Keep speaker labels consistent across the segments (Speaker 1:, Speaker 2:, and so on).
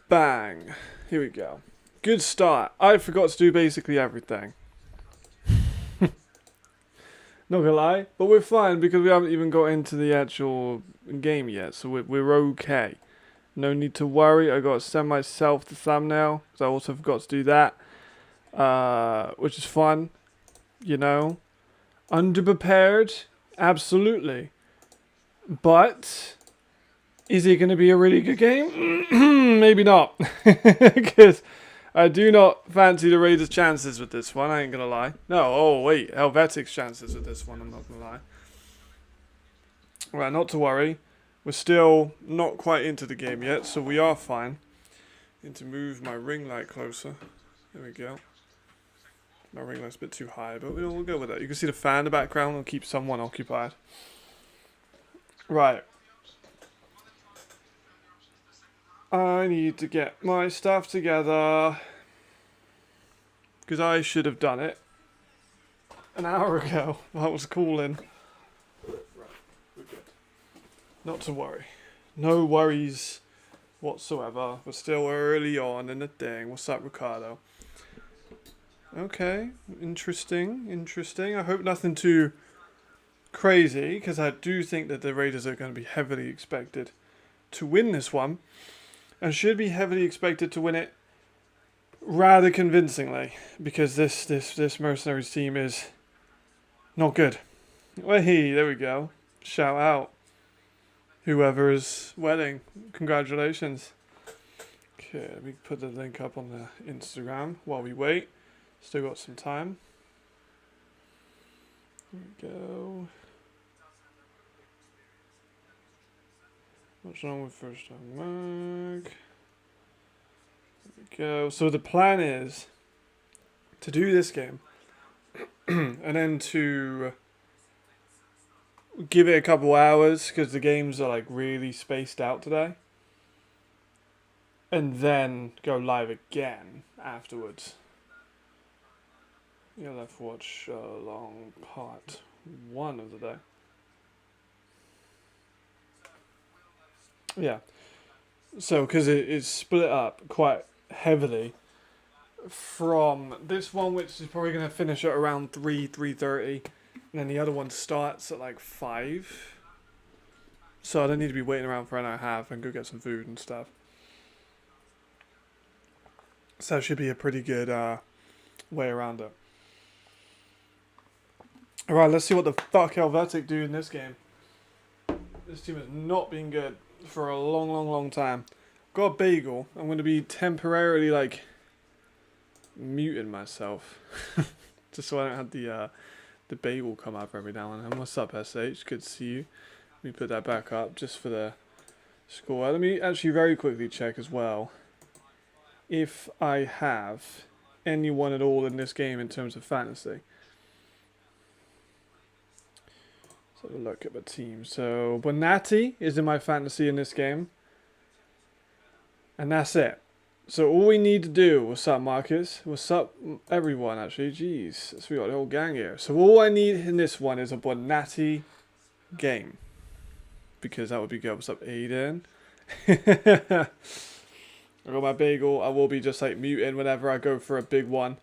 Speaker 1: Bang. Here we go. Good start. I forgot to do basically everything. Not gonna lie, but we're fine because we haven't even got into the actual game yet, so we're okay. No need to worry. I got to send myself the thumbnail because I also forgot to do that, which is fun. You know, underprepared, absolutely. But is it going to be a really good game? Maybe not, because I do not fancy the Raiders' chances with this one. I ain't gonna lie. No, oh wait, Helvetic's chances with this one. I'm not gonna lie. Right, not to worry. We're still not quite into the game yet, so we are fine. Need to move my ring light closer. There we go. My ring light's a bit too high, but we'll go with that. You can see the fan in the background will keep someone occupied. Right. I need to get my stuff together. Because I should have done it an hour ago. I was calling. Right, we're good. Not to worry. No worries whatsoever. We're still early on in the thing. What's up, Ricardo? Okay, interesting, interesting. I hope nothing too crazy, because I do think that the Raiders are going to be heavily expected to win this one, and should be heavily expected to win it rather convincingly, because this Mercenaries team is not good. Well, hey, there we go. Shout out whoever's wedding. Congratulations. Okay, let me put the link up on the Instagram while we wait. Still got some time. There we go. What's wrong with first time mag? There we go. So the plan is to do this game and then to give it a couple hours because the games are like really spaced out today. And then go live again afterwards. You'll have to watch along part 1 of the day. Yeah. So, because it's split up quite heavily from this one, which is probably going to finish at around 3:30, and then the other one starts at like 5. So I don't need to be waiting around for an hour and a half and go get some food and stuff. So that should be a pretty good way around it. Alright, let's see what the fuck Helvetic do in this game. This team has not been good for a long time. Got a bagel. I'm going to be temporarily like muting myself. Just so I don't have the bagel come up every now and then. What's up, SH? Good to see you. Let me put that back up just for the score. Let me actually very quickly check as well if I have anyone at all in this game in terms of fantasy. Let's have a look at the team. So Bonatti is in my fantasy in this game. And that's it. So all we need to do, what's up Marcus? What's up everyone actually? Jeez, so we got the whole gang here. So all I need in this one is a Bonatti game. Because that would be good. What's up Aiden? I got my bagel. I will be just like muting whenever I go for a big one.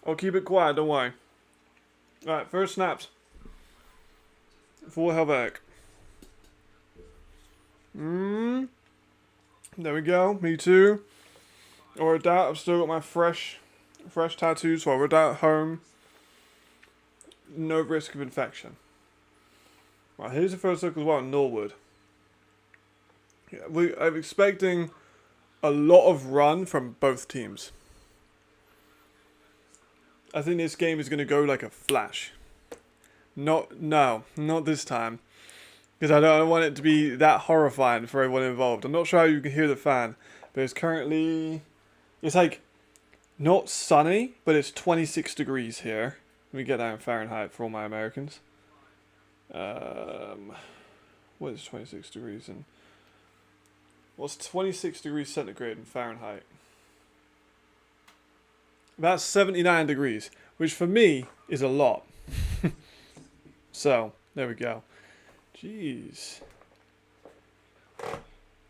Speaker 1: I'll keep it quiet, don't worry. Alright, first snaps. Full Helvetic. There we go. Me too. I worked out. I've still got my fresh tattoos, so I worked out at home. No risk of infection. Right, here's the first look as well, Norwood. Yeah, I'm expecting a lot of run from both teams. I think this game is going to go like a flash. No, not this time. Because I don't want it to be that horrifying for everyone involved. I'm not sure how you can hear the fan, but it's currently... It's like, not sunny, but it's 26 degrees here. Let me get that in Fahrenheit for all my Americans. What is 26 degrees in What's 26 degrees centigrade in Fahrenheit? That's 79 degrees, which for me is a lot. So, there we go. Jeez.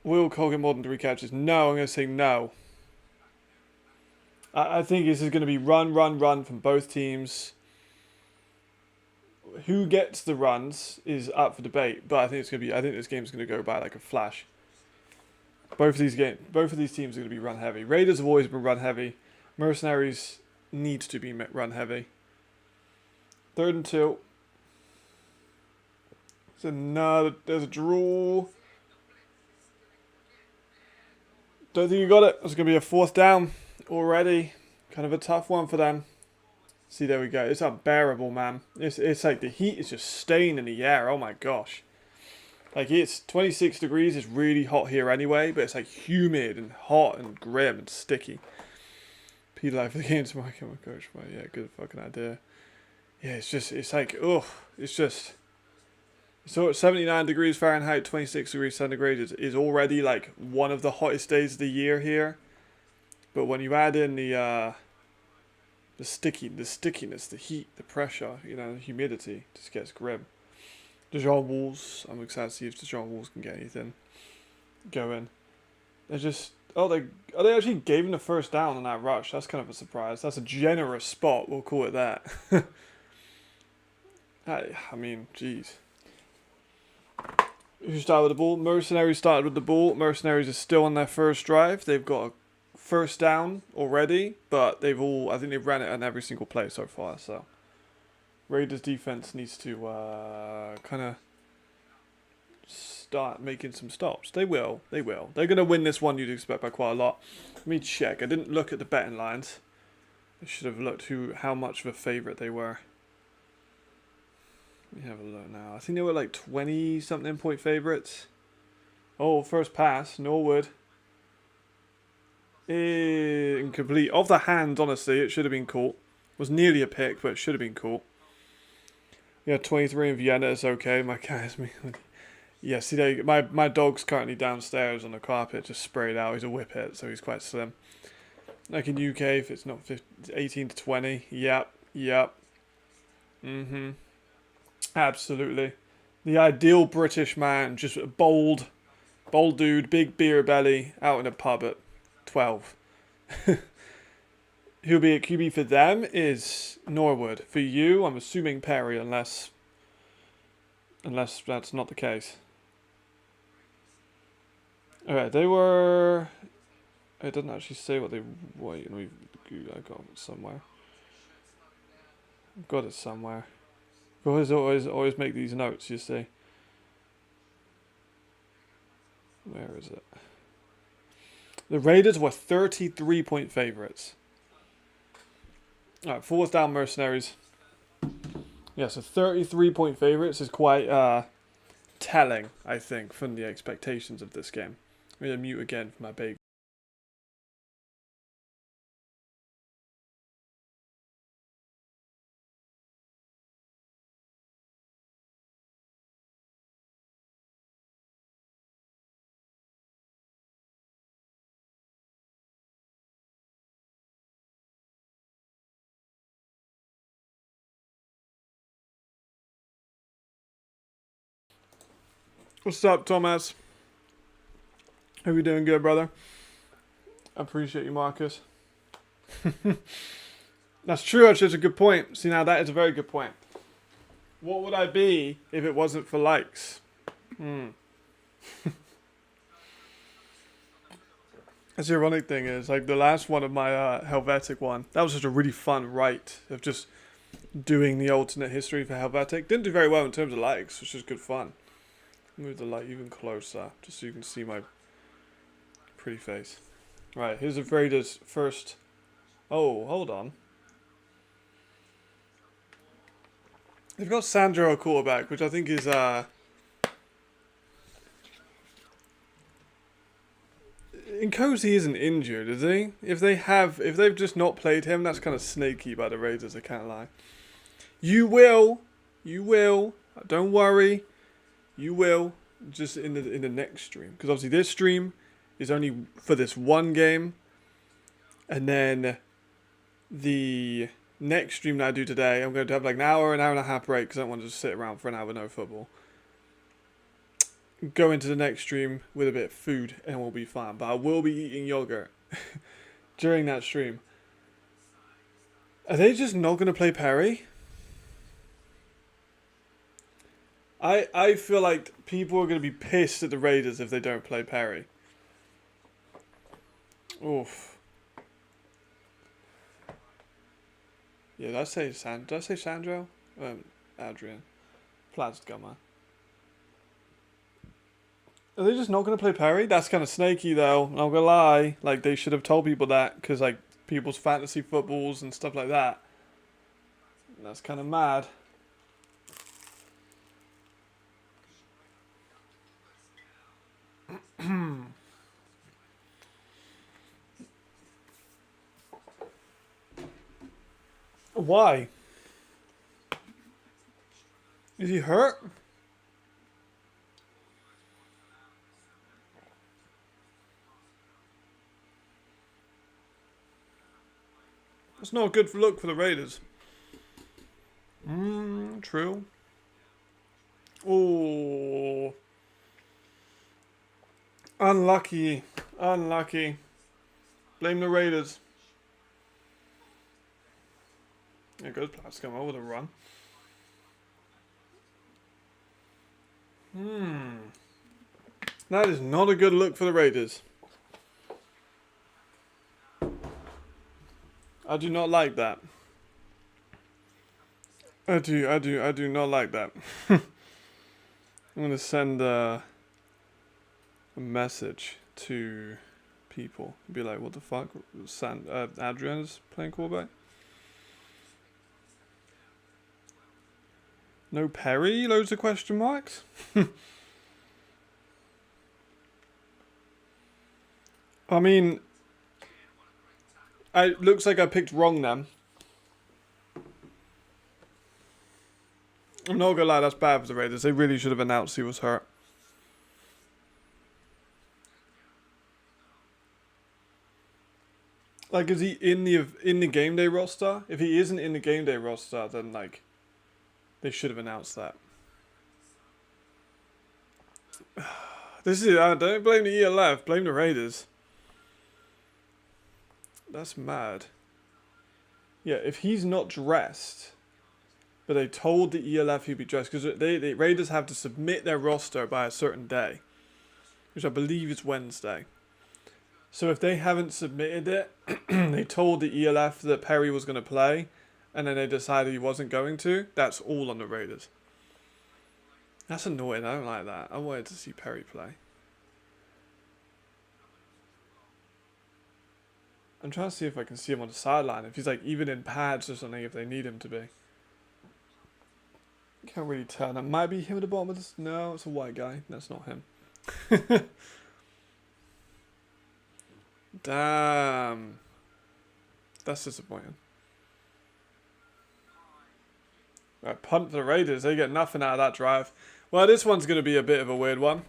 Speaker 1: Will Cole get more than 3 catches? No, I'm going to say no. I think this is going to be run from both teams. Who gets the runs is up for debate, but I think it's going to be. I think this game's going to go by like a flash. Both of these teams are going to be run heavy. Raiders have always been run heavy. Mercenaries need to be run heavy. 3rd and 2. There's a draw. Don't think you got it. It's going to be a 4th down already. Kind of a tough one for them. See, there we go. It's unbearable, man. It's like the heat is just staying in the air. Oh my gosh. Like, it's 26 degrees. It's really hot here anyway, but it's like humid and hot and grim and sticky. P life for the game tomorrow. Come on, coach. Well, yeah, good fucking idea. Yeah, it's like, ugh. It's just. So at 79 degrees Fahrenheit, 26 degrees centigrade is already like one of the hottest days of the year here. But when you add in the stickiness, the heat, the pressure, you know, the humidity, it just gets grim. Dijon Wolves, I'm excited to see if Dijon Wolves can get anything going. They're just, they actually gave him the 1st down on that rush. That's kind of a surprise. That's a generous spot, we'll call it that. I mean, jeez. Who started with the ball? Mercenaries started with the ball. Mercenaries are still on their 1st drive. They've got a 1st down already, but I think they've ran it on every single play so far, so. Raiders defense needs to kind of start making some stops. They will. They're going to win this one, you'd expect, by quite a lot. Let me check. I didn't look at the betting lines. I should have looked how much of a favourite they were. Let me have a look now. I think they were like 20-something point favourites. Oh, 1st pass. Norwood. Incomplete. Off the hands, honestly, it should have been caught. Was nearly a pick, but it should have been caught. Yeah, 23 in Vienna is okay. My cat is me. Yeah, see, my dog's currently downstairs on the carpet, just sprayed out. He's a whippet, so he's quite slim. Like in UK, if it's not 18 to 20. Yep. Absolutely. The ideal British man, just a bold dude, big beer belly, out in a pub at 12. Who'll be at QB for them is Norwood. For you, I'm assuming Perry, unless that's not the case. Alright, they were. It doesn't actually say what they. Wait, I got it somewhere. I've got it somewhere. Always make these notes, you see. Where is it? The Raiders were 33-point favourites. Alright, 4th down Mercenaries. Yeah, so 33-point favourites is quite telling, I think, from the expectations of this game. I'm going to mute again for my baby. What's up, Thomas? Hope you're doing good, brother. I appreciate you, Marcus. That's true, actually, it's a good point. See, now that is a very good point. What would I be if it wasn't for likes? That's the ironic thing is, like, the last one of my Helvetic one, that was just a really fun write of just doing the alternate history for Helvetic. Didn't do very well in terms of likes, which is good fun. Move the light even closer, just so you can see my pretty face. Right, here's the Raiders first. Oh, hold on. They've got Sandro a quarterback, which I think is Nkosi isn't injured, is he? If they've just not played him, that's kind of snaky by the Raiders, I can't lie. You will. Don't worry. You will. Just in the next stream. Because obviously this stream is only for this one game. And then the next stream that I do today, I'm going to have like an hour and a half break because I don't want to just sit around for an hour with no football. Go into the next stream with a bit of food and we'll be fine. But I will be eating yogurt during that stream. Are they just not going to play Perry? I feel like people are going to be pissed at the Raiders if they don't play Perry. Oof. Yeah, did I say Sandro? Adrian. Platzgummer. Are they just not going to play Perry? That's kind of snaky though, I'm not going to lie. Like, they should have told people that, because like, people's fantasy footballs and stuff like that. That's kind of mad. Why? Is he hurt? That's not a good look for the Raiders. True. Oh. Unlucky. Unlucky. Blame the Raiders. There goes Platzgummer with a run. That is not a good look for the Raiders. I do not like that. I do not like that. I'm gonna send a message to people. Be like, what the fuck? Adrian is playing quarterback. No Perry? Loads of question marks? I mean, it looks like I picked wrong then. I'm not gonna lie, that's bad for the Raiders. They really should have announced he was hurt. Like, is he in the game day roster? If he isn't in the game day roster, then like, they should have announced that. This is, don't blame the ELF, blame the Raiders. That's mad. Yeah, if he's not dressed, but they told the ELF he'd be dressed, because the Raiders have to submit their roster by a certain day, which I believe is Wednesday. So if they haven't submitted it, they told the ELF that Perry was going to play, and then they decided he wasn't going to, that's all on the Raiders. That's annoying, I don't like that. I wanted to see Perry play. I'm trying to see if I can see him on the sideline, if he's like even in pads or something, if they need him to be. Can't really tell. That might be him at the bottom of this. No, it's a white guy. That's not him. Damn. That's disappointing. Right, punt for the Raiders. They get nothing out of that drive. Well, this one's going to be a bit of a weird one.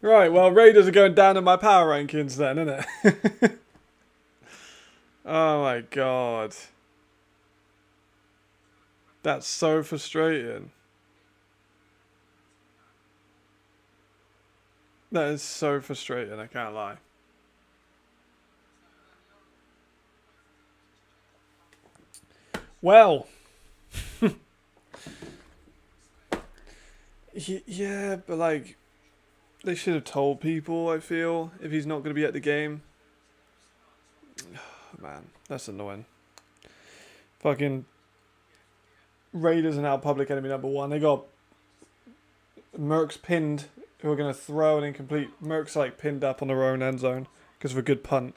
Speaker 1: Right, well, Raiders are going down in my power rankings then, isn't it? Oh my god. That's so frustrating. That is so frustrating, I can't lie. Well. Yeah, but like, they should have told people, I feel, if he's not going to be at the game. Man, that's annoying. Fucking Raiders are now public enemy number 1. They got Mercs pinned, who are going to throw an incomplete. Mercs like pinned up on their own end zone because of a good punt.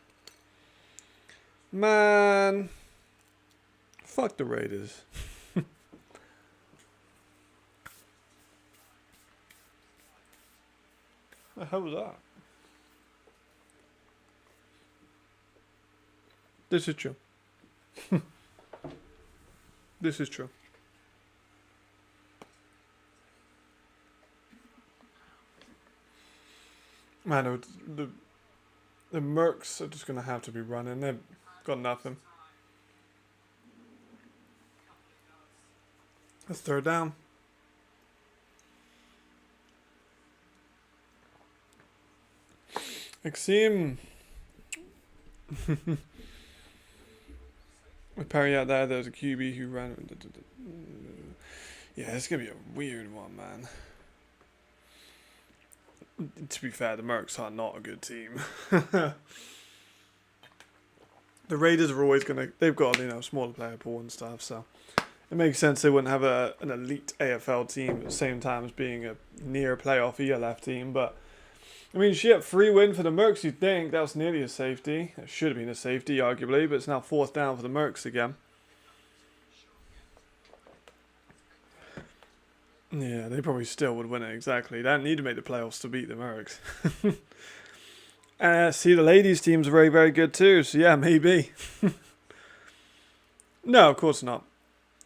Speaker 1: Man, fuck the Raiders. The hell was that? This is true. This is true. Man, the Mercs are just going to have to be running. They've got nothing. That's third down. Exim. With Perry out there was a QB who ran. Yeah, it's going to be a weird one, man. To be fair, the Mercs are not a good team. The Raiders are always going to... They've got, smaller player pool and stuff, so... It makes sense they wouldn't have an elite AFL team at the same time as being a near playoff ELF team, but... I mean, shit, free win for the Mercs, you'd think. That was nearly a safety. It should have been a safety, arguably, but it's now fourth down for the Mercs again. Yeah, they probably still would win it, exactly. They don't need to make the playoffs to beat the Mercs. See, the ladies' team's very, very good too, so yeah, maybe. No, of course not.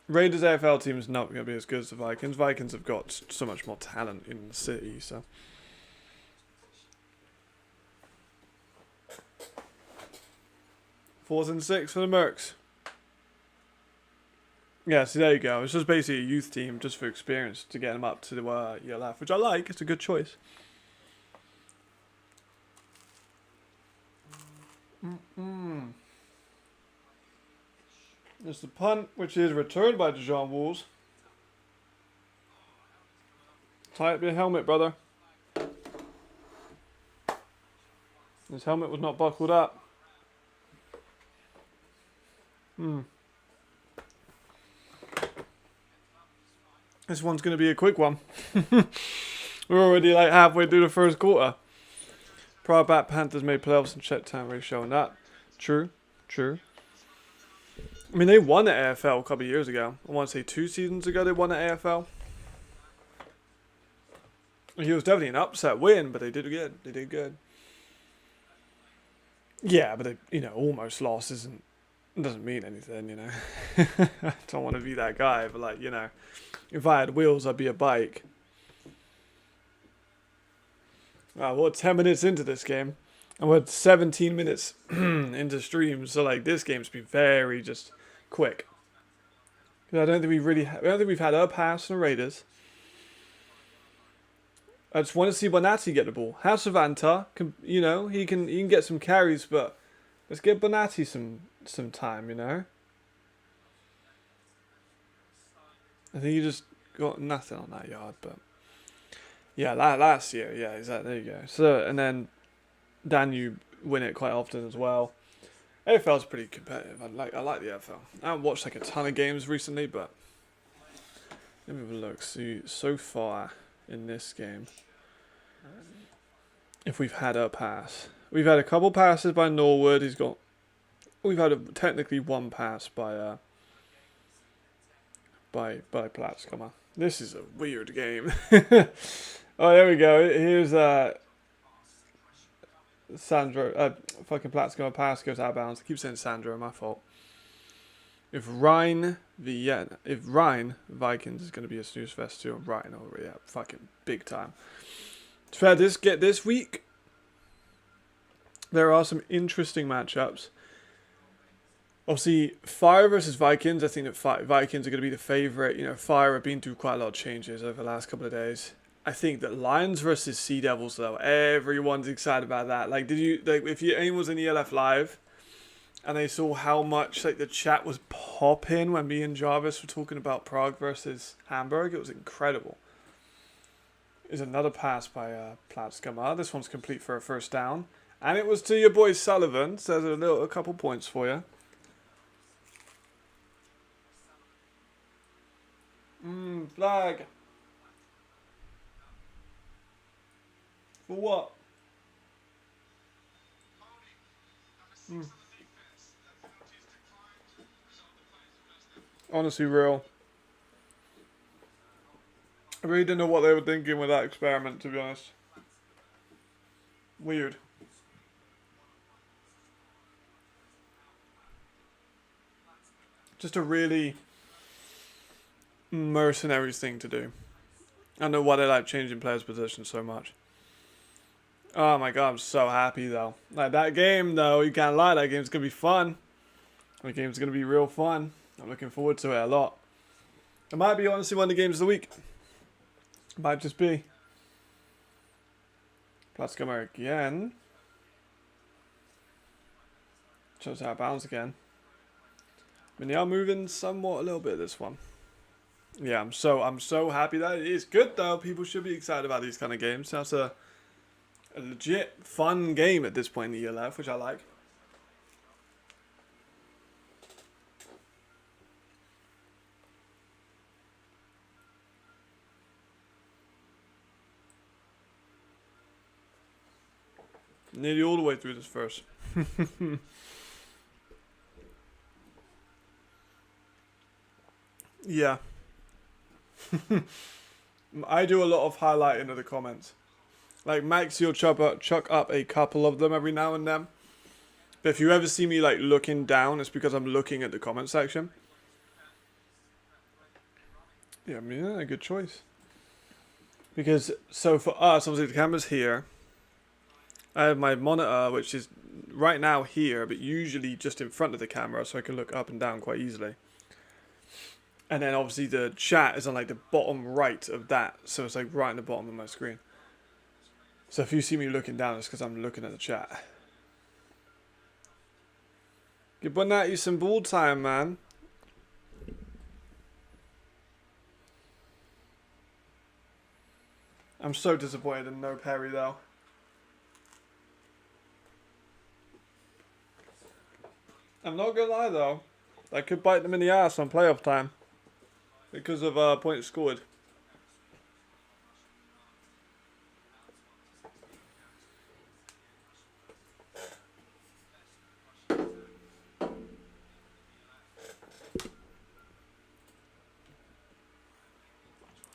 Speaker 1: Raiders AFL team is not going to be as good as the Vikings. Vikings have got so much more talent in the city, so... 4th and 6 for the Mercs. Yeah, so there you go. It's just basically a youth team just for experience to get them up to the ELF, which I like. It's a good choice. There's the punt, which is returned by Dijon Wolves. Tie up your helmet, brother. His helmet was not buckled up. This one's going to be a quick one. We're already like halfway through the first quarter. Prior Black Panthers made playoffs and Chet Town showing that. True. I mean, they won the AFL a couple of years ago. I want to say 2 seasons ago they won the AFL. It was definitely an upset win, but they did good. Yeah, but they, almost lost doesn't mean anything, I don't want to be that guy, but like, if I had wheels, I'd be a bike. We're 10 minutes into this game, and we're 17 minutes into stream, so like this game's been very just quick. I don't think we've had a pass from the Raiders. I just want to see Bonatti get the ball. Have Savanta, he can get some carries, but let's get Bonatti some time, I think you just got nothing on that yard, but yeah, last year, yeah, exactly. There you go. So, and then Danube win it quite often as well. AFL's pretty competitive. I like the AFL. I haven't watched like a ton of games recently, but let me have a look. See, so far in this game, if we've had a pass, we've had a couple passes by Norwood. We've had technically one pass by Platts. Come on, this is a weird game. Oh, there we go. Here's Sandro. Fucking Platts going to pass, goes out of bounds. I keep saying Sandro, my fault. If Vikings is going to be a snooze fest too, and Ryan over fucking big time. To fair, this week there are some interesting matchups. Obviously, Fire versus Vikings. I think that Vikings are going to be the favourite. Fire have been through quite a lot of changes over the last couple of days. I think that Lions versus Sea Devils, though, everyone's excited about that. Like, if anyone was in ELF Live and they saw how much like the chat was popping when me and Jarvis were talking about Prague versus Hamburg, it was incredible. Is another pass by Platskamar. This one's complete for a first down, and it was to your boy Sullivan. So there's a couple points for you. Flag. For what? Honestly, real. I really didn't know what they were thinking with that experiment, to be honest. Weird. Just a really Mercenaries thing to do. I don't know why they like changing players' positions so much. Oh my god, I'm so happy though. Like that game though, you can't lie, that game's gonna be fun. That game's gonna be real fun. I'm looking forward to it a lot. It might be honestly one of the games of the week. It might just be. Let's go again. Shows how it bounds again. I mean, they are moving somewhat a little bit this one. Yeah, I'm so happy that it is good though. People should be excited about these kind of games. That's a legit fun game at this point in the year left, which I like. Nearly all the way through this first. Yeah. I do a lot of highlighting of the comments. Like Max, you'll chuck up a couple of them every now and then. But if you ever see me like looking down, it's because I'm looking at the comment section. Yeah, I mean, yeah, a good choice. Because, so for us, obviously the camera's here. I have my monitor, which is right now here, but usually just in front of the camera, so I can look up and down quite easily. And then obviously the chat is on like the bottom right of that, so it's like right in the bottom of my screen. So if you see me looking down, it's because I'm looking at the chat. Give Bonatti some ball time, man. I'm so disappointed in no Perry, though. I'm not gonna lie, though. I could bite them in the ass on playoff time. Because of points scored.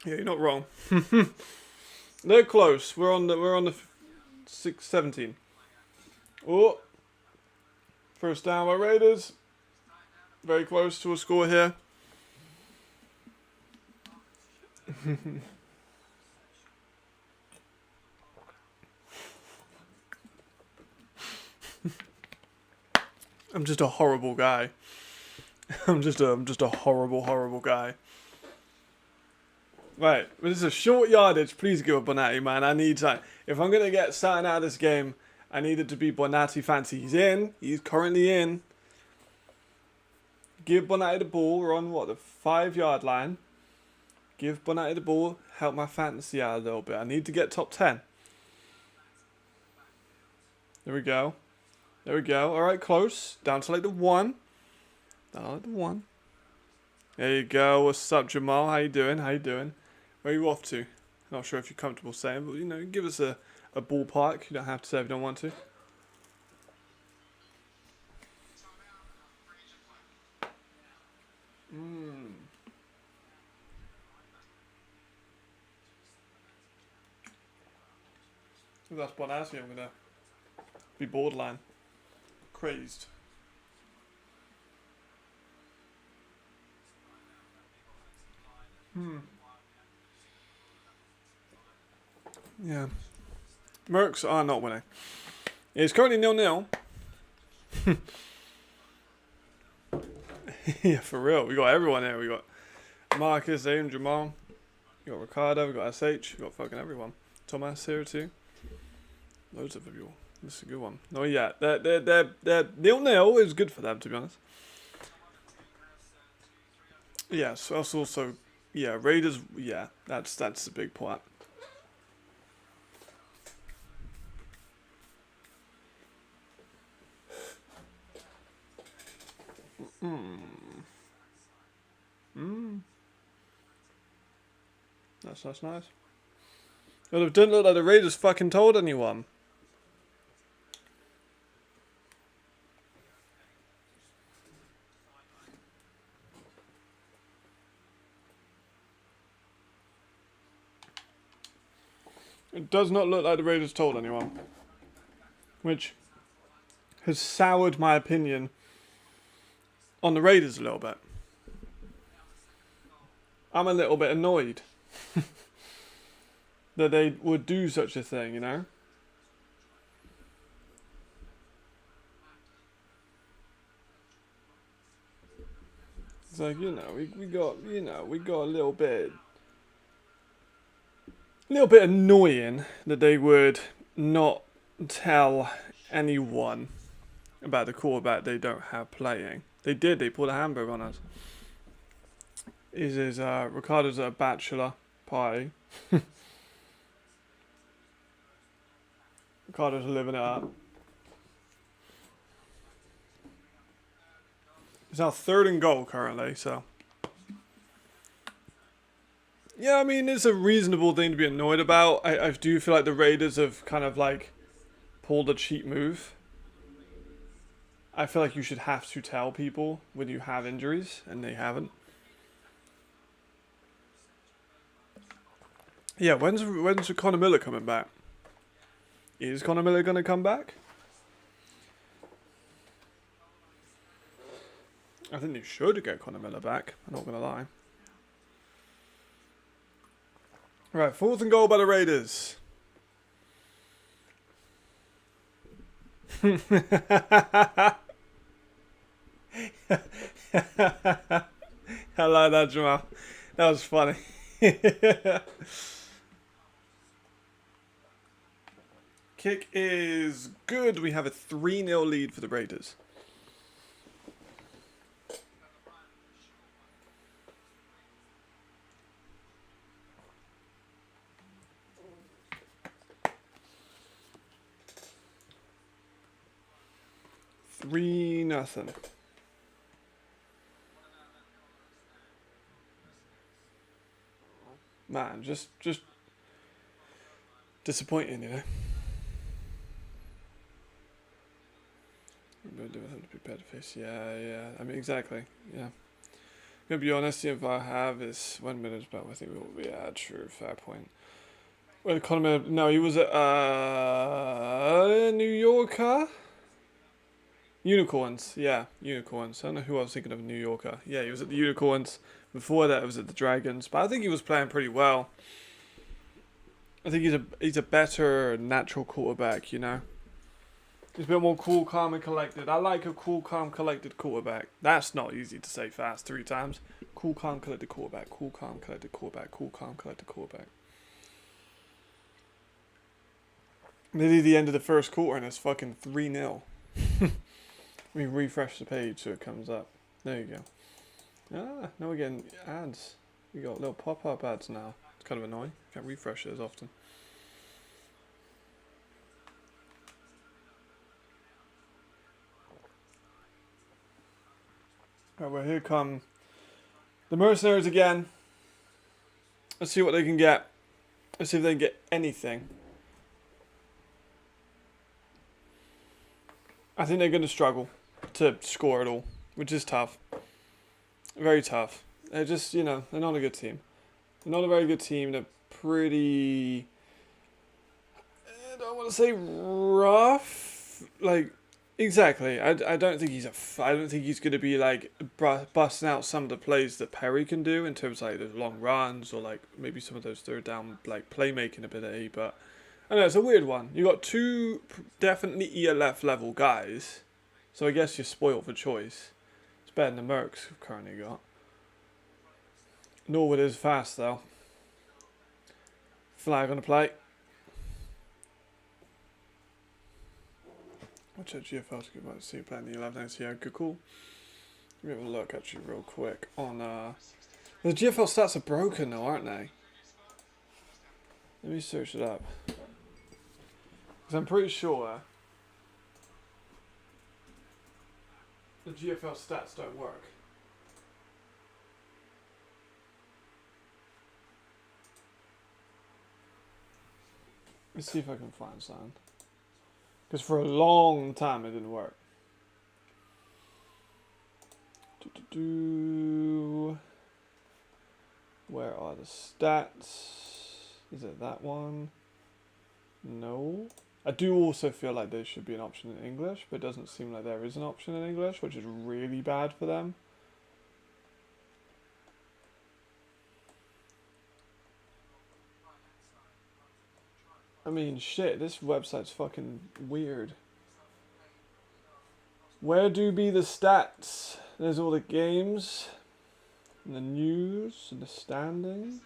Speaker 1: Yeah, you're not wrong. They're close. We're on the 6-17. Oh, first down by Raiders. Very close to a score here. I'm just a horrible guy. I'm just a horrible guy. Right, this is a short yardage. Please give a Bonatti, man. I need time. If I'm gonna get something out of this game, I need it to be Bonatti fancy. He's in. He's currently in. Give Bonatti the ball. We're on what, the 5-yard line. Give Bonatti the ball. Help my fantasy out a little bit. I need to get top 10. There we go. There we go. All right, close. Down to like the 1. Down to like the 1. There you go. What's up, Jamal? How you doing? How you doing? Where are you off to? Not sure if you're comfortable saying, but you know, give us a ballpark. You don't have to say if you don't want to. If that's Bonatti, I'm gonna be borderline crazed. Yeah. Mercs are not winning. It's currently 0-0. Yeah, for real. We got everyone here. We got Marcus, Aim, Jamal. We got Ricardo. We got SH. We got fucking everyone. Thomas here too. Loads of people. This is a good one. No, yeah. They're 0-0 is good for them, to be honest. Yes, that's also, yeah, Raiders, yeah, that's the big part. That's nice. Well, it didn't look like the Raiders fucking told anyone. It does not look like the Raiders told anyone. Which has soured my opinion on the Raiders a little bit. I'm a little bit annoyed that they would do such a thing, you know? like, we got, we got a little bit annoying that they would not tell anyone about the quarterback they don't have playing. They did. They pulled a hamburger on us. Ricardo's at a bachelor party. Ricardo's living it up. It's our 3rd and goal currently, so. Yeah, I mean, it's a reasonable thing to be annoyed about. I do feel like the Raiders have kind of like pulled a cheap move. I feel like you should have to tell people when you have injuries, and they haven't. Yeah, when's Conor Miller coming back? Is Conor Miller going to come back? I think they should get Conor Miller back. I'm not going to lie. Right, 4th and goal by the Raiders. I like that, Jamal. That was funny. Kick is good. We have a 3-0 lead for the Raiders. Nothing. Man, just disappointing, you know. I'm gonna do it to be better face. Yeah. I mean, exactly. Yeah. I'm gonna be honest. The info I have is 1 minute, but I think it will be true. Fair point. Well, Conor, no, he was at New Yorker. Unicorns, yeah, Unicorns. I don't know who I was thinking of, New Yorker. Yeah, he was at the Unicorns. Before that, it was at the Dragons. But I think he was playing pretty well. I think he's a better natural quarterback, you know. He's a bit more cool, calm, and collected. I like a cool, calm, collected quarterback. That's not easy to say fast 3 times. Cool, calm, collected quarterback. Cool, calm, collected quarterback. Cool, calm, collected quarterback. Nearly the end of the first quarter and it's fucking 3-0. Let me refresh the page so it comes up. There you go. Now we're getting ads. We got little pop-up ads now. It's kind of annoying. Can't refresh it as often. Alright, well, here come the Mercenaries again. Let's see what they can get. Let's see if they can get anything. I think they're going to struggle to score it all, which is tough. Very tough. They're just, they're not a good team. They're not a very good team. They're pretty, I don't want to say rough. Like, exactly. I don't think I don't think he's going to be like busting out some of the plays that Perry can do in terms of like those long runs or like maybe some of those third down like playmaking ability, but I know it's a weird one. You got 2 definitely ELF level guys, so I guess you're spoiled for choice. It's better than the Mercs we've currently got. Norwood is fast though. Flag on the play. I'll check GFL to get back to see playing the 11. Yeah, good call. Let me have a look actually real quick on the GFL stats are broken though, aren't they? Let me search it up. I'm pretty sure the GFL stats don't work. Let's see if I can find something. Because for a long time it didn't work. Where are the stats? Is it that one? No. I do also feel like there should be an option in English, but it doesn't seem like there is an option in English, which is really bad for them. I mean, shit, this website's fucking weird. Where do be the stats? There's all the games. And the news and the standings.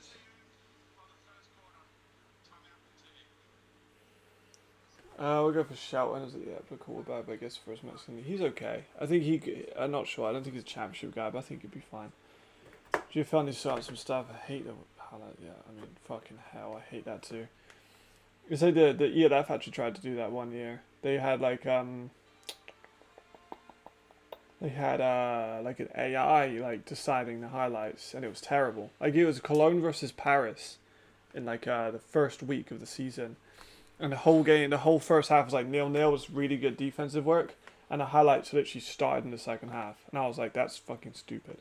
Speaker 1: We'll go for Shelton as the quarterback, but I guess for his Mexican, he's okay. I think I'm not sure. I don't think he's a championship guy, but I think he'd be fine. GFL needs to start some stuff. I hate the highlight. Yeah, I mean, fucking hell, I hate that too. You say the ELF actually tried to do that one year. They had like an AI like deciding the highlights, and it was terrible. Like it was Cologne versus Paris in like the first week of the season. And the whole game, the whole first half was like 0-0. It was really good defensive work. And the highlights literally started in the second half. And I was like, that's fucking stupid.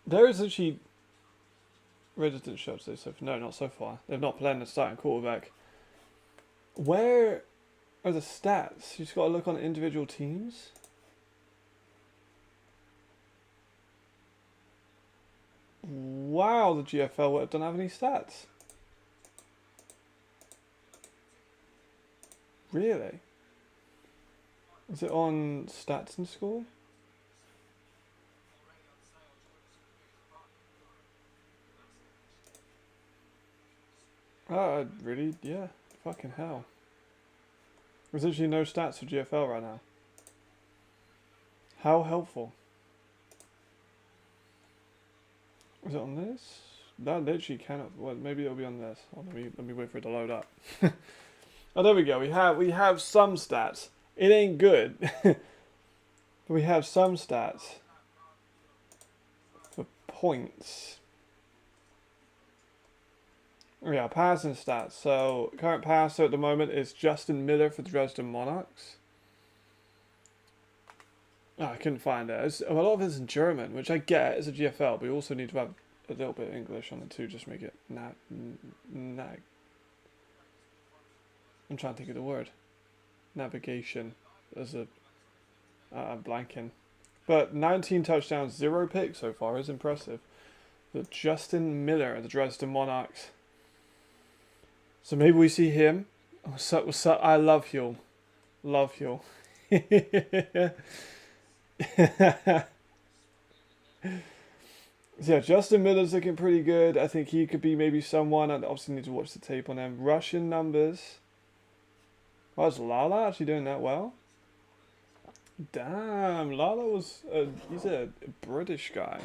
Speaker 1: There is actually resident shots so far. No, not so far. They've not played the starting quarterback. Where are the stats? You just got to look on individual teams. Wow, the GFL don't have any stats. Really? Is it on stats and score? Oh, really? Yeah. Fucking hell. There's actually no stats for GFL right now. How helpful. Is it on this? That literally cannot. Well, maybe it'll be on this. Oh, let me wait for it to load up. Oh, there we go. We have some stats. It ain't good, but we have some stats for points. Yeah, passing stats. So current passer at the moment is Justin Miller for the Dresden Monarchs. Oh, I couldn't find it. A lot of it's in German, which I get as a GFL, but you also need to have a little bit of English on it too, just make it nag. I'm trying to think of the word. Navigation. I'm blanking. But 19 touchdowns, 0 picks so far is impressive. But Justin Miller, the Dresden Monarchs. So maybe we see him. What's up? I love Huel. Love Huel. So yeah, Justin Miller's looking pretty good. I think he could be maybe someone. I obviously need to watch the tape on him. Russian numbers. Oh, is Lala actually doing that well? Damn, Lala was he's a British guy.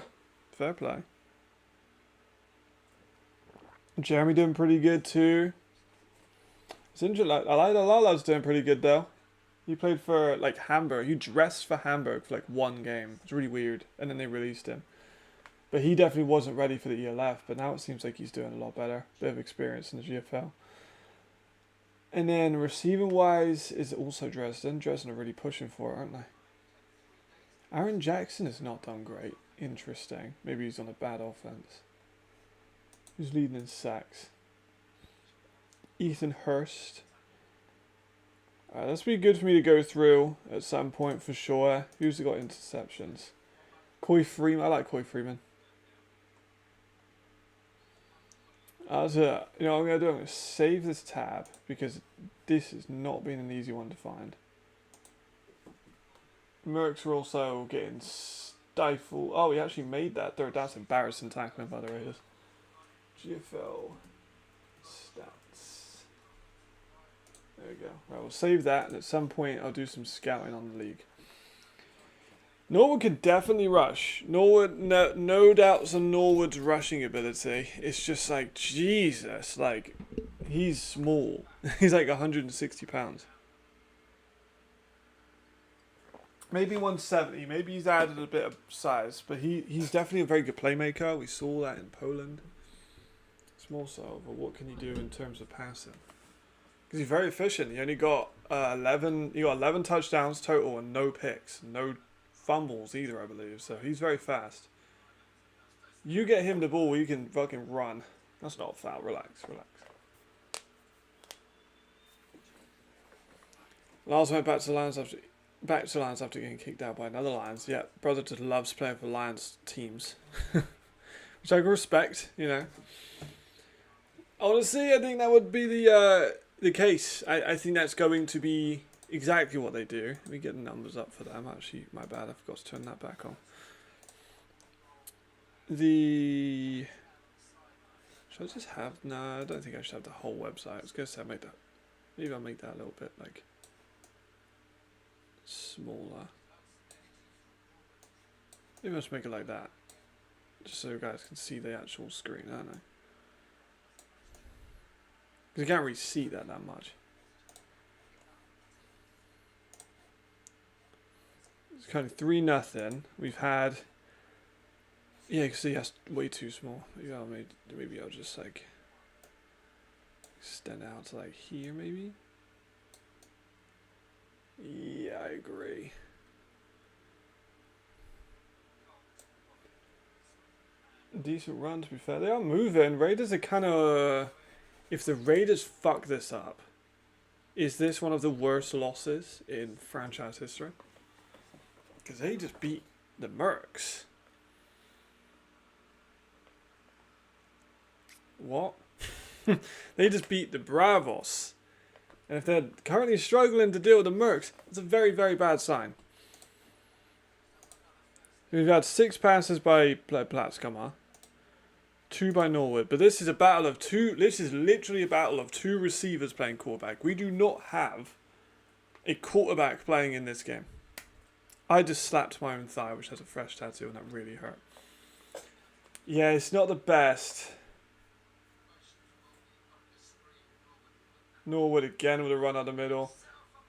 Speaker 1: Fair play. Jeremy doing pretty good too. It's interesting. Like, I like that Lala's doing pretty good though. He played for like Hamburg. He dressed for Hamburg for like one game. It's really weird. And then they released him. But he definitely wasn't ready for the ELF. But now it seems like he's doing a lot better. Bit of experience in the GFL. And then receiving wise is also Dresden. Dresden are really pushing for it, aren't they? Aaron Jackson has not done great. Interesting. Maybe he's on a bad offense. Who's leading in sacks? Ethan Hurst. This would be good for me to go through at some point for sure. Who's got interceptions? Coy Freeman. I like Coy Freeman. So, you know what I'm going to do? I'm going to save this tab because this has not been an easy one to find. Mercs are also getting stifled. Oh, he actually made that third. That's embarrassing tackling by the Raiders. GFL stats. There we go. Right, we'll save that, and at some point I'll do some scouting on the league. Norwood could definitely rush. Norwood, no doubts on Norwood's rushing ability. It's just like, Jesus, like, he's small. He's like 160 pounds. Maybe 170. Maybe he's added a bit of size, but he's definitely a very good playmaker. We saw that in Poland. It's more so, but what can he do in terms of passing? Because he's very efficient. He only got 11. He got 11 touchdowns total and no picks, no fumbles either, I believe. So he's very fast. You get him the ball, you can fucking run. That's not a foul. Relax. Lars went back to Lions after getting kicked out by another Lions. Yeah, brother just loves playing for Lions teams, which I respect. You know. Honestly, I think that would be the case. I think that's going to be exactly what they do. Let me get the numbers up for them. Actually, my bad. I forgot to turn that back on. the... Should I just have... No, I don't think I should have the whole website. I was going to say make that... Maybe I'll make that a little bit, like, smaller. Maybe I'll just make it like that. Just so you guys can see the actual screen, I don't know. Because you can't really see that much. It's kind of 3-0. We've had... Yeah, you can see that's way too small. Maybe I'll just like extend out to like here, maybe. Yeah, I agree. Decent run, to be fair. They are moving. Raiders are kind of... If the Raiders fuck this up, is this one of the worst losses in franchise history? Because they just beat the Mercs. What? They just beat the Bravos. And if they're currently struggling to deal with the Mercs, it's a very, very bad sign. We've had 6 passes by Platzkammer, 2 by Norwood. But this is a battle of 2. This is literally a battle of 2 receivers playing quarterback. We do not have a quarterback playing in this game. I just slapped my own thigh, which has a fresh tattoo, and that really hurt. Yeah, it's not the best. Norwood again with a run out the middle.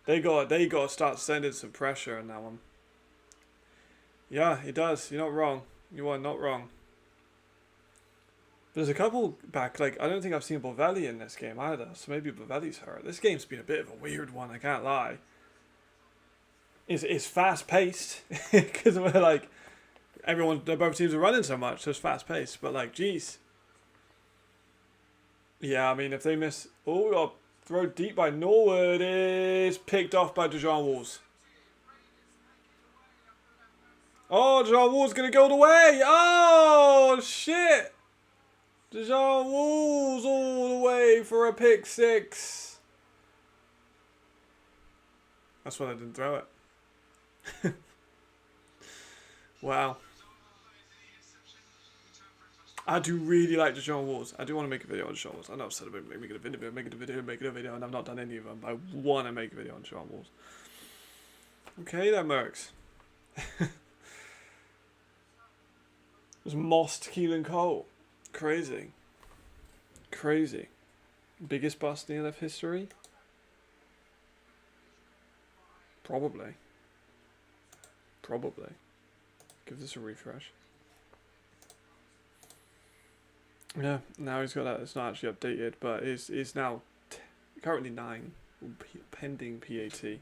Speaker 1: They got to start sending some pressure on that one. Yeah, he does. You're not wrong. You are not wrong. There's a couple back, like, I don't think I've seen Bovelli in this game either, so maybe Bovelli's hurt. This game's been a bit of a weird one, I can't lie. It's fast paced, because we're like, both teams are running so much, so it's fast paced, but like, geez. Yeah, I mean, if they miss, oh, we got throw deep by Norwood, is picked off by Dijon Walls. Oh, Dijon Walls gonna go the way. Oh, shit. Dijon Walls all the way for a pick 6. That's why I didn't throw it. Wow. I do really like Dijon Walls. I do want to make a video on Dijon Walls. I know I've said about making a video, and I've not done any of them. I want to make a video on Dijon Walls. Okay, that works. Just mossed Keelan Cole. Crazy. Crazy. Biggest bust in ELF history? Probably. Probably. Give this a refresh. Yeah, now he's got that. It's not actually updated, but it's now currently 9, pending PAT.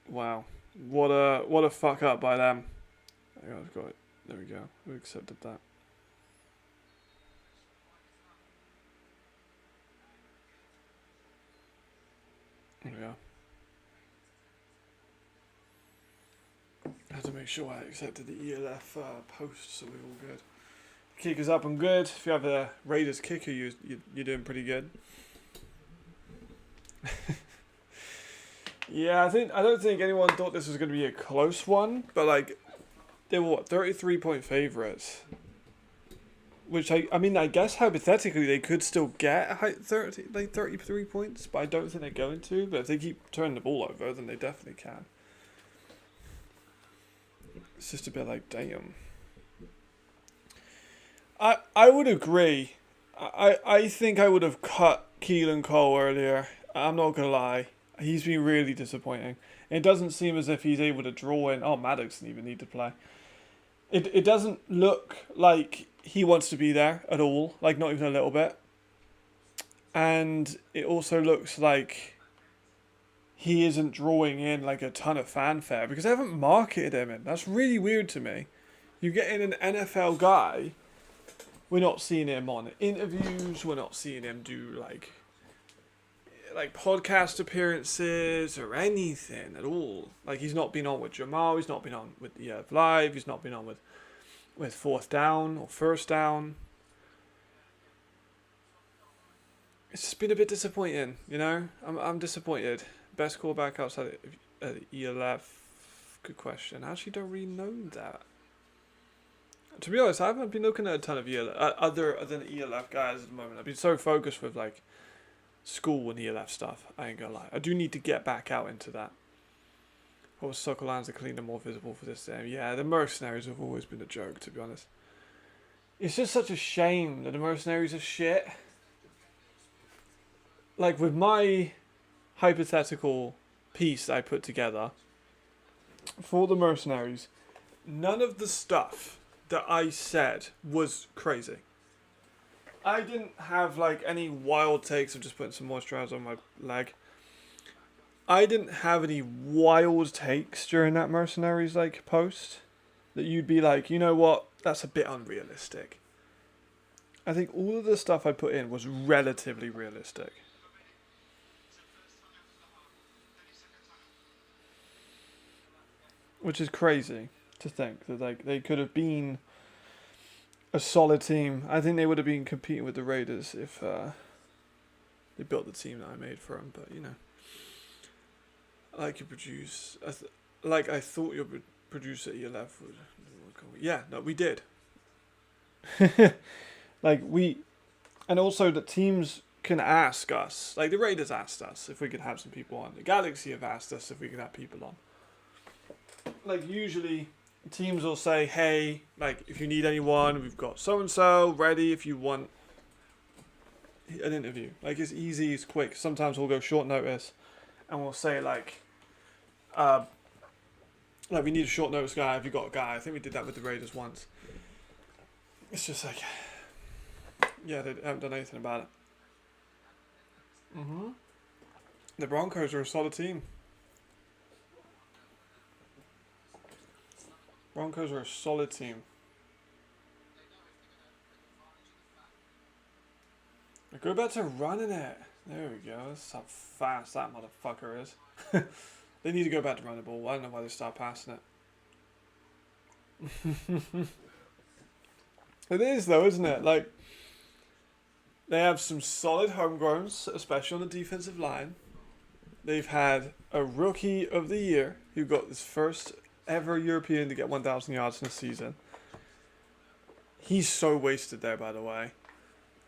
Speaker 1: Wow, what a fuck up by them. I've got it. There we go. We accepted that. There we go. I had to make sure I accepted the ELF post, so we're all good. Kicker's up and good. If you have a Raiders kicker, you're doing pretty good. Yeah, I don't think anyone thought this was going to be a close one, but like they were 33-point favorites, which I mean I guess hypothetically they could still get 33 points, but I don't think they're going to. But if they keep turning the ball over, then they definitely can. It's just a bit like damn. I would agree. I think I would have cut Keelan Cole earlier. I'm not going to lie. He's been really disappointing. It doesn't seem as if he's able to draw in... Oh, Maddox didn't even need to play. It doesn't look like he wants to be there at all. Like, not even a little bit. And it also looks like he isn't drawing in, like, a ton of fanfare. Because they haven't marketed him in. That's really weird to me. You get in an NFL guy... We're not seeing him on interviews. We're not seeing him do like podcast appearances or anything at all. Like he's not been on with Jamal. He's not been on with the Live. He's not been on with Fourth Down or First Down. It's just been a bit disappointing, you know. I'm disappointed. Best quarterback outside of ELF. Good question. I actually don't really know that. To be honest, I haven't been looking at a ton of other than ELF guys at the moment. I've been so focused with like school and ELF stuff. I ain't gonna lie. I do need to get back out into that. Or soccer lines are cleaner, more visible for this game. Yeah, the Mercenaries have always been a joke, to be honest. It's just such a shame that the Mercenaries are shit. Like, with my hypothetical piece I put together for the Mercenaries, none of the stuff that I said was crazy. I didn't have, like, any wild takes of just putting some moisturizer on my leg. I didn't have any wild takes during that Mercenaries, like, post that you'd be like, you know what, that's a bit unrealistic. I think all of the stuff I put in was relatively realistic. Which is crazy to think that like they could have been a solid team. I think they would have been competing with the Raiders if they built the team that I made for them. But you know, like you produce, I thought your producer ELF would. Yeah, no, we did. Like and also the teams can ask us. Like the Raiders asked us if we could have some people on. The Galaxy have asked us if we could have people on. Like usually teams will say, hey, like if you need anyone, we've got so and so ready if you want an interview. Like it's easy, it's quick. Sometimes we'll go short notice and we'll say like we need a short notice guy. Have you got a guy? I think we did that with the Raiders once. It's just like, yeah, they haven't done anything about it. The Broncos are a solid team. Broncos are a solid team. Go back to running it. There we go. That's how fast that motherfucker is. They need to go back to running the ball. I don't know why they start passing it. It is though, isn't it? Like, they have some solid homegrowns, especially on the defensive line. They've had a rookie of the year who got his first ever European to get 1,000 yards in a season. He's so wasted there, by the way.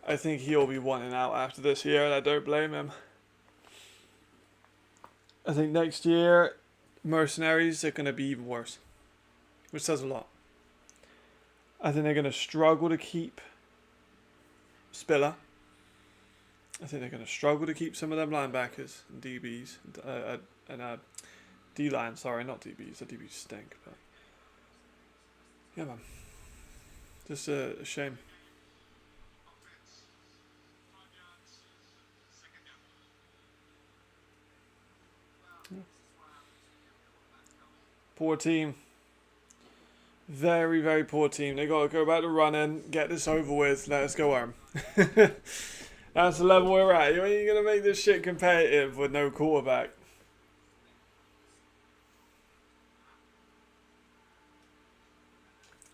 Speaker 1: I think he'll be wanting out after this year, and I don't blame him. I think next year, Mercenaries are going to be even worse, which says a lot. I think they're going to struggle to keep Spiller. I think they're going to struggle to keep some of them linebackers and DBs and D-line, sorry, not DBs. The DBs stink, but yeah, man. Just a shame. Yeah. Poor team. Very, very poor team. They got to go back to running, get this over with, let us go home. That's the level we're at. You ain't going to make this shit competitive with no quarterback.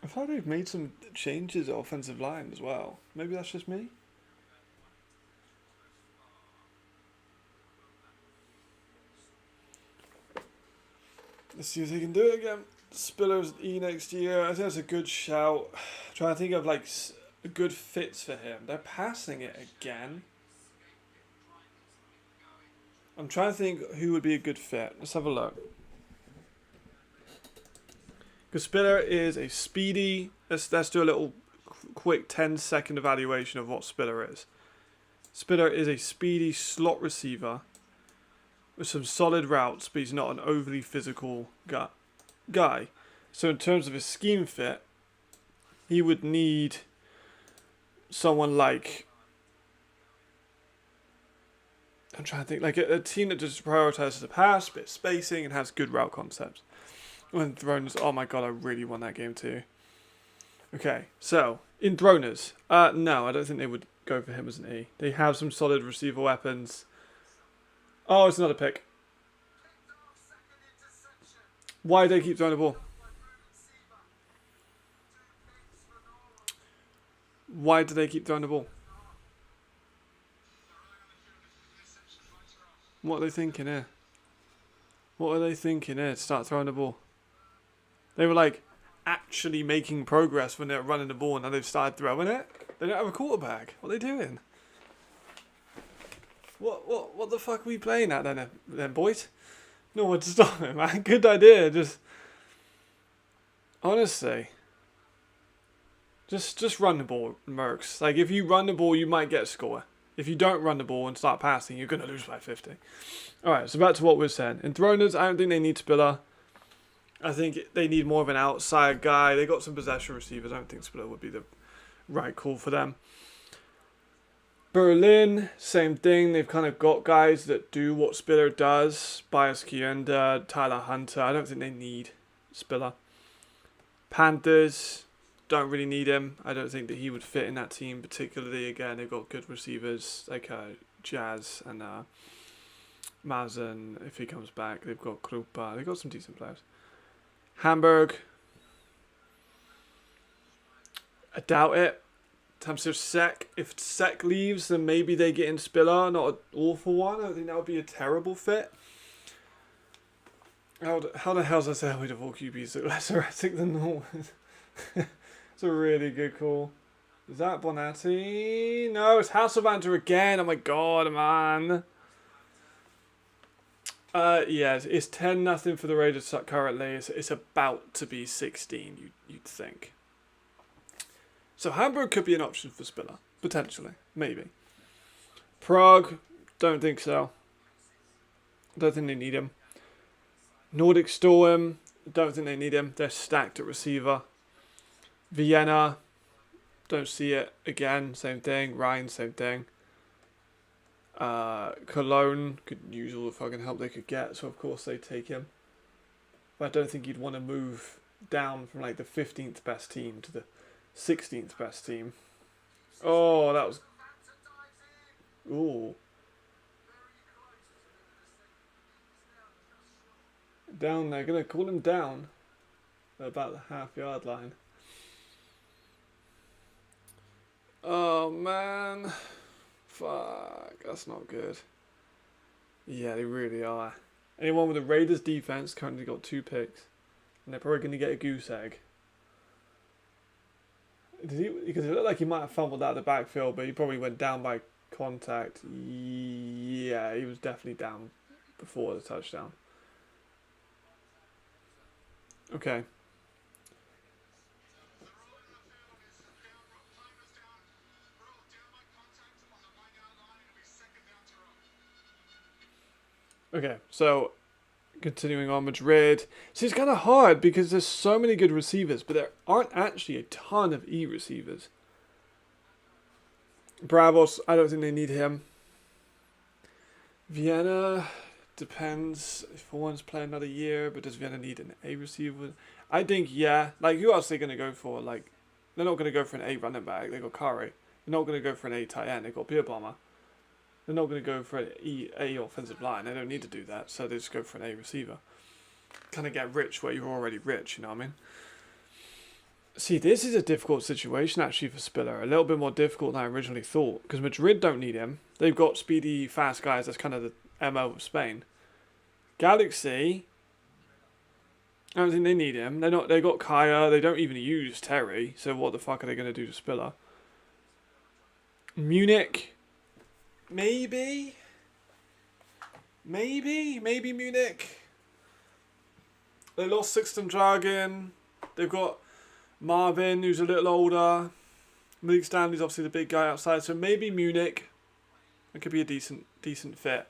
Speaker 1: I thought they've made some changes at offensive line as well. Maybe that's just me. Let's see if they can do it again. Spiller's E next year. I think that's a good shout. I'm trying to think of like good fits for him. They're passing it again. I'm trying to think who would be a good fit. Let's have a look. Because Spiller is a speedy. Let's do a little quick 10-second evaluation of what Spiller is. Spiller is a speedy slot receiver with some solid routes, but he's not an overly physical guy. So in terms of his scheme fit, he would need someone like, I'm trying to think, like a team that just prioritizes the pass, bit of spacing, and has good route concepts. When Throners, oh my god, I really won that game too. Okay, so in Throners, no, I don't think they would go for him as an E. They have some solid receiver weapons. Oh, it's another pick. Why do they keep throwing the ball? Why do they keep throwing the ball? What are they thinking here? What are they thinking here to start throwing the ball? They were like actually making progress when they're running the ball and now they've started throwing it. They don't have a quarterback. What are they doing? What the fuck are we playing at then boys? No one to stop it, man. Good idea. Just honestly, just run the ball, Mercs. Like if you run the ball, you might get a score. If you don't run the ball and start passing, you're gonna lose by 50. All right. So back to what we're saying. In throwners, I don't think they need Spiller. I think they need more of an outside guy. They got some possession receivers. I don't think Spiller would be the right call for them. Berlin, same thing. They've kind of got guys that do what Spiller does. Bias Kienda, Tyler Hunter. I don't think they need Spiller. Panthers, don't really need him. I don't think that he would fit in that team particularly. Again, they've got good receivers like Jazz and Mazen. If he comes back, they've got Krupa. They've got some decent players. Hamburg, I doubt it. In terms of Sek, if Sek leaves, then maybe they get in Spiller. Not an awful one. I don't think that would be a terrible fit. How the hell does I say we have all QBs look less erratic than normal? It's a really good call. Is that Bonatti? No, it's Hasselbanter again. Oh my god, man. Yeah, it's 10-0 for the Raiders currently. It's about to be 16, you'd think. So Hamburg could be an option for Spiller. Potentially. Maybe. Prague, don't think so. Don't think they need him. Nordic Storm, don't think they need him. They're stacked at receiver. Vienna, don't see it. Again, same thing. Rhine, same thing. Cologne could use all the fucking help they could get, so of course they take him. But I don't think you'd want to move down from like the 15th best team to the 16th best team. Oh, that was... Ooh. Down there. Gonna call him down at about the half-yard line. Oh, man. Fuck. That's not good. Yeah, they really are. Anyone with the Raiders defense currently got 2 picks. And they're probably going to get a goose egg. Because it looked like he might have fumbled out of the backfield, but he probably went down by contact. Yeah, he was definitely down before the touchdown. Okay. Okay, so continuing on, Madrid. See, it's kind of hard because there's so many good receivers, but there aren't actually a ton of E receivers. Bravos, I don't think they need him. Vienna, depends if one's playing another year, but does Vienna need an A receiver? I think, yeah. Like, who else are they going to go for? Like, they're not going to go for an A running back. They got Kari. They're not going to go for an A tight end. They got Beer Bomber. They're not going to go for an A offensive line. They don't need to do that, so they just go for an A receiver. Kind of get rich where you're already rich, you know what I mean? See, this is a difficult situation actually for Spiller. A little bit more difficult than I originally thought. Because Madrid don't need him. They've got speedy, fast guys. That's kind of the MO of Spain. Galaxy, I don't think they need him. They got Kaya. They don't even use Terry. So what the fuck are they going to do to Spiller? Munich, maybe Munich. They lost Sixten Dragon. They've got Marvin, who's a little older. Malik Stanley's obviously the big guy outside. So maybe Munich. It could be a decent fit.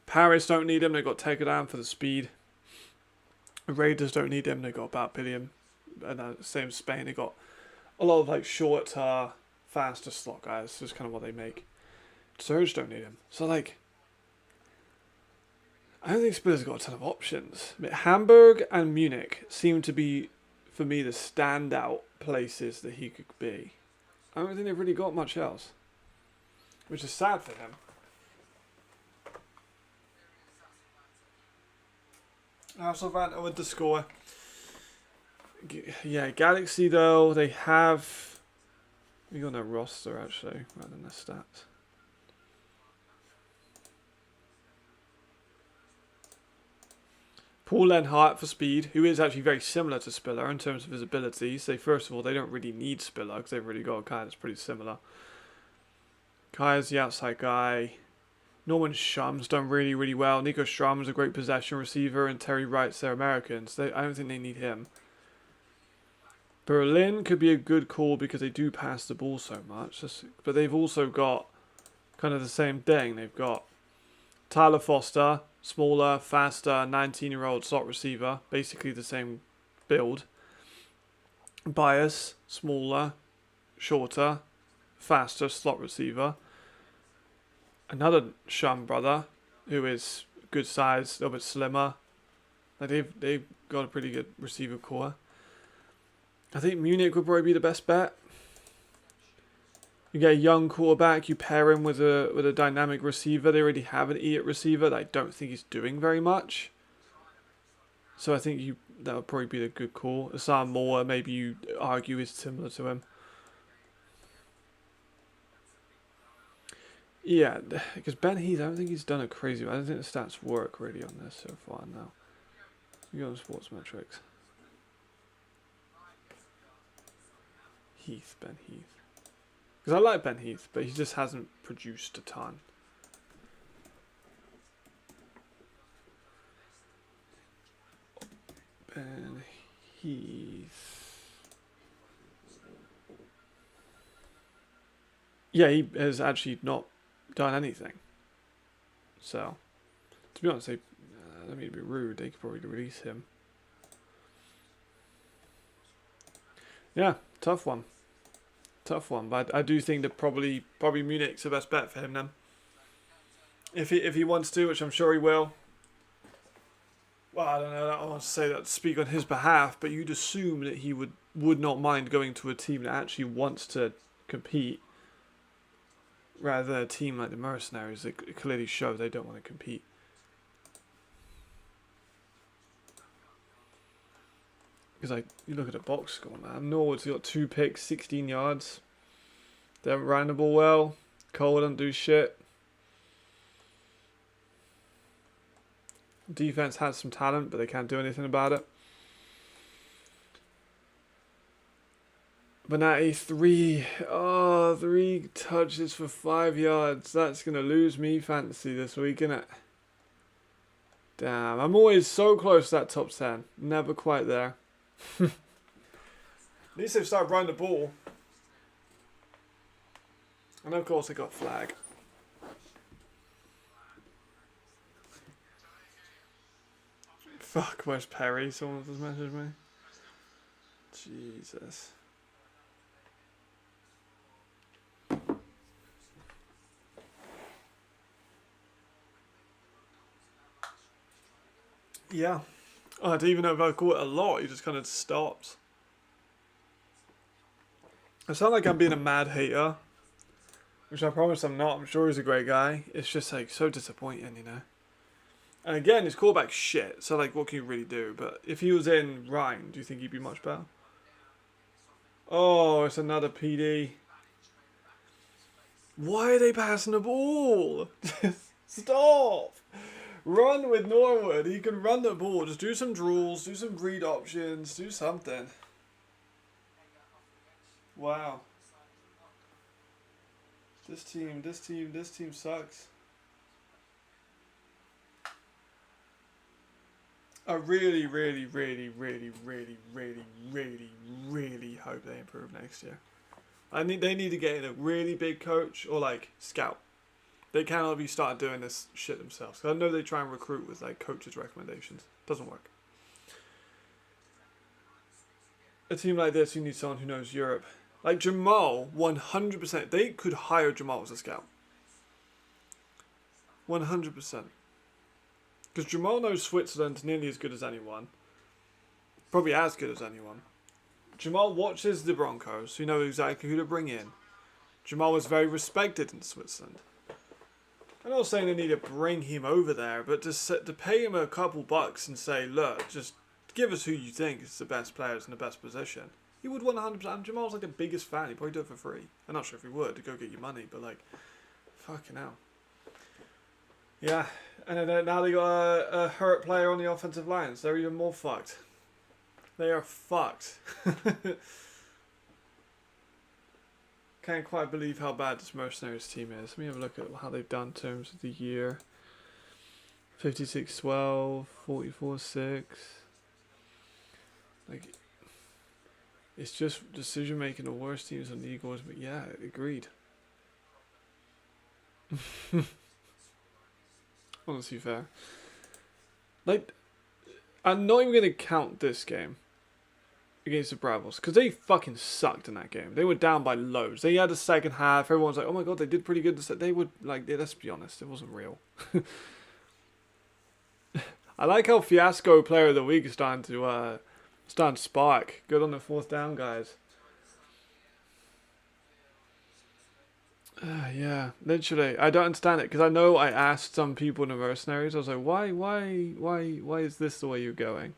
Speaker 1: Paris don't need him. They got Tegadan for the speed. Raiders don't need him. They got about billion. And same Spain. They got a lot of like short, faster slot guys. That's kind of what they make. Surge don't need him. So like, I don't think Spurs got a ton of options. I mean, Hamburg and Munich seem to be, for me, the standout places that he could be. I don't think they've really got much else, which is sad for him. Hasselbanter with the score. Yeah, Galaxy though, they have... We got no roster actually, rather than the stats. Paul Lenhart for speed, who is actually very similar to Spiller in terms of his abilities. So first of all, they don't really need Spiller because they've already got a guy that's pretty similar. Kai's the outside guy. Norman Shum's done really, really well. Nico Strum's a great possession receiver, and Terry Wright's their Americans. I don't think they need him. Berlin could be a good call because they do pass the ball so much. But they've also got kind of the same thing. They've got Tyler Foster, smaller, faster, 19-year-old slot receiver. Basically the same build. Bias, smaller, shorter, faster slot receiver. Another Shum brother, who is good size, a little bit slimmer. Like they've got a pretty good receiver core. I think Munich would probably be the best bet. You get a young quarterback, you pair him with a dynamic receiver. They already have an E at receiver that I don't think he's doing very much. So I think that would probably be a good call. Assam Moore, maybe you argue, is similar to him. Yeah, because Ben Heath, I don't think he's done a crazy one. I don't think the stats work really on this so far now. You go on sports metrics. Ben Heath. Because I like Ben Heath, but he just hasn't produced a ton. Ben Heath. Yeah, he has actually not done anything. So, to be honest, I don't mean to be rude, they could probably release him. Yeah, tough one. Tough one, but I do think that probably Munich's the best bet for him then. If he wants to, which I'm sure he will. Well, I don't know. I don't want to say that to speak on his behalf, but you'd assume that he would not mind going to a team that actually wants to compete, rather than a team like the Mercenaries that clearly show they don't want to compete. Because you look at the box score, man. Norwood's got 2 picks, 16 yards. They haven't ran the ball well. Cole don't do shit. Defense has some talent, but they can't do anything about it. Benatti, 3 touches for 5 yards. That's going to lose me fantasy this week, isn't it? Damn, I'm always so close to that top 10. Never quite there. At least they've started running the ball. And of course they got flag. Fuck, where's Perry? Someone just messaged me. Jesus. Yeah. I don't even know if I call it a lot. He just kind of stops. I sound like I'm being a mad hater, which I promise I'm not. I'm sure he's a great guy. It's just like so disappointing, you know. And again, his quarterback's shit. So like, what can you really do? But if he was in Rhine, do you think he'd be much better? Oh, it's another PD. Why are they passing the ball? Stop. Run with Norwood. He can run the ball. Just do some drills. Do some read options. Do something. Wow. This team sucks. I really hope they improve next year. They need to get in a really big coach or like scout. They cannot be starting doing this shit themselves. I know they try and recruit with like coaches' recommendations. Doesn't work. A team like this, you need someone who knows Europe. Like Jamal, 100%. They could hire Jamal as a scout. 100%. Because Jamal knows Switzerland nearly as good as anyone. Probably as good as anyone. Jamal watches the Broncos, so you know exactly who to bring in. Jamal was very respected in Switzerland. I'm not saying they need to bring him over there, but to pay him a couple bucks and say, look, just give us who you think is the best players in the best position. He would 100%. Jamal's like the biggest fan. He'd probably do it for free. I'm not sure if he would to go get your money, but like, fucking hell. Yeah, And then now they got a hurt player on the offensive line, so they're even more fucked. They are fucked. Can't quite believe how bad this Mercenaries team is. Let me have a look at how they've done in terms of the year. 56-12, 44-6. Like, it's just decision making the worst teams on the Eagles, but yeah, agreed. Honestly fair. Like, I'm not even gonna count this game against the Bravos because they fucking sucked in that game. They were down by loads. They had the second half. Everyone's like, "Oh my god, they did pretty good." They would like. Let's be honest, it wasn't real. I like how Fiasco Player of the Week is starting to spark. Good on the fourth down, guys. Yeah, literally. I don't understand it because I know I asked some people in the Mercenaries. I was like, why is this the way you're going?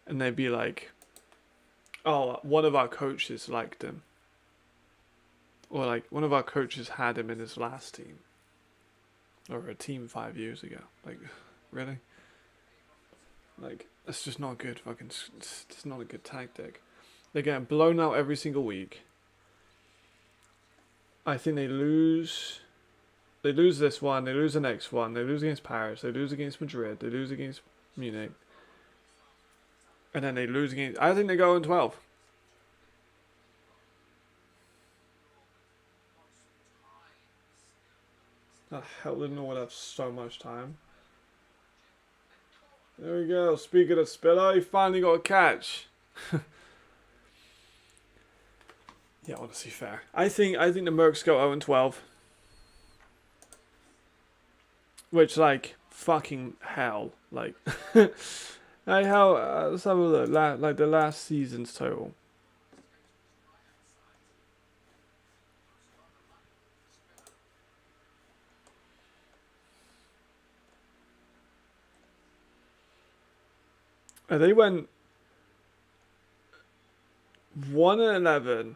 Speaker 1: And they'd be like, oh, one of our coaches liked him, or like one of our coaches had him in his last team, or a team 5 years ago. Like, really? Like, that's just not good. Fucking, it's not a good tactic. They're getting blown out every single week. I think they lose. They lose this one. They lose the next one. They lose against Paris. They lose against Madrid. They lose against Munich. And then they lose against. I think they go in 12. The hell didn't know I'd have so much time. There we go. Speaking of Spiller, he finally got a catch. Yeah, honestly, fair. I think the Mercs go 0-12. Which, like, fucking hell. Like, like how, let's have a look. Like, the last season's total. They went 1-11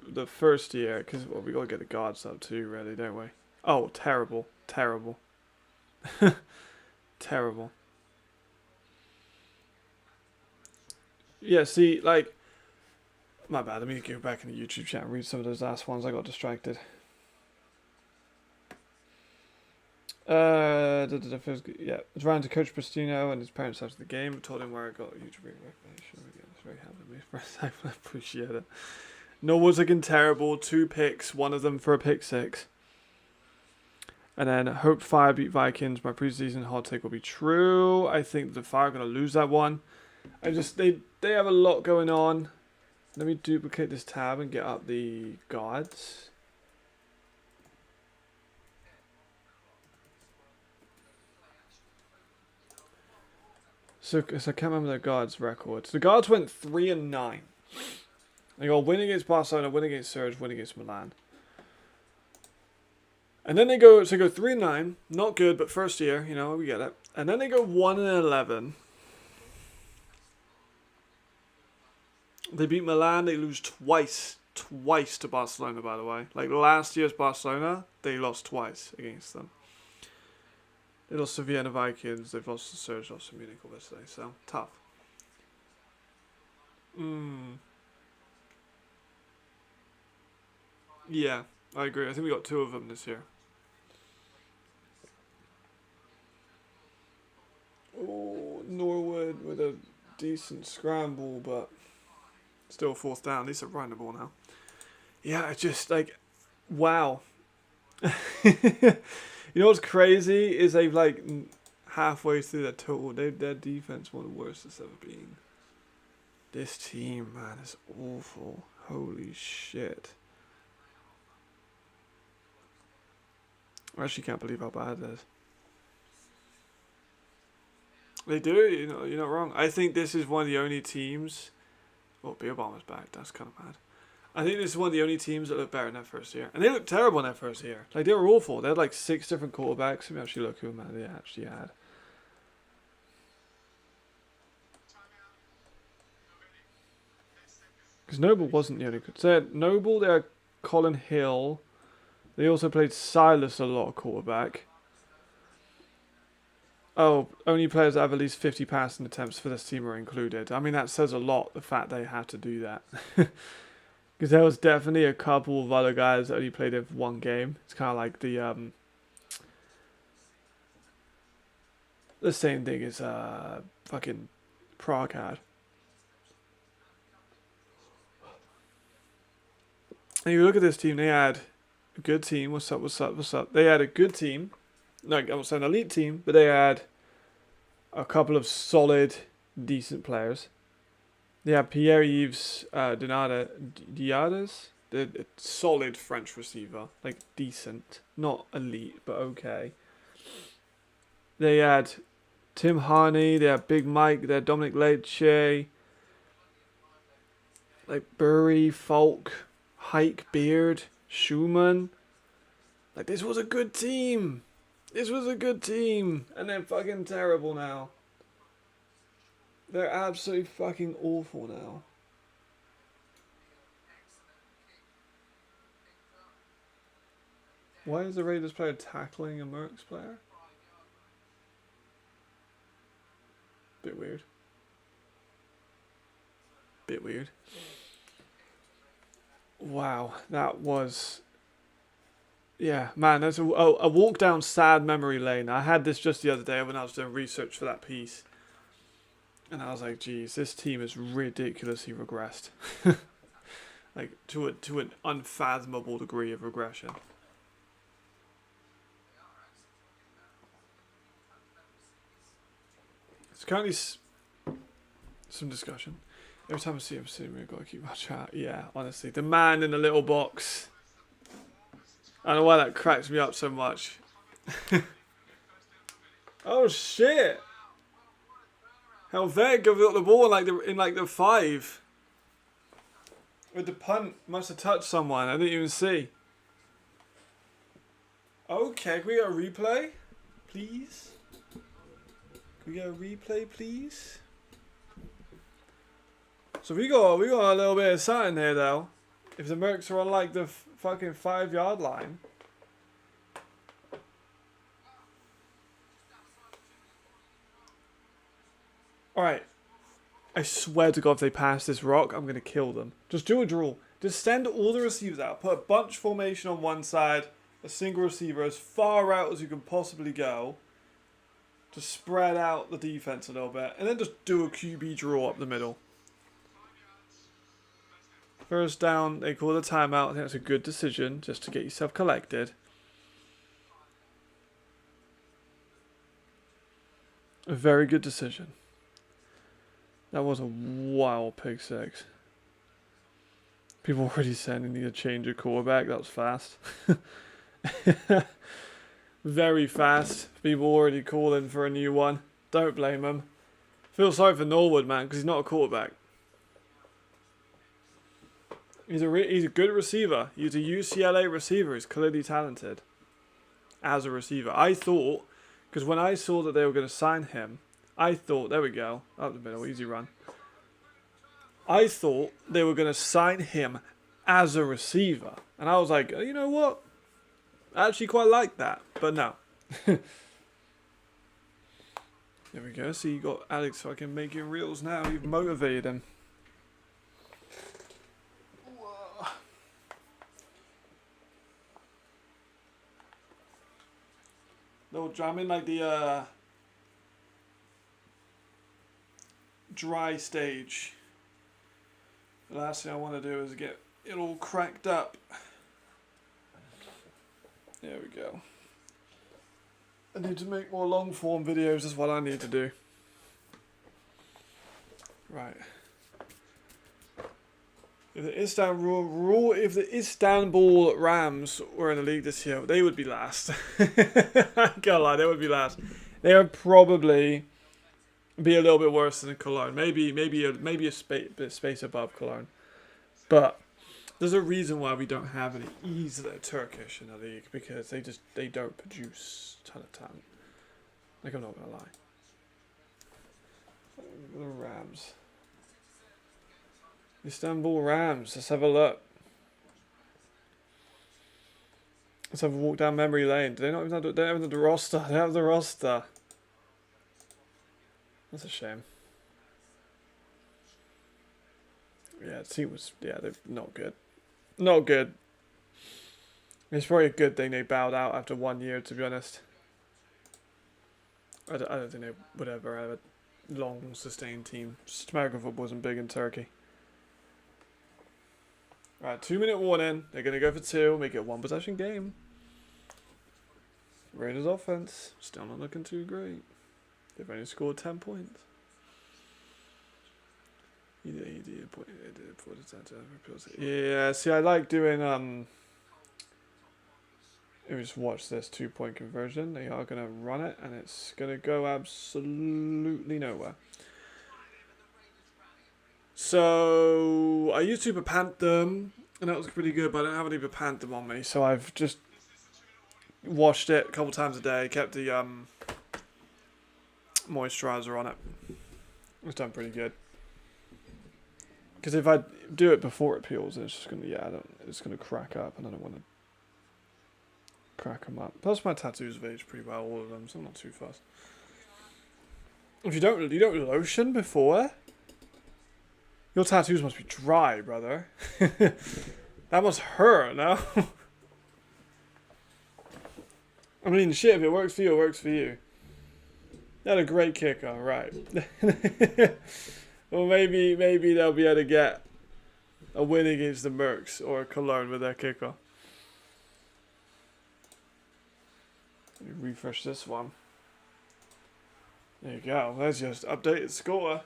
Speaker 1: the first year, because well, we gotta get the guards up too, really, don't we? Oh, terrible, terrible, terrible. Yeah, see, like, my bad. Let me go back in the YouTube chat and read some of those last ones. I got distracted. Yeah, it's ran to Coach Prestino and his parents after the game. Told him where I got a YouTube recommendation. It's very happy with me for a second. I appreciate it. Norwood's looking terrible. 2 picks, one of them for a pick 6. And then Hope Fire beat Vikings. My preseason hot take will be true. I think the Fire are gonna lose that one. They have a lot going on. Let me duplicate this tab and get up the guards. So I can't remember the guards' records. The guards went 3-9. They got win against Barcelona, win against Surge, win against Milan. And then they go 3-9, not good, but first year, you know, we get it. And then they go 1-11. They beat Milan, they lose twice to Barcelona, by the way. Like last year's Barcelona, they lost twice against them. They lost to Vienna Vikings, they've lost to Surge, lost to Munich, obviously, so tough. Yeah, I agree. I think we got 2 of them this year. Oh, Norwood with a decent scramble, but still 4th down. At least they're running the ball now. Yeah, it's just like, wow. You know what's crazy is they've like halfway through their total, their defense one of the worst it's ever been. This team, man, is awful. Holy shit. I actually can't believe how bad it is. They do, you're not wrong. I think this is one of the only teams. Oh, Beer Bomber's back. That's kind of mad. I think this is one of the only teams that look better in their first year. And they looked terrible in their first year. Like, they were awful. They had like 6 different quarterbacks. Let me actually look who they actually had. Because Noble wasn't the only good. So they had Noble, they had Colin Hill, They also played Silas a lot of quarterback. Oh, only players that have at least 50 passing attempts for this team are included. I mean, that says a lot, the fact they had to do that. Because there was definitely a couple of other guys that only played in one game. It's kind of like the same thing as fucking Prague had. And you look at this team, they had a good team. What's up? They had a good team. No, I'm not saying elite team, but they had a couple of solid, decent players. They had Pierre-Yves Diades, the solid French receiver, like decent, not elite, but okay. They had Tim Harney, they had Big Mike, they had Dominic Leche, like Burry, Falk, Hike, Beard, Schumann. Like, this was a good team. This was a good team. And they're fucking terrible now. They're absolutely fucking awful now. Why is the Raiders player tackling a Mercs player? Bit weird. Bit weird. Wow, that was... Yeah, man, that's a walk down sad memory lane. I had this just the other day when I was doing research for that piece. And I was like, geez, this team is ridiculously regressed. Like, to an unfathomable degree of regression. It's currently some discussion. Every time I see him sitting, we've got to keep our chat. Yeah, honestly. The man in the little box. I don't know why that cracks me up so much. Oh shit! Helveg got the ball in like the 5. With the punt, must have touched someone. I didn't even see. Okay, can we get a replay, please? Can we get a replay, please? So we got a little bit of something here though. If the Mercs are on like the fucking 5-yard line. Alright. I swear to God, if they pass this rock, I'm going to kill them. Just do a draw. Just send all the receivers out. Put a bunch formation on one side. A single receiver as far out as you can possibly go. To spread out the defense a little bit. And then just do a QB draw up the middle. First down, they call the timeout. I think that's a good decision just to get yourself collected. A very good decision. That was a wild pick 6. People already saying they need to change a quarterback. That was fast. Very fast. People already calling for a new one. Don't blame them. Feel sorry for Norwood, man, because he's not a quarterback. He's a good receiver. He's a UCLA receiver. He's clearly talented as a receiver. I thought, because when I saw that they were going to sign him, I thought, there we go, up the middle, easy run. I thought they were going to sign him as a receiver. And I was like, you know what? I actually quite like that. But no. There we go. See, you got Alex fucking making reels now. You've motivated him. No, I'm in like the dry stage. The last thing I want to do is get it all cracked up. There we go. I need to make more long form videos, that's what I need to do. Right. If the Istanbul Rams were in the league this year, they would be last. I can't lie, they would be last. They would probably be a little bit worse than Cologne. Maybe a space above Cologne. But there's a reason why we don't have any E's that are Turkish in the league, because they don't produce a ton of talent. Like, I'm not gonna lie. The Rams. Istanbul Rams. Let's have a look. Let's have a walk down memory lane. Do they not even have they don't have the roster? They have the roster. That's a shame. Yeah, the team was, yeah, they're not good. Not good. It's probably a good thing they bowed out after 1 year, to be honest. I don't think they would ever have a long, sustained team. Just American football isn't big in Turkey. Right, 2-minute warning. They're going to go for 2, make it a 1-possession game. Raiders offense, still not looking too great. They've only scored 10 points. Yeah, see, I like doing, let me just watch this 2-point conversion. They are going to run it, and it's going to go absolutely nowhere. So, I used Super Panther, and that was pretty good, but I don't have any Panther on me, so I've just washed it a couple times a day, kept the moisturizer on it. It's done pretty good. Because if I do it before it peels, it's just gonna it's gonna crack up, and I don't want to crack them up. Plus, my tattoos have aged pretty well, all of them, so I'm not too fussed. If you don't lotion before, your tattoos must be dry, brother. That must hurt, no? I mean, shit, if it works for you, it works for you. You had a great kicker, right. Well, maybe they'll be able to get a win against the Mercs or Cologne with their kicker. Let me refresh this one. There you go. There's just updated score.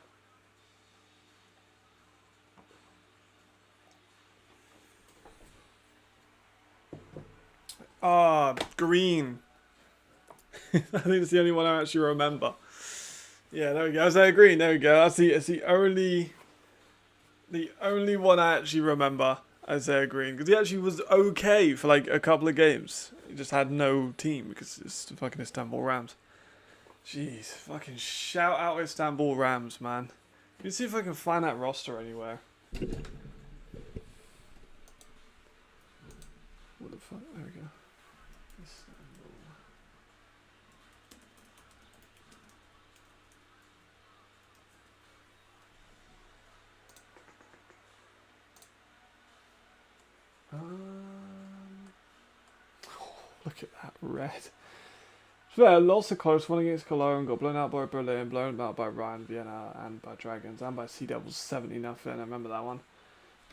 Speaker 1: Ah, green. I think it's the only one I actually remember. Yeah, there we go. Isaiah Green, there we go. That's the only one I actually remember, Isaiah Green, because he actually was okay for like a couple of games. He just had no team because it's the fucking Istanbul Rams. Jeez, fucking shout out Istanbul Rams, man. Let me see if I can find that roster anywhere. What the fuck? There we go. Look at that red. Fair, lost a close one against Cologne, got blown out by Berlin, blown out by Ryan, Vienna, and by Dragons, and by Sea Devils 70-0. I remember that one.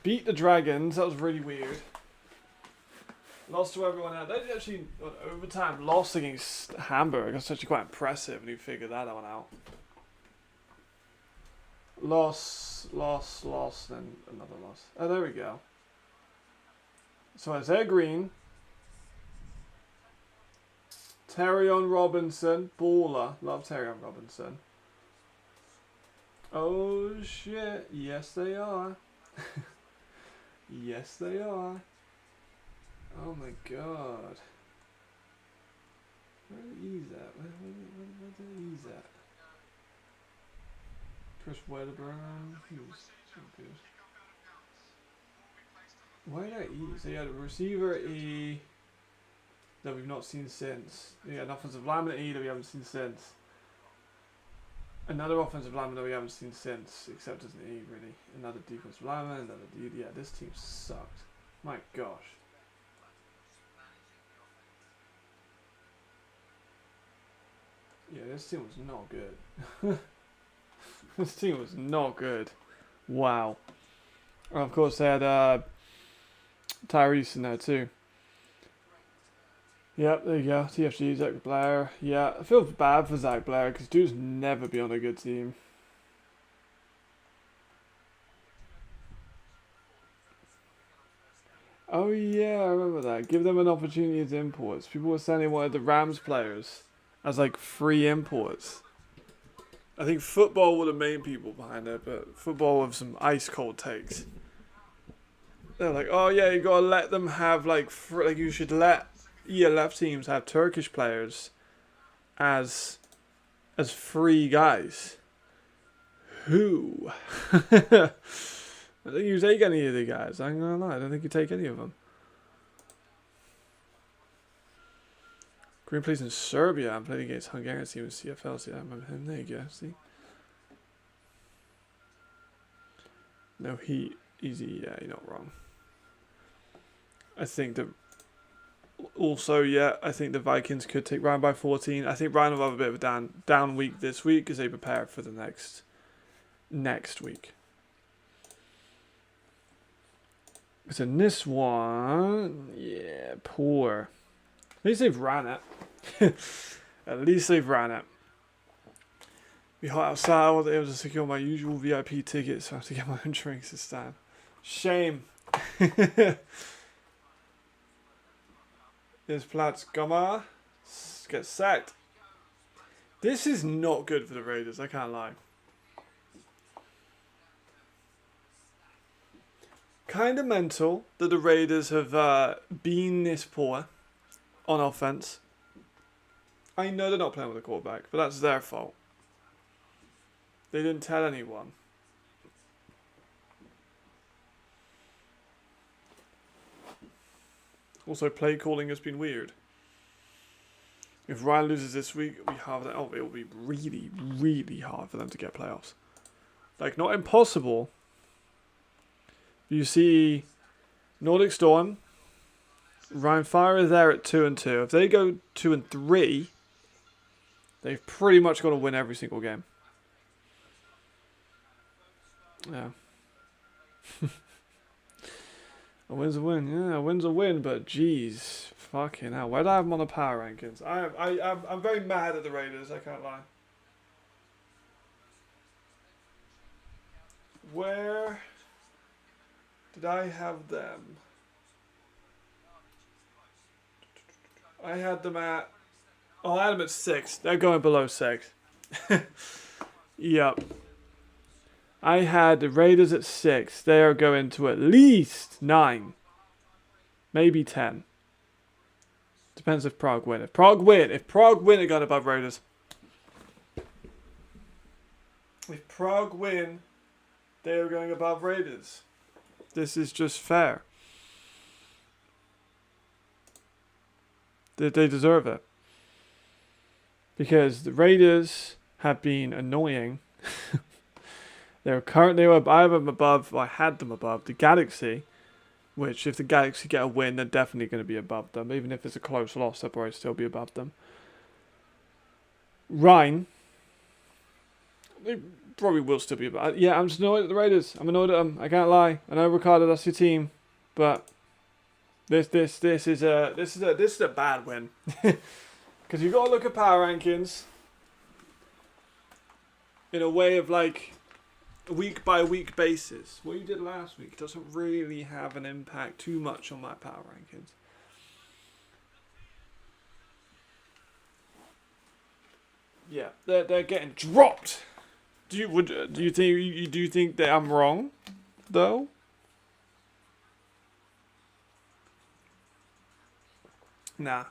Speaker 1: Beat the Dragons, that was really weird. Lost to everyone else. They actually, on overtime, lost against Hamburg. That's actually quite impressive when you figure that one out. Loss, then another loss. Oh, there we go. So Isaiah Green, Terrion Robinson, baller. Love Terrion Robinson. Oh shit, yes they are. Yes they are. Oh my god. Where are the E's at? Where the E's at? Chris Wedderburn. He was so good. Why did I E? So you had a receiver at E that we've not seen since. You had an offensive lineman at E that we haven't seen since. Another offensive lineman that we haven't seen since, except as an E really. Another defensive lineman, another D. Yeah, this team sucked. My gosh. Yeah, this team was not good. This team was not good. Wow. And of course they had Tyrese in there too. Yep, there you go. TFG, Zach Blair. Yeah, I feel bad for Zach Blair because dude's never been on a good team. Oh yeah, I remember that. Give them an opportunity as imports. People were saying they wanted the Rams players as like free imports. I think football were the main people behind it, but football with some ice cold takes. They're like, oh yeah, you gotta let them have like you should let ELF teams have Turkish players as free guys. Who? I don't think you take any of the guys. I'm gonna lie, I don't think you take any of them. Green plays in Serbia. I'm playing against Hungarian team in CFL. See, I remember him. There you go. See. No, easy. Yeah, you're not wrong. I think that. Also, yeah, I think the Vikings could take Ryan by 14. I think Ryan will have a bit of a down week this week as they prepare for the next week. So in this one, yeah, poor. At least they've ran it. At least they've ran it. Be hot outside. I wasn't able to secure my usual VIP tickets, so I have to get my own drinks this time. Shame. This Platts Gummer gets sacked. This is not good for the Raiders, I can't lie. Kind of mental that the Raiders have been this poor on offense. I know they're not playing with a quarterback, but that's their fault. They didn't tell anyone. Also, play calling has been weird. If Ryan loses this week, we have that. Oh, it will be really, really hard for them to get playoffs. Like, not impossible. You see Nordic Storm, Ryan Fire is there at 2-2. If they go 2-3, they've pretty much got to win every single game. Yeah. A win's a win. Yeah, a win's a win, but geez, fucking hell. Where do I have them on the power rankings? I'm very mad at the Raiders, I can't lie. Where did I have them? I had them at... Oh, I had them at 6. They're going below 6. Yep. I had the Raiders at 6. They are going to at least 9. Maybe 10. Depends if Prague win. If Prague win, they're going above Raiders. If Prague win, they are going above Raiders. This is just fair. They deserve it. Because the Raiders have been annoying. I have them above, I had them above the Galaxy, which if the Galaxy get a win, they're definitely going to be above them. Even if it's a close loss, they'll probably still be above them. Rhine, they probably will still be above. Yeah, I'm just annoyed at the Raiders. I'm annoyed at them. I can't lie. I know, Ricardo, that's your team, but this is a bad win. Because you've got to look at power rankings in a way of like week by week basis. What you did last week doesn't really have an impact too much on my power rankings. Yeah, they're getting dropped. Do you think that I'm wrong though? Nah.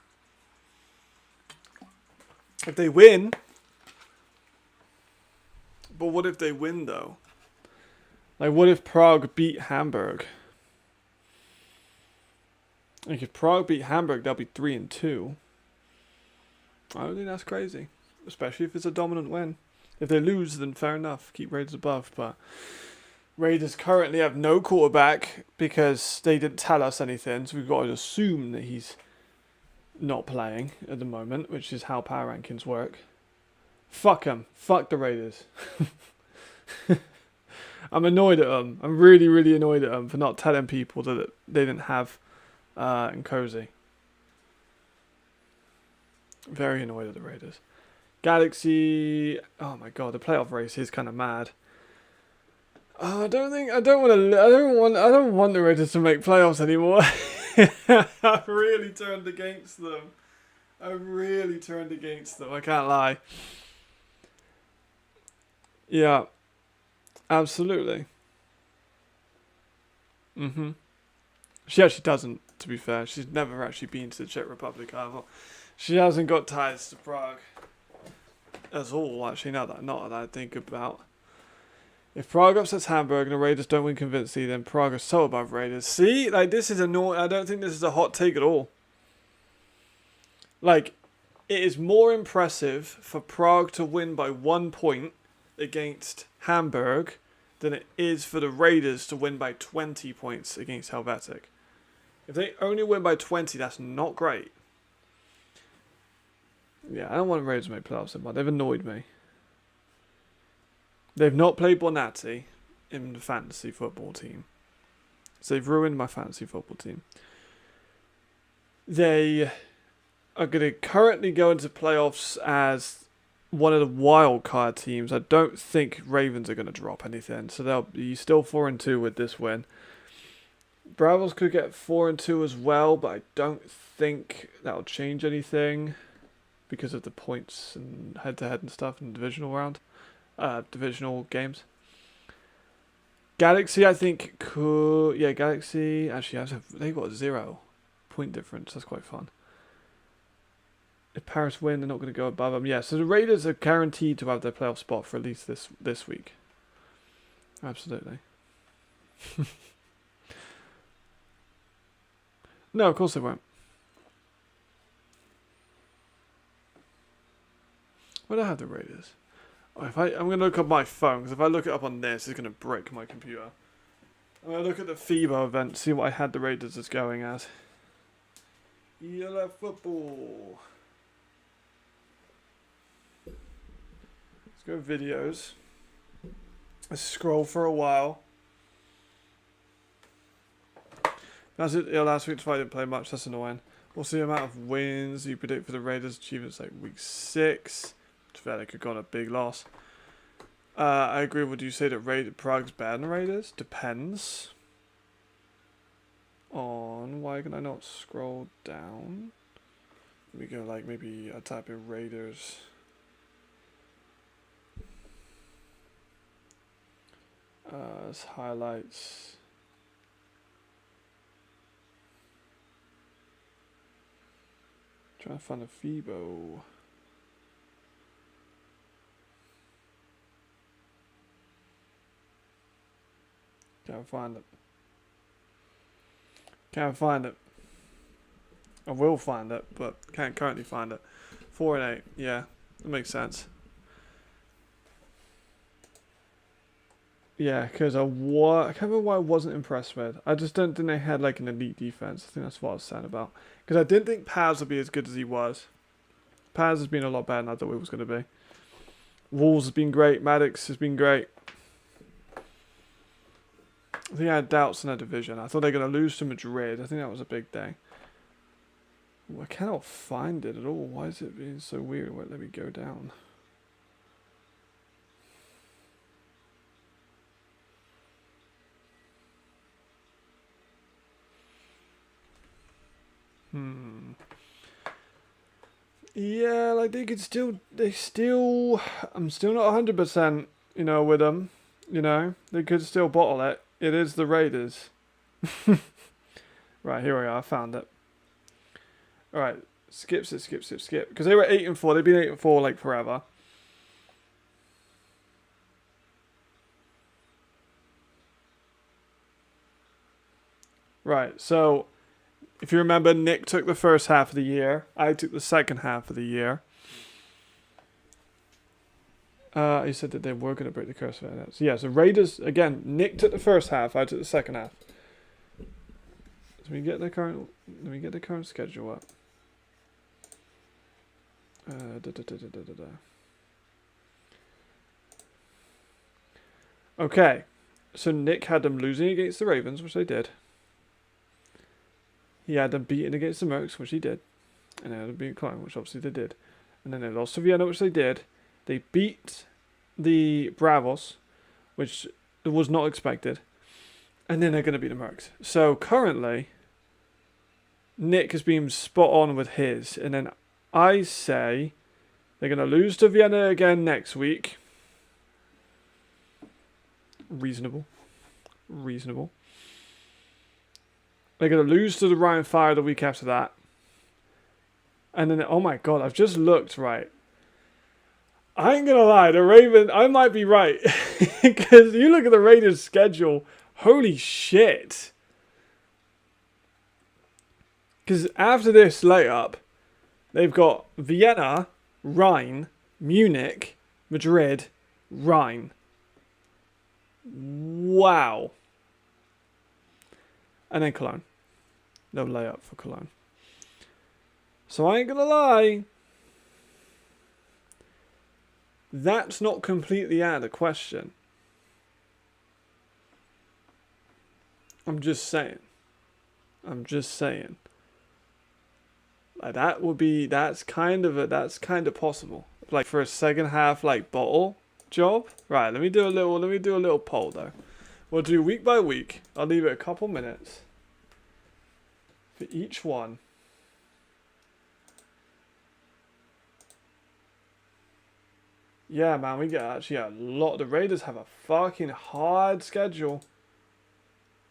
Speaker 1: If they win, but what if they win though? Like, what if Prague beat Hamburg? Like, if Prague beat Hamburg, they'll be 3-2. I don't think that's crazy, especially if it's a dominant win. If they lose, then fair enough, keep Raiders above. But Raiders currently have no quarterback because they didn't tell us anything, so we've got to assume that he's not playing at the moment, which is how power rankings work. Fuck them. Fuck the Raiders. I'm annoyed at them. I'm really, really annoyed at them for not telling people that they didn't have Nkosi. Very annoyed at the Raiders. Galaxy. Oh my god, the playoff race is kind of mad. I don't want the Raiders to make playoffs anymore. I've really turned against them. I can't lie. Yeah. Absolutely. She actually doesn't, to be fair. She's never actually been to the Czech Republic either. She hasn't got ties to Prague at all, actually, not that I think about. If Prague upsets Hamburg and the Raiders don't win convincingly, then Prague is so above Raiders. See? Like, this is annoying. I don't think this is a hot take at all. Like, It is more impressive for Prague to win by 1 point against Hamburg than it is for the Raiders to win by 20 points against Helvetic. If they only win by 20, that's not great. Yeah, I don't want Raiders to make playoffs anymore. They've annoyed me. They've not played Bonatti in the fantasy football team. So they've ruined my fantasy football team. They are going to currently go into playoffs as one of the wild card teams. I don't think Ravens are going to drop anything. So they'll be still 4-2 with this win. Bravos could get 4-2 as well, but I don't think that'll change anything because of the points and head-to-head and stuff in the divisional round. Divisional games. Galaxy, I think, could... Yeah, Galaxy... Actually, they've got a 0 point difference. That's quite fun. If Paris win, they're not going to go above them. Yeah, so the Raiders are guaranteed to have their playoff spot for at least this week. Absolutely. No, of course they won't. Where do I have the Raiders? Oh, I'm going to look up my phone, because if I look it up on this, it's going to break my computer. I'm going to look at the FIBA event, see what I had the Raiders as going as. ELF football. Let's go videos. Let's scroll for a while. That's it. Yeah, last week's fight didn't play much. That's annoying. What's the amount of wins you predict for the Raiders' achievements like week 6? To fair, they could go on a big loss. I agree. Would you say that Prague's better than Raiders? Depends on why can I not scroll down? Let me go like maybe I type in Raiders. Highlights. Trying to find a FIBO. Can't find it. Can't find it. I will find it, but can't currently find it. 4-8. Yeah, that makes sense. Yeah, because I can't remember why I wasn't impressed with. I just don't think they had like an elite defense. I think that's what I was saying about. Because I didn't think Paz would be as good as he was. Paz has been a lot better than I thought he was going to be. Wolves has been great. Maddox has been great. I think I had doubts in that division. I thought they were going to lose to Madrid. I think that was a big thing. Ooh, I cannot find it at all. Why is it being so weird? Wait, let me go down. Yeah, like I'm still not 100%, with them. They could still bottle it. It is the Raiders. Right, here we are. I found it. Alright, skip. Because they were 8-4. They've been 8-4 like forever. Right, so if you remember, Nick took the first half of the year. I took the second half of the year. He said that they were going to break the curse of it. So yeah, so Raiders, again, Nick took the first half, I took the second half. Let me get the current schedule up. Okay, so Nick had them losing against the Ravens, which they did. He had them beating against the Mercs, which he did. And they had them beating Cologne, which obviously they did. And then they lost to Vienna, which they did. They beat the Bravos, which was not expected. And then they're going to beat the Mercs. So currently, Nick has been spot on with his. And then I say they're going to lose to Vienna again next week. Reasonable. They're going to lose to the Ryan Fire the week after that. And then, oh my God, I've just looked, right. I ain't going to lie, the Ravens, I might be right. Because you look at the Raiders' schedule, holy shit. Because after this layup, They've got Vienna, Rhine, Munich, Madrid, Rhine. Wow. And then Cologne. No layup for Cologne. So I ain't gonna lie. That's not completely out of the question. I'm just saying. Like that's kind of possible. Like for a second half like bottle job. Right, let me do a little poll though. We'll do week by week. I'll leave it a couple minutes for each one. Yeah, man, we get actually a lot. The Raiders have a fucking hard schedule.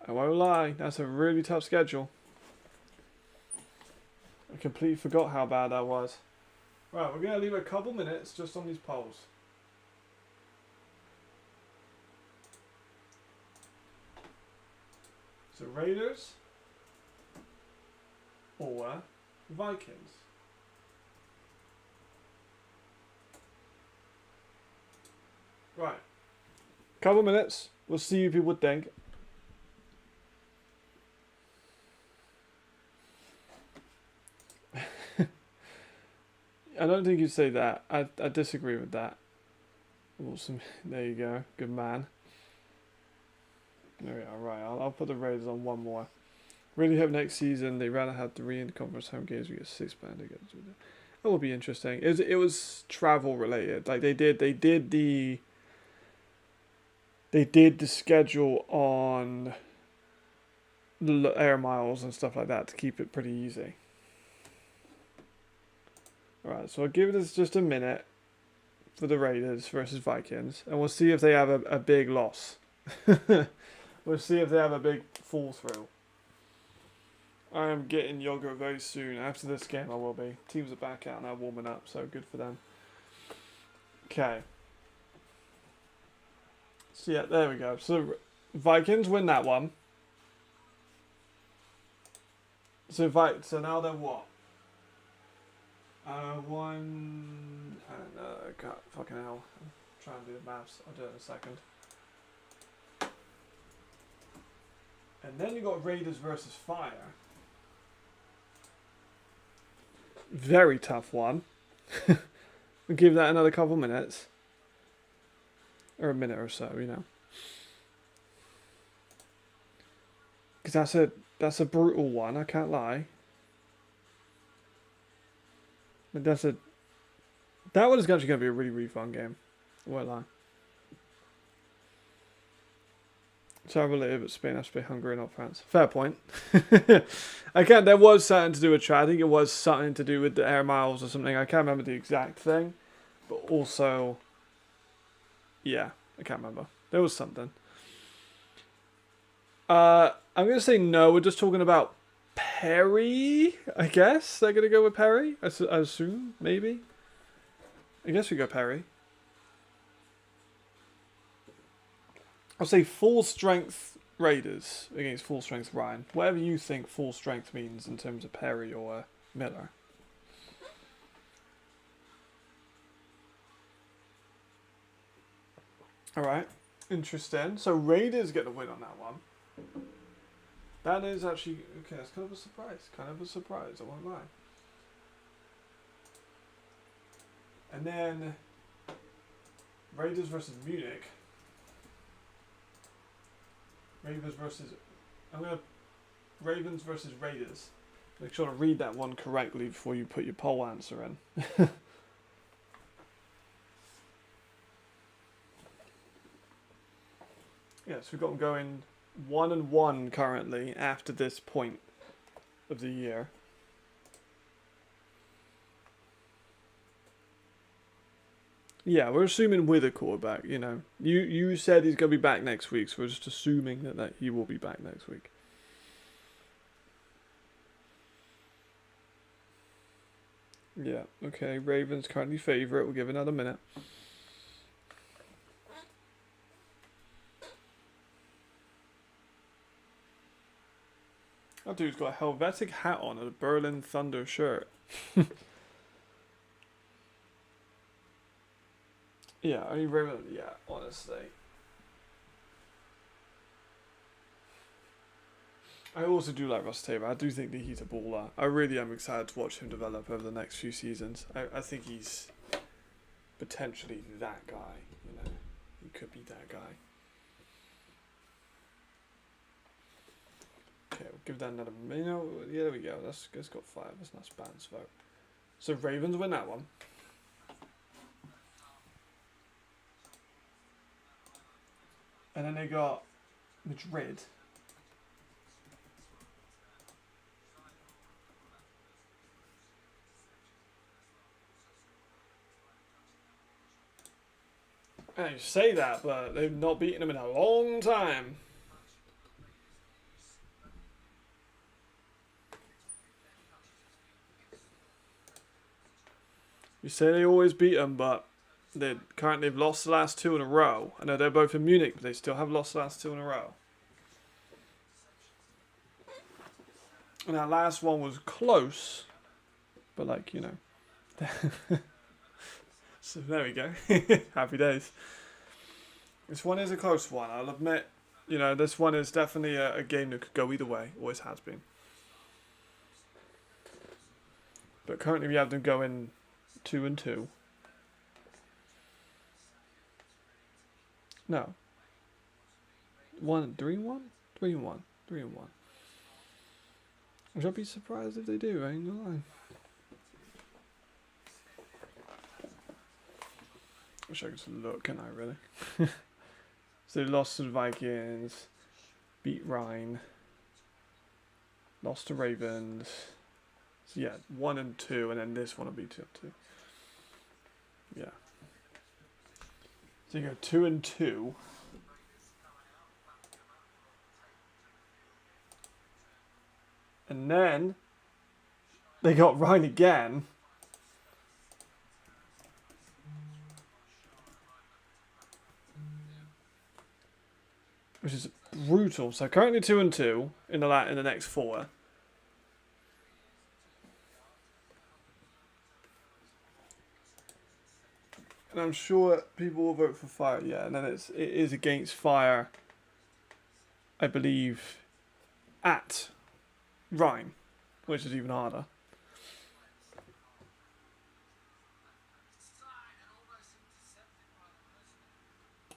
Speaker 1: I won't lie, that's a really tough schedule. I completely forgot how bad that was. Right, we're gonna leave a couple minutes just on these polls. So Raiders or Vikings? Right. Couple minutes. We'll see what people think. I don't think you'd say that. I disagree with that. Awesome. There you go. Good man. There we are. Right. I'll put the Raiders on one more. Really hope next season they rather have 3 in-conference home games. We get 6 band together. That will be interesting. It was travel related. Like they did the schedule on the air miles and stuff like that to keep it pretty easy. Alright, so I'll give this just a minute for the Raiders versus Vikings, and we'll see if they have a big loss. We'll see if they have a big fall through. I am getting yogurt very soon. After this game, I will be. Teams are back out and I'm warming up, so good for them. Okay. So yeah, there we go. So Vikings win that one. So now they're what? One and God, fucking hell. I'm trying to do the maths. I'll do it in a second. And then you got Raiders versus Fire. Very tough one. We'll give that another couple minutes. Or a minute or so, you know. Because that's a brutal one, I can't lie. But that one is actually going to be a really, really fun game. I won't lie. So I related, but Spain has to be Hungary, not France. Fair point. There was something to do with I think it was something to do with the air miles or something. I can't remember the exact thing. But also, yeah, I can't remember. There was something. I'm going to say no. We're just talking about Perry, I guess. They're going to go with Perry, I assume, maybe. I guess we go Perry. I'll say full strength Raiders against full strength Ryan. Whatever you think full strength means in terms of Perry or Miller. Alright, interesting. So Raiders get the win on that one. That is actually, okay, that's kind of a surprise, I won't lie. And then Raiders versus Munich. Ravens versus Raiders. Make sure to read that one correctly before you put your poll answer in. Yes, we've got them going 1-1 currently after this point of the year. Yeah, we're assuming with a quarterback, you know. You said he's going to be back next week, so we're just assuming that he will be back next week. Yeah, okay. Ravens currently favourite. We'll give another minute. That dude's got a Helvetic hat on and a Berlin Thunder shirt. Yeah, I mean, Raven, yeah, honestly. I also do like Russ Taylor. I do think that he's a baller. I really am excited to watch him develop over the next few seasons. I think he's potentially that guy. You know, he could be that guy. Okay, we'll give that another. You know, yeah, there we go. That's got 5. That's not Span's vote. So Ravens win that one. And then they got Madrid. And you say that, but they've not beaten them in a long time. You say they always beat them, but they've lost the last 2 in a row. I know they're both in Munich, but they still have lost the last 2 in a row. And that last one was close, but like, you know. So there we go. Happy days. This one is a close one, I'll admit. You know, this one is definitely a game that could go either way. Always has been. But currently we have them going 2-2. No. 3-1? 3-1. 3-1. Which I'd be surprised if they do, I ain't gonna lie. Wish I could just look, can I really? So they lost to the Vikings, beat Rhine, lost to Ravens. So yeah, 1 and 2, and then this one will be 2-2. Yeah. So you go 2-2. And then they got Rhine again. Which is brutal. So currently 2-2 in the next 4. And I'm sure people will vote for Fire. Yeah, and then it is against Fire, I believe, at Rhine, which is even harder.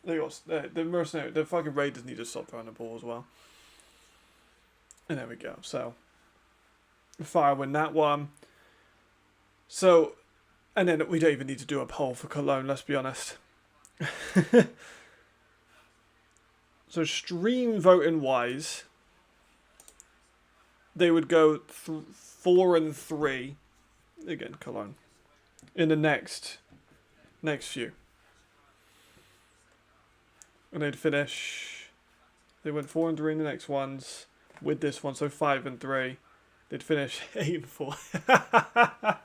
Speaker 1: They got the Mercenaries. The fucking Raiders need to stop throwing the ball as well. And there we go. So Fire win that one. So, and then we don't even need to do a poll for Cologne. Let's be honest. So stream voting wise, they would go 4-3 again. Cologne in the next few. And they'd finish. They went 4-3 in the next ones with this one, so 5-3. They'd finish 8-4.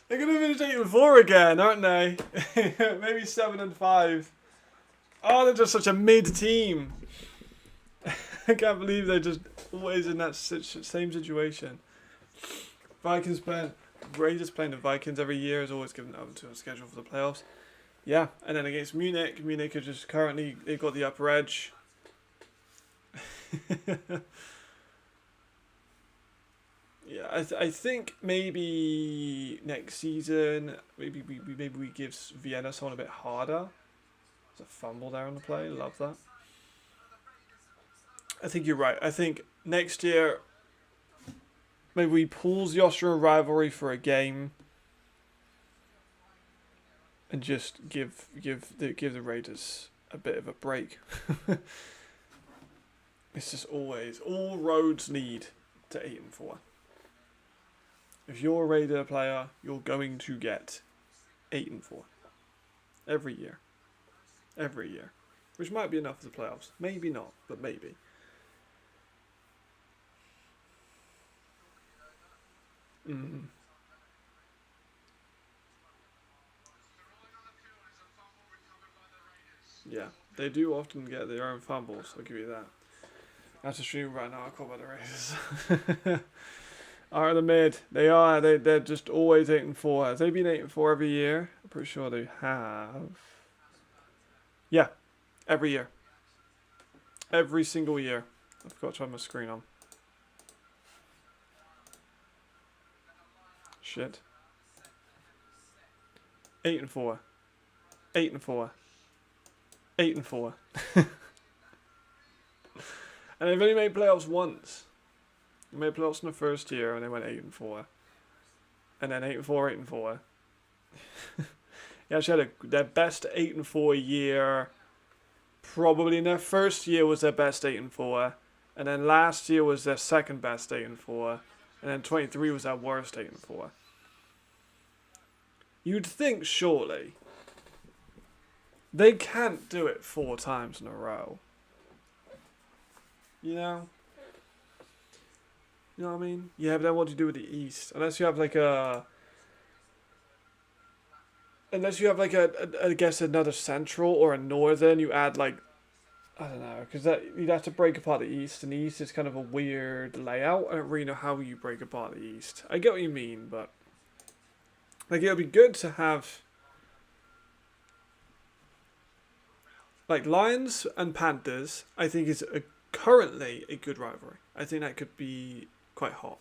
Speaker 1: They're gonna finish 8-4 again, aren't they? Maybe 7-5. Oh, they're just such a mid team. I can't believe they're just always in that same situation. Vikings playing. Raiders playing the Vikings every year is always given over to a schedule for the playoffs. Yeah, and then against Munich are just currently, they've got the upper edge. Yeah, I think maybe next season, maybe we give Vienna someone a bit harder. There's a fumble there on the play, love that. I think you're right. I think next year, maybe we pause the Austrian rivalry for a game and just give the Raiders a bit of a break. It's just always, all roads lead to 8-4. If you're a Raider player, you're going to get 8-4 every year. Every year, which might be enough for the playoffs. Maybe not, but maybe. Yeah, they do often get their own fumbles, I'll give you that. I have to stream right now, I call by the Raiders. are the mid. They are. They're just always 8-4. Have they been 8-4 every year? I'm pretty sure they have. Yeah, every year. Every single year. I forgot to have my screen on. Shit. 8-4. 8-4. 8-4. And they've only made playoffs once. They made playoffs in the first year and they went 8-4. And then 8-4, 8-4. They actually had their best 8-4 year. Probably in their first year was their best 8-4. And then last year was their second best 8-4. And then 23 was their worst 8-4. You'd think surely they can't do it 4 times in a row. You know? You know what I mean? Yeah, but then what do you do with the East? Unless you have like a... Unless you have like I guess another Central or a Northern, you add like... I don't know, because you'd have to break apart the East, and the East is kind of a weird layout. I don't really know how you break apart the East. I get what you mean, but... Like, it would be good to have... Like, Lions and Panthers, I think is currently a good rivalry. I think that could be quite hot.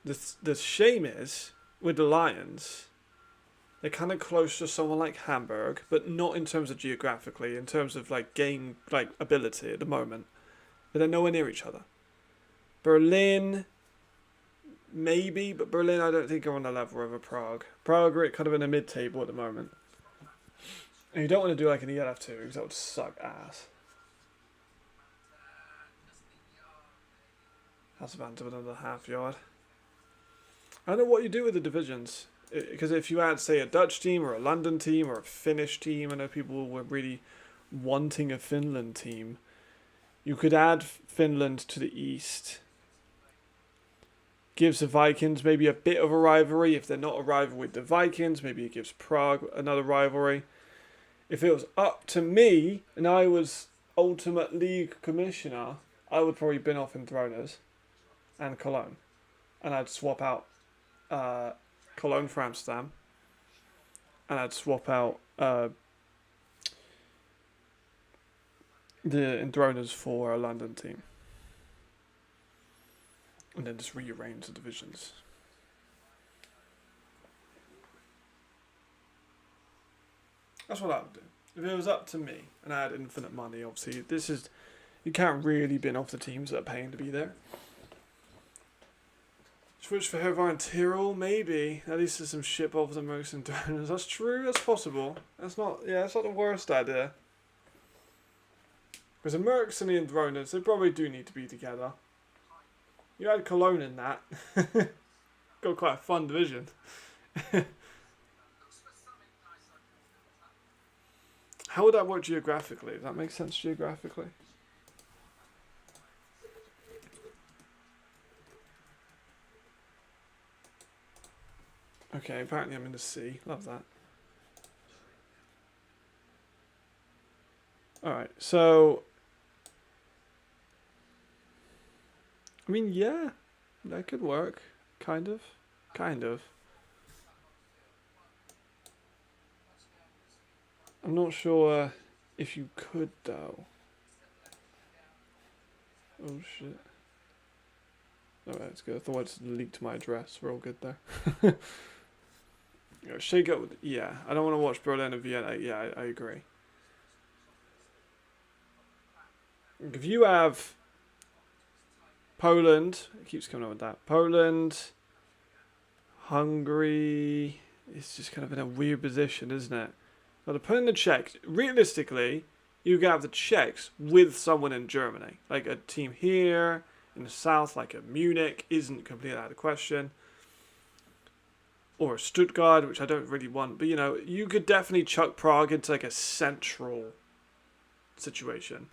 Speaker 1: The shame is, with the Lions, they're kind of close to someone like Hamburg, but not in terms of geographically, in terms of, like, game, like, ability at the moment. But they're nowhere near each other. Berlin... Maybe, but Berlin I don't think are on the level of a Prague. Prague are kind of in the mid-table at the moment. And you don't want to do like an ELF2 because that would suck ass. That's about to another half yard. I don't know what you do with the divisions. Because if you add, say, a Dutch team or a London team or a Finnish team, I know people were really wanting a Finland team. You could add Finland to the east. Gives the Vikings maybe a bit of a rivalry. If they're not a rival with the Vikings, maybe it gives Prague another rivalry. If it was up to me and I was ultimate league commissioner, I would probably bin off Enthroners and Cologne. And I'd swap out Cologne for Amsterdam. And I'd swap out the Enthroners for a London team. And then just rearrange the divisions. That's what I would do. If it was up to me, and I had infinite money, obviously, you can't really bin off the teams that are paying to be there. Switch for Hervar and Tyrrell, maybe. At least there's some ship over the Mercenaries. That's true, that's possible. That's not the worst idea. Because the Mercs and the Enthroners, they probably do need to be together. You had Cologne in that. Got quite a fun division. How would that work geographically? Does that make sense geographically? Okay, apparently I'm in the sea. Love that. Alright, so... I mean, yeah, that could work. Kind of. Kind of. I'm not sure if you could, though. Oh, shit. Alright, that's good. I thought I leaked my address. We're all good there. Yeah, shake up. Yeah, I don't want to watch Berlin and Vienna. Yeah, I agree. If you have... Poland, it keeps coming up with that. Poland, Hungary, it's just kind of in a weird position, isn't it? Now, to put in the Czechs, realistically, you can have the Czechs with someone in Germany. Like a team here, in the south, like a Munich, isn't completely out of the question. Or a Stuttgart, which I don't really want. But, you know, you could definitely chuck Prague into like a central situation.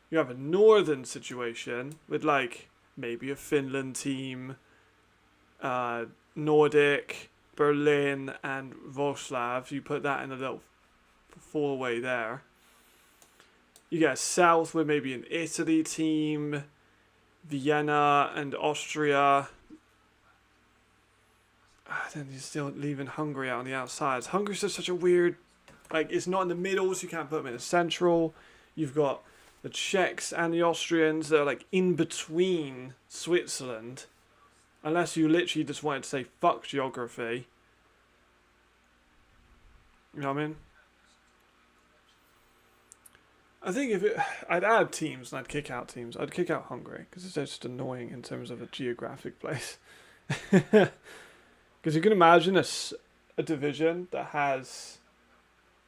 Speaker 1: You have a northern situation with like... Maybe a Finland team, Nordic, Berlin, and Wrocław. You put that in a little four-way there. You get a south with maybe an Italy team, Vienna and Austria, Then you're still leaving Hungary out on the outsides. Hungary's just such a weird, like, it's not in the middle, so you can't put them in the central. You've got the Czechs and the Austrians that are like in between Switzerland. Unless you literally just wanted to say fuck geography. You know what I mean? I think I'd add teams and I'd kick out teams. I'd kick out Hungary because it's just annoying in terms of a geographic place. Because you can imagine a division that has...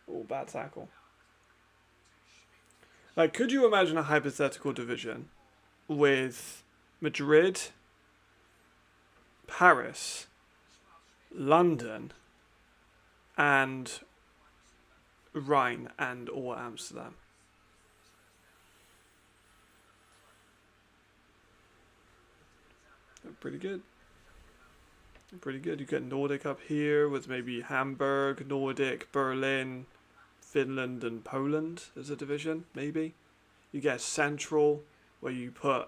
Speaker 1: Oh, bad tackle. Like, could you imagine a hypothetical division with Madrid, Paris, London, and Rhine and or Amsterdam? They're pretty good. Pretty good. You get Nordic up here with maybe Hamburg, Nordic, Berlin, Finland and Poland as a division, maybe. You get Central where you put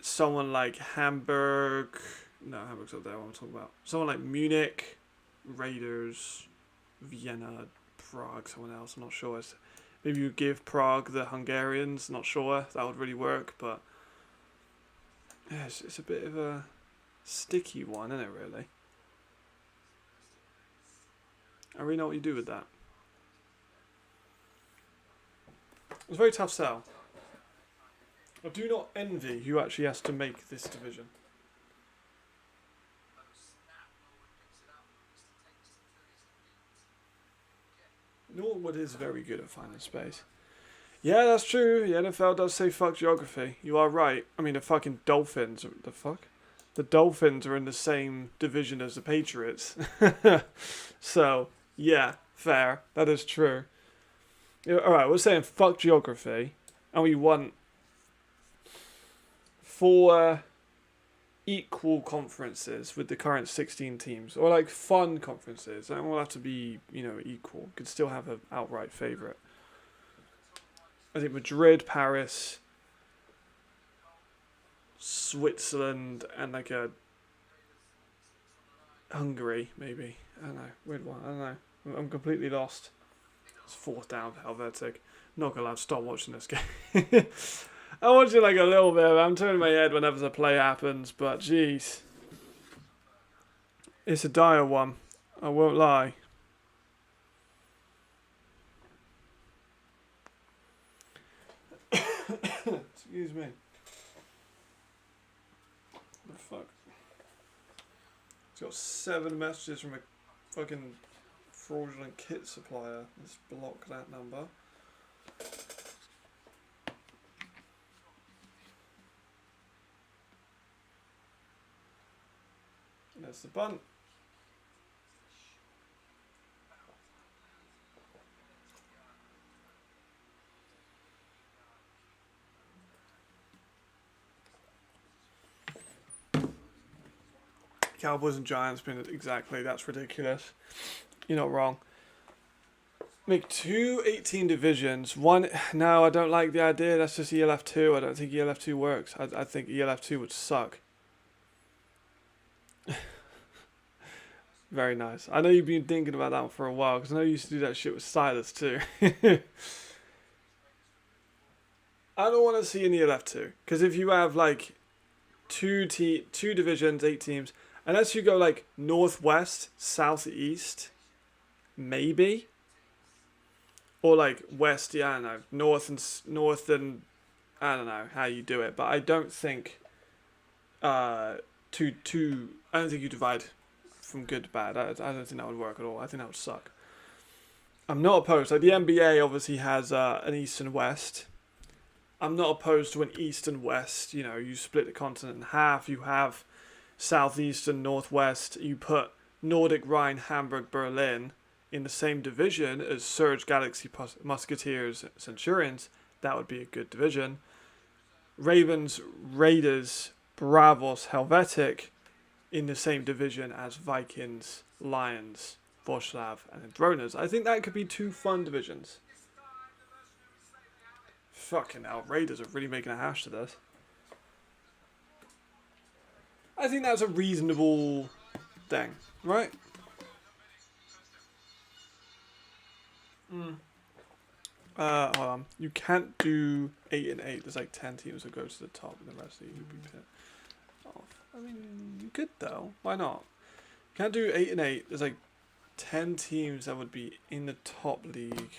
Speaker 1: someone like Hamburg. No, Hamburg's up there, what I'm talking about. Someone like Munich, Raiders, Vienna, Prague, someone else, I'm not sure. Maybe you give Prague the Hungarians, not sure. That would really work, but yeah, it's a bit of a sticky one, isn't it, really? I really know what you do with that. It's a very tough sell. I do not envy who actually has to make this division. Norwood is very good at finding space. Yeah, that's true. The NFL does say fuck geography. You are right. I mean, the fucking Dolphins. The fuck? The Dolphins are in the same division as the Patriots. So, yeah, fair. That is true. Yeah, alright, we're saying fuck geography. And we want 4 equal conferences with the current 16 teams. Or like fun conferences. They don't all have to be, equal. Could still have an outright favourite. I think Madrid, Paris, Switzerland, and like a Hungary, maybe. I don't know. Weird one. I don't know. I'm completely lost. It's 4th down for Helvetic. Not gonna lie, stop watching this game. I watch it like a little bit. I'm turning my head whenever the play happens, but jeez. It's a dire one. I won't lie. Excuse me. What the fuck? It's got 7 messages from a fucking fraudulent kit supplier. Let's block that number. There's the bunt. Cowboys and Giants been exactly, that's ridiculous. You're not wrong. Make 2 18 divisions. One, no, I don't like the idea. That's just ELF2. I don't think ELF2 works. I think ELF2 would suck. Very nice. I know you've been thinking about that one for a while, because I know you used to do that shit with Silas too. I don't want to see an ELF2, because if you have like 2 divisions, 8 teams, unless you go like northwest, southeast, maybe, or like west. Yeah, I don't know, north and I don't know how you do it, but I don't think I don't think you divide from good to bad. I don't think that would work at all. I think that would suck. I'm not opposed. Like the NBA obviously has an east and west. I'm not opposed to an east and west. You split the continent in half. You have southeast and northwest. You put Nordic, Rhine, Hamburg, Berlin in the same division as Surge, Galaxy, Musketeers, Centurions. That would be a good division. Ravens, Raiders, Bravos, Helvetic in the same division as Vikings, Lions, Vorslav, and Droners. I think that could be 2 fun divisions. Fucking hell, Raiders are really making a hash to this. I think that's a reasonable thing, right? Hold on. You can't do 8 and 8. There's like 10 teams that go to the top, and the rest of you would be picked off. I mean, you could though. Why not? You can't do 8 and 8. There's like 10 teams that would be in the top league.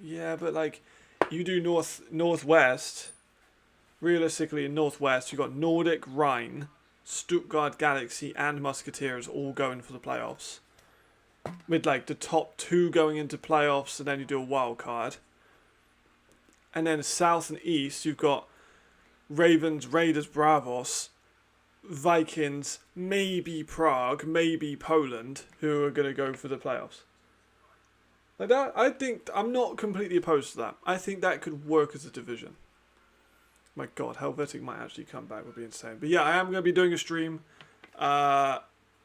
Speaker 1: Yeah, but like, you do Northwest. Realistically, in Northwest, you got Nordic, Rhine, Stuttgart Galaxy, and Musketeers all going for the playoffs. With like the top 2 going into playoffs, and then you do a wild card. And then South and East, you've got Ravens, Raiders, Bravos, Vikings, maybe Prague, maybe Poland, who are going to go for the playoffs. Like that, I think, I'm not completely opposed to that. I think that could work as a division. My God, Helvetic might actually come back, would be insane. But yeah, I am going to be doing a stream. I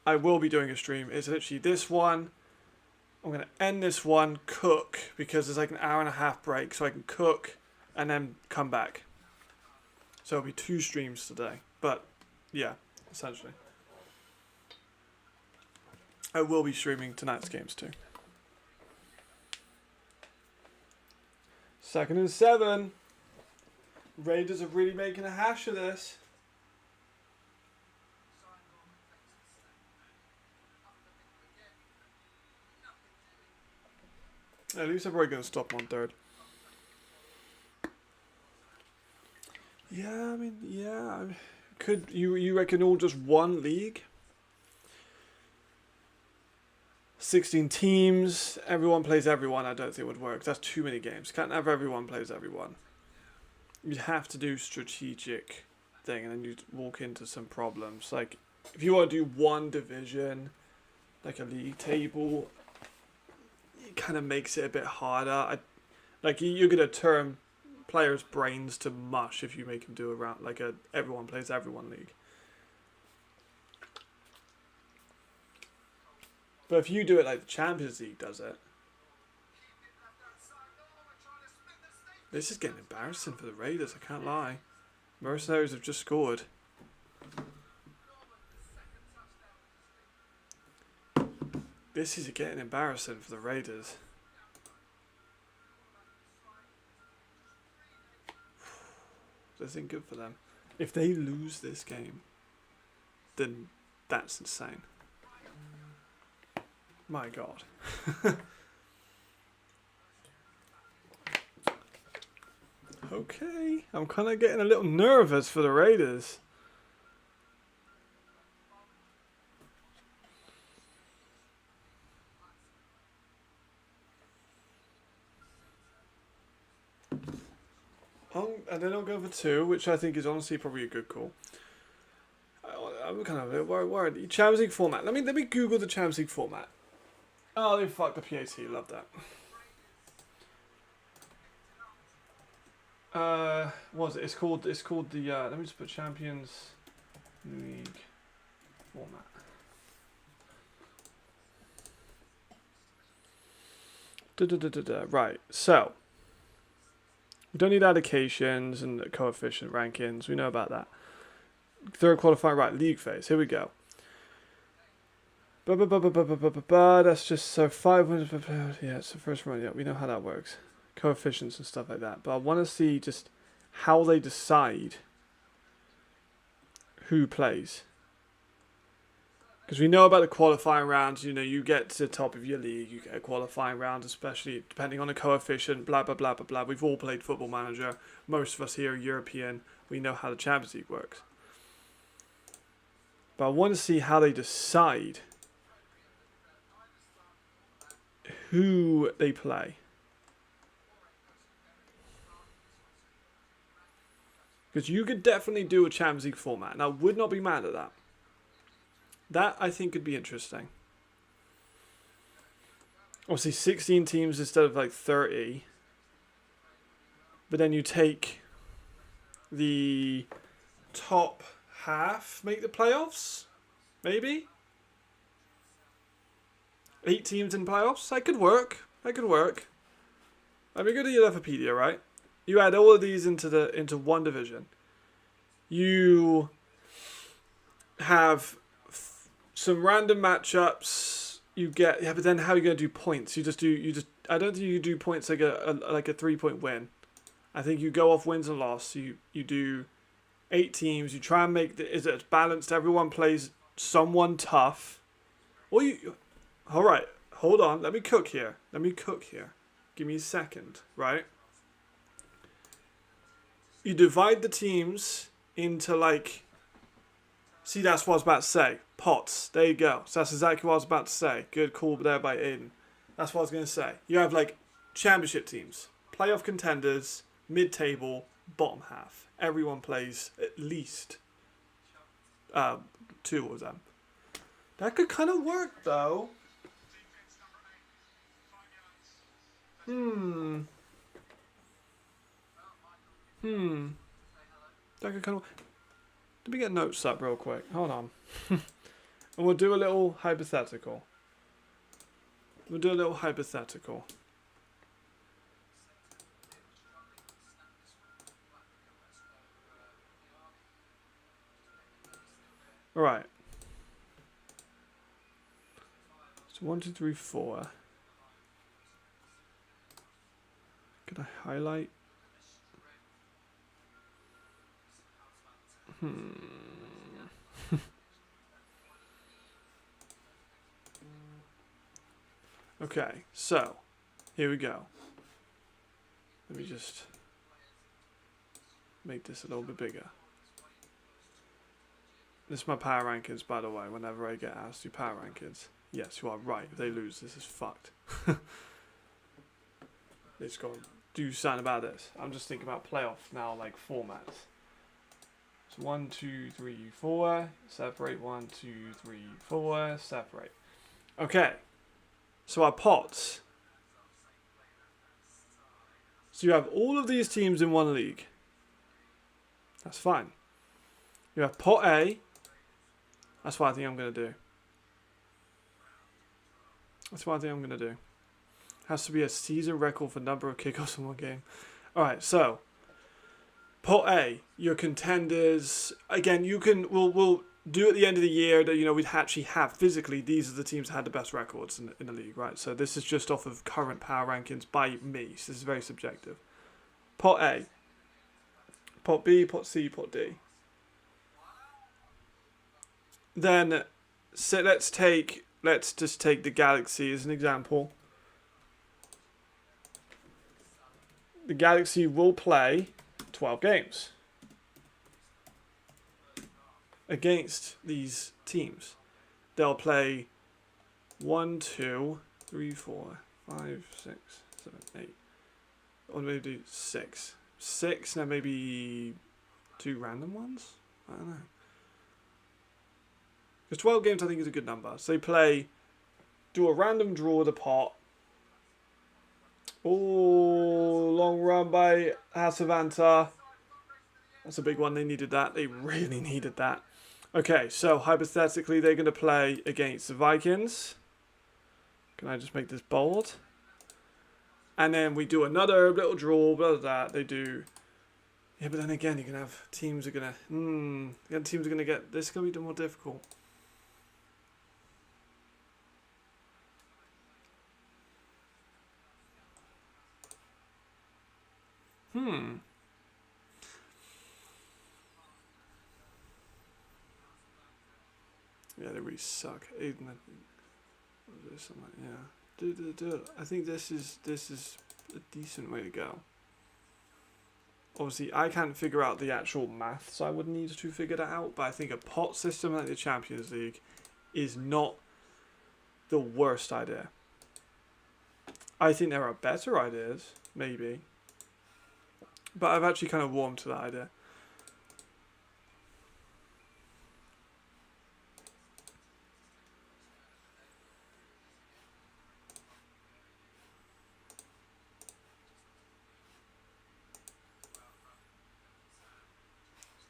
Speaker 1: will be doing a stream. It's literally this one. I'm going to end this one, cook, because there's like an hour and a half break, so I can cook and then come back. So it'll be 2 streams today. But yeah, essentially. I will be streaming tonight's games too. 2nd and 7. Raiders are really making a hash of this. At least I'm probably going to stop on 3rd. Yeah, I mean, yeah. Could you reckon all just one league? 16 teams, everyone plays everyone. I don't think would work. That's too many games. Can't have everyone plays everyone. You'd have to do strategic thing, and then you'd walk into some problems. Like, if you want to do one division, like a league table, it kind of makes it a bit harder. You're going to turn players' brains to mush if you make them do a round, like a everyone plays everyone league. But if you do it like the Champions League does it, this is getting embarrassing for the Raiders, I can't lie. Mercenaries have just scored. This is getting embarrassing for the Raiders. This isn't good for them. If they lose this game, then that's insane. My God. Okay, I'm kind of getting a little nervous for the Raiders. And then I'll go for 2, which I think is honestly probably a good call. I'm kind of a bit worried. Champions League format. Let me Google the Champions League format. Oh, they fucked the PAT. Love that. What was it? It's called the. Let me just put Champions League format. Right. So we don't need allocations and coefficient rankings. We know about that. 3rd qualifying, right? League phase. Here we go. That's just so 500. Yeah, it's the first run. Yeah, we know how that works. Coefficients and stuff like that. But I want to see just how they decide who plays. Because we know about the qualifying rounds. You know, you get to the top of your league, you get a qualifying round, especially depending on the coefficient. Blah blah blah blah blah. We've all played Football Manager. Most of us here are European. We know how the Champions League works. But I want to see how they decide who they play. Because you could definitely do a Champions League format, and I would not be mad at that. That, I think, could be interesting. Obviously, 16 teams instead of, like, 30. But then you take the top half, make the playoffs? Maybe? 8 teams in playoffs? That could work. That could work. I mean, go to your Leftpedia, right? You add all of these into one division. You have some random matchups. You get but then how are you gonna do points? You just. I don't think you do points like a 3-point win. I think you go off wins and loss. You do 8 teams. You try and make is it balanced? Everyone plays someone tough. Or you. All right, hold on. Let me cook here. Give me a second, right? You divide the teams into like. See, that's what I was about to say. Pots. There you go. So that's exactly what I was about to say. Good call there by Aiden. That's what I was going to say. You have like championship teams, playoff contenders, mid-table, bottom half. Everyone plays at least 2 of them. That could kind of work though. That could kind of. Let me get notes up real quick. Hold on. And we'll do a little hypothetical. Alright. So 1, 2, 3, 4. Could I highlight? Okay, so here we go. Let me just make this a little bit bigger. This is my power rankings, by the way, whenever I get asked to do power rankings. Yes, you are right. If they lose, this is fucked. They just got to do something about this. I'm just thinking about playoff now, like formats. So 1, 2, 3, 4. Separate. 1, 2, 3, 4. Separate. Okay. So our pots. So you have all of these teams in one league. That's fine. You have pot A. That's what I think I'm going to do. Has to be a season record for number of kickoffs in one game. Alright, so pot A, your contenders. Again, we'll do at the end of the year that we'd actually have physically these are the teams that had the best records in the league, right? So this is just off of current power rankings by me. So this is very subjective. Pot A, pot B, pot C, pot D. Then so let's just take the Galaxy as an example. The Galaxy will play 12 games against these teams. They'll play 1, 2, 3, 4, 5, 6, 7, 8. Or maybe 6. 6, now maybe 2 random ones? I don't know. Because 12 games I think is a good number. So they do a random draw of the pot. Oh, long run by Hasavanta. That's a big one. They needed that. They really needed that. Okay, so hypothetically, they're going to play against the Vikings. Can I just make this bold? And then we do another little draw, blah, blah, blah. They do. Yeah, but then again, you can have teams are going to. Teams are going to get. This is going to be more difficult. Yeah, they really suck. Adnan. Yeah. Do. I think this is a decent way to go. Obviously, I can't figure out the actual maths I would need to figure that out, but I think a pot system like the Champions League is not the worst idea. I think there are better ideas, maybe. But I've actually kind of warmed to that idea.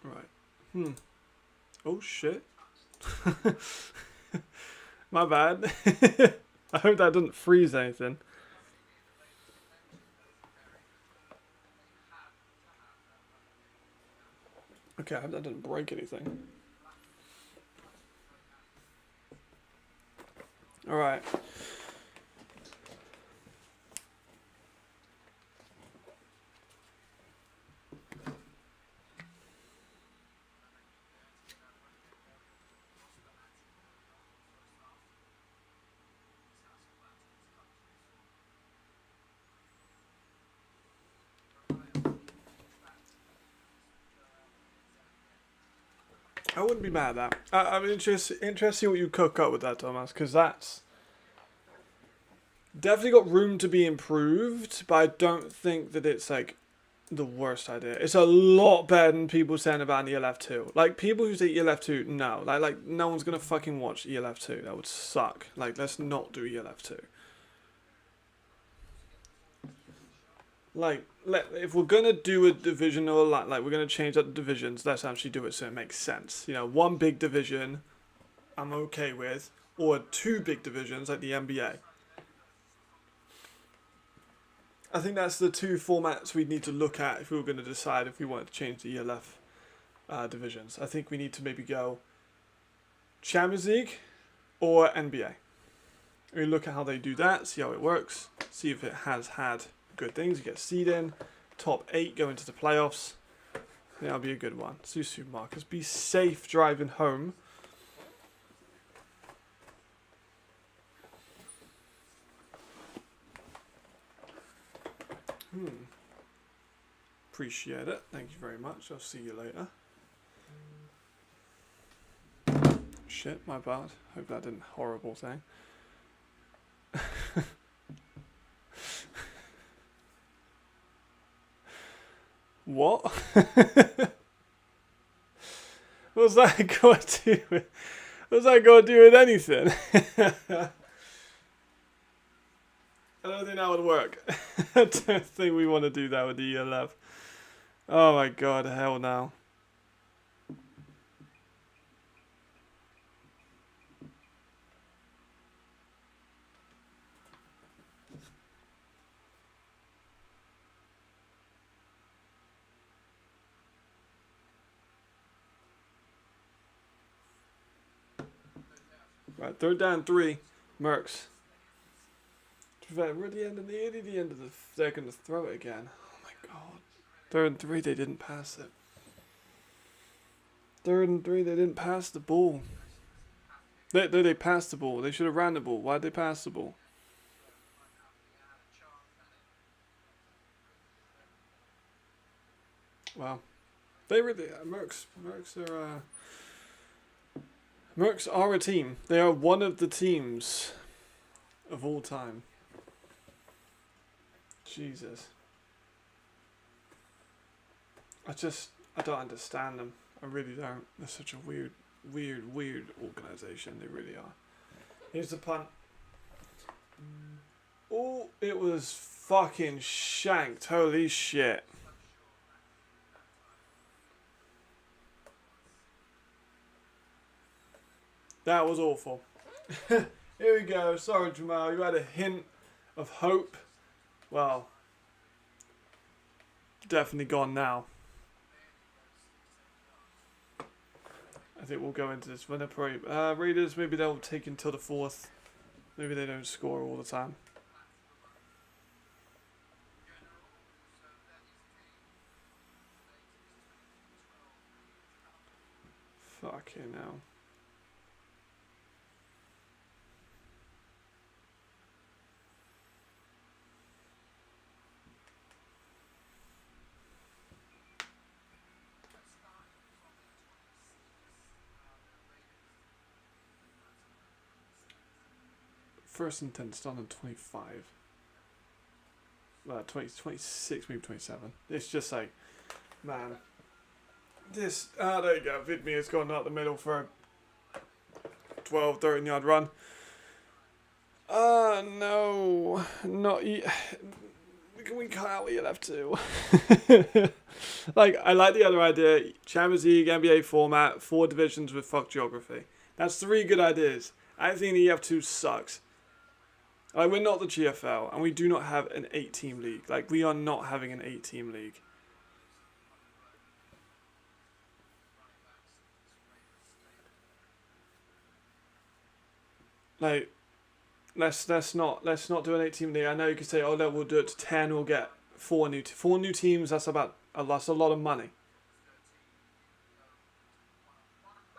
Speaker 1: Right. Oh shit. My bad. I hope that doesn't freeze anything. Okay, I hope that doesn't break anything. All right. I wouldn't be mad at that. I'm interested to see what you cook up with that, Thomas, because that's definitely got room to be improved, but I don't think that it's like the worst idea. It's a lot better than people saying about an ELF 2. Like, people who say ELF 2, no. Like no one's gonna fucking watch ELF 2. That would suck. Like, let's not do ELF 2. Like, if we're gonna do a division or like we're gonna change up the divisions, let's actually do it so it makes sense. You know, one big division, I'm okay with, or two big divisions like the NBA. I think that's the two formats we need to look at if we were going to decide if we wanted to change the ELF divisions. I think we need to maybe go Champions League or NBA. We look at how they do that, see how it works, see if it has had good things. You get seed in, top 8 go into the playoffs. I think that'll be a good one. Susu Marcus, be safe driving home. Appreciate it. Thank you very much. I'll see you later. Shit, my bad. Hope that didn't horrible thing. What? What's that got to do with? What's that got to do with anything? I don't think that would work. I don't think we want to do that with the ELF. Oh my god, hell no. Right, 3rd down 3, Mercs. We're at the end of the they're going to throw it again. Oh my god. 3rd and 3, they didn't pass it. 3rd and 3, they didn't pass the ball. They passed the ball. They should have ran the ball. Why'd they pass the ball? Wow. They really Mercs are a team. They are one of the teams of all time. Jesus. I don't understand them. I really don't. They're such a weird organisation. They really are. Here's the punt. Oh, it was fucking shanked. Holy shit. That was awful. Here we go. Sorry, Jamal. You had a hint of hope. Well, definitely gone now. I think we'll go into this winner probably. Raiders, maybe they'll take until the 4th. Maybe they don't score all the time. Fucking hell. First and 10 starting on 25. 26, maybe 27. It's just like, man. This, there you go. Vidme has gone out the middle for a 12, 13 yard run. No. Not we can't out ELF 2. Like, I like the other idea. Champions League, NBA format, 4 divisions with fuck geography. That's 3 good ideas. I think the EF 2 sucks. Like, we're not the GFL, and we do not have an 8-team league. Like, we are not having an 8-team league. Like, let's not do an 8 team league. I know you could say, oh no, we'll do it to 10. We'll get four new teams. That's a lot of money.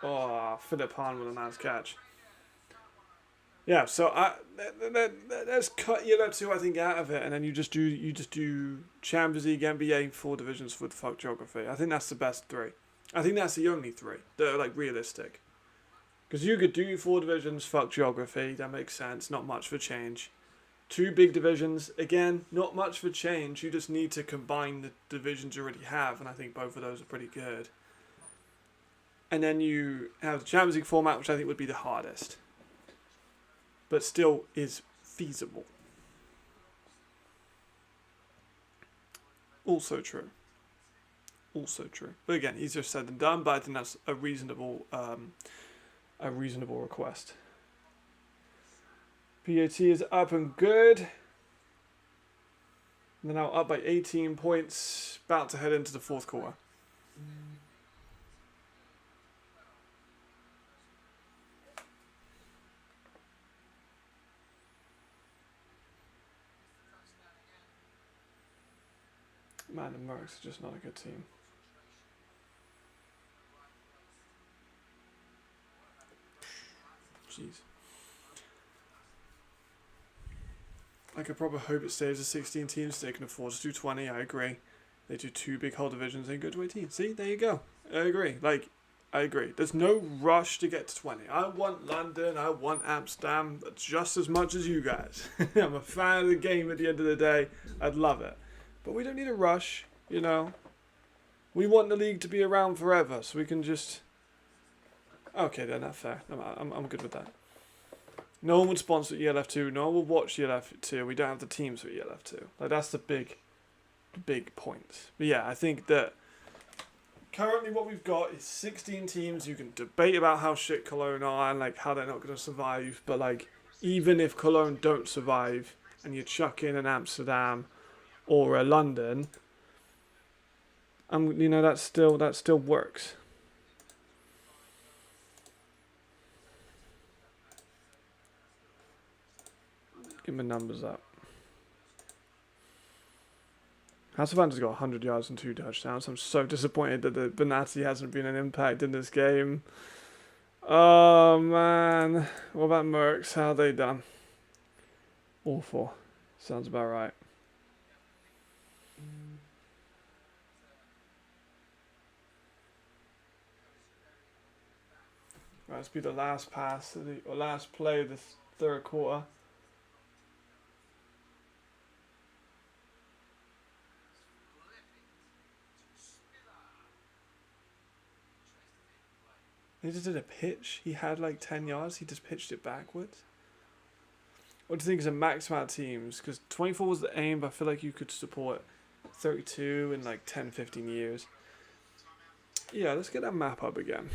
Speaker 1: Oh, Philip Hahn with a nice catch. Yeah, so let's cut year 2 I think out of it, and then you just do Champions League, NBA, 4 divisions for the fuck geography. I think that's the best 3. I think that's the only 3 that are like realistic. Because you could do 4 divisions, fuck geography, that makes sense. Not much for change. 2 big divisions, again, not much for change. You just need to combine the divisions you already have, and I think both of those are pretty good. And then you have the Champions League format, which I think would be the hardest, but still is feasible. Also true. But again, easier said than done, but I think that's a reasonable request. PAT is up and good. They're now up by 18 points, about to head into the 4th quarter. Man, the Mercs are just not a good team. Jeez. I could probably hope it stays at 16 teams. They can afford to do 20. I agree. They do 2 big whole divisions and go to 18. See, there you go. I agree. I agree. There's no rush to get to 20. I want London. I want Amsterdam just as much as you guys. I'm a fan of the game at the end of the day. I'd love it. But we don't need a rush, you know. We want the league to be around forever, so we can just... Okay, then that's fair. I'm good with that. No one would sponsor ELF2. No one will watch ELF2. We don't have the teams for ELF2. Like, that's the big point. But yeah, I think that currently what we've got is 16 teams. You can debate about how shit Cologne are and like how they're not going to survive. But like, even if Cologne don't survive and you chuck in an Amsterdam or a London, you know, that still works. Get my numbers up. House of Vander's got 100 yards and 2 touchdowns. I'm so disappointed that the Benatti hasn't been an impact in this game. Oh man, what about Mercs? How are they done? Awful. Sounds about right. Right, let's be the last pass, or last play of the 3rd quarter. He just did a pitch. He had like 10 yards. He just pitched it backwards. What do you think is a max amount of teams? Because 24 was the aim, but I feel like you could support 32 in like 10, 15 years. Yeah, let's get that map up again.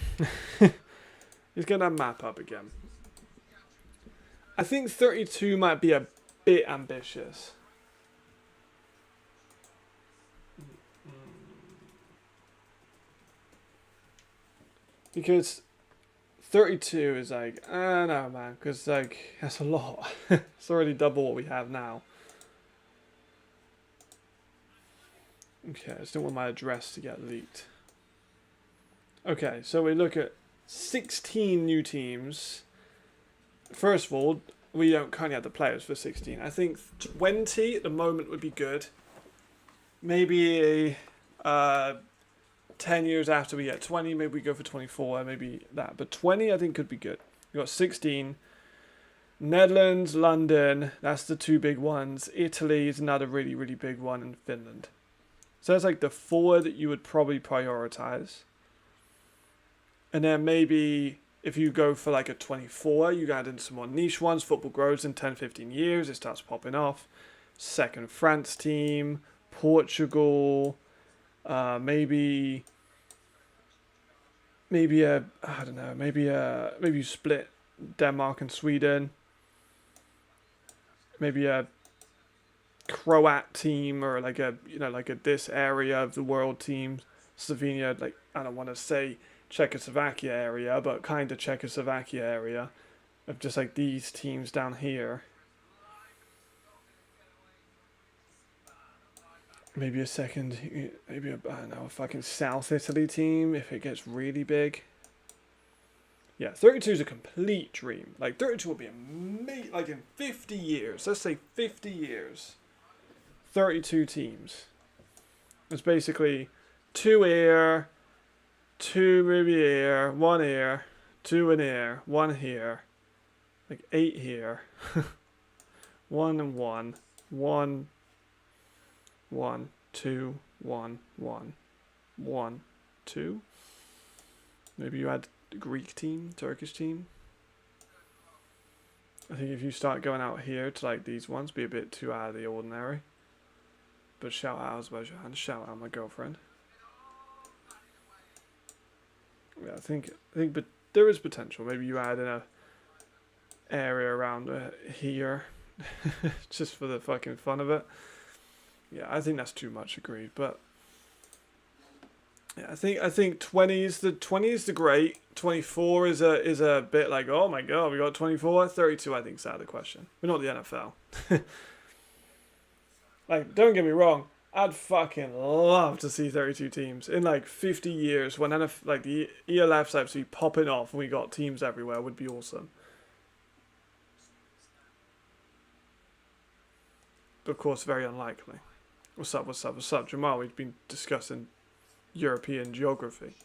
Speaker 1: Let's get that map up again. I think 32 might be a bit ambitious. Because 32 is like, I don't know, man. Because like, that's a lot. It's already double what we have now. Okay, I just don't want my address to get leaked. Okay, so we look at 16 new teams. First of all, we don't currently have the players for 16. I think 20 at the moment would be good. Maybe 10 years after we get 20, maybe we go for 24, maybe that. But 20 I think could be good. We've got 16. Netherlands, London, that's the 2 big ones. Italy is another really, really big one, and Finland. So that's like the 4 that you would probably prioritize. And then maybe if you go for like a 24, you add in some more niche ones. Football grows in 10, 15 years. It starts popping off. Second France team, Portugal, maybe I don't know, maybe you split Denmark and Sweden. Maybe a Croat team, or like a this area of the world team. Slovenia, like, I don't want to say Czechoslovakia area, but kind of Czechoslovakia area of just like these teams down here. Maybe a second, maybe I don't know, a fucking South Italy team if it gets really big. Yeah, 32 is a complete dream. Like 32 would be amazing. Like in 50 years, let's say 50 years, 32 teams. It's basically 2 here, 2 maybe here, 1 here, 2 in here, 1 here, like 8 here, 1 and 1, 1, 1, 2, 1, 1, 1, 2. Maybe you add the Greek team, Turkish team. I think if you start going out here to like these ones, be a bit too out of the ordinary. But shout out Azerbaijan, shout out my girlfriend. Yeah, I think, but there is potential. Maybe you add in a area around here, just for the fucking fun of it. Yeah, I think that's too much. Agreed, but yeah, I think 20 is the great. 24 is a bit like, oh my god, we got 24. 32, I think, is out of the question. We're not the NFL. Like, don't get me wrong, I'd fucking love to see 32 teams in like 50 years when like the ELF's actually popping off and we got teams everywhere. Would be awesome. But of course, very unlikely. What's up, Jamal? We've been discussing European geography.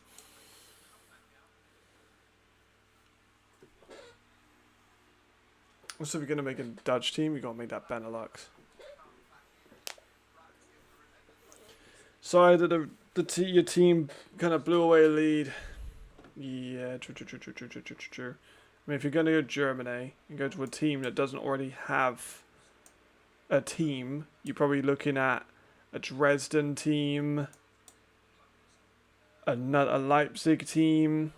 Speaker 1: Also, if you're going to make a Dutch team, you got to make that Benelux. Sorry that your team kind of blew away a lead. Yeah, true. I mean, if you're going to go to Germany and go to a team that doesn't already have a team, you're probably looking at a Dresden team, a Leipzig team.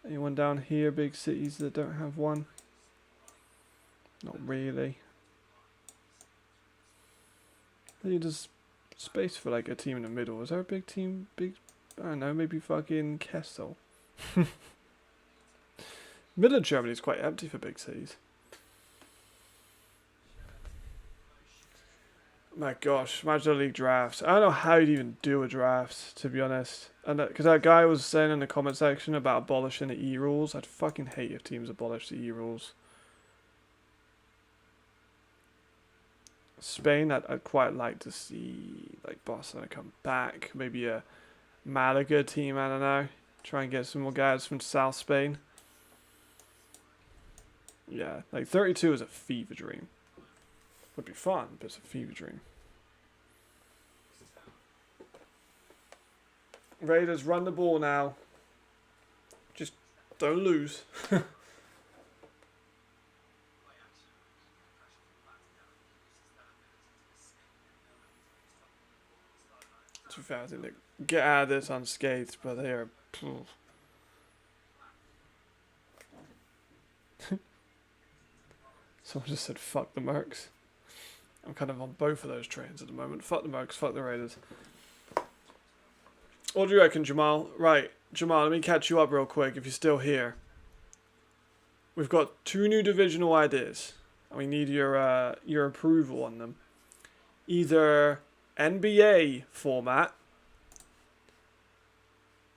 Speaker 1: Anyone down here, big cities that don't have one? Not really. I think there's space for like a team in the middle. Is there a big team? I don't know, maybe fucking Kessel. Middle of Germany is quite empty for big cities. My gosh, imagine a league draft. I don't know how you'd even do a draft, to be honest. And because that guy was saying in the comment section about abolishing the E-rules. I'd fucking hate if teams abolish the E-rules. Spain, I'd quite like to see like Barcelona come back. Maybe a Malaga team, I don't know. Try and get some more guys from South Spain. Yeah, like 32 is a fever dream. Would be fun, but it's a fever dream. Raiders, run the ball now. Just don't lose. To be fair, I think they get out of this unscathed, but they are. Someone just said, fuck the Mercs. I'm kind of on both of those trains at the moment. Fuck the Mercs, fuck the Raiders. What do you reckon, Jamal? Right, Jamal, let me catch you up real quick if you're still here. We've got 2 new divisional ideas, and we need your approval on them. Either NBA format,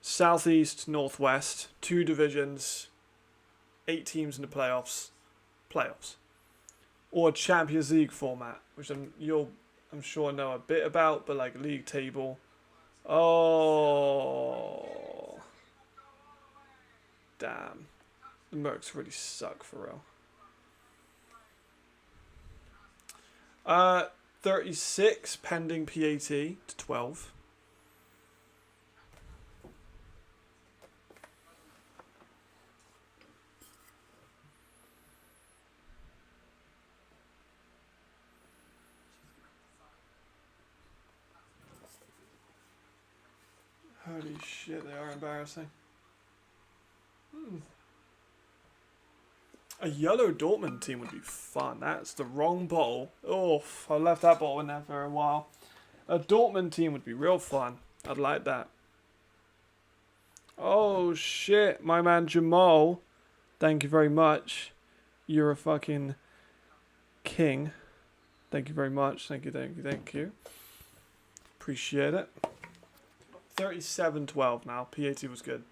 Speaker 1: Southeast, Northwest, 2 divisions, 8 teams in the playoffs, or Champions League format, which I'm sure know a bit about, but like league table. Oh, damn, the Mercs really suck for real. 36 pending PAT to 12. Holy shit, they are embarrassing. A yellow Dortmund team would be fun. That's the wrong bottle. Oh, I left that bottle in there for a while. A Dortmund team would be real fun. I'd like that. Oh shit, my man Jamal. Thank you very much. You're a fucking king. Thank you very much. Thank you, thank you, thank you. Appreciate it. 37-12 now. P80 was good.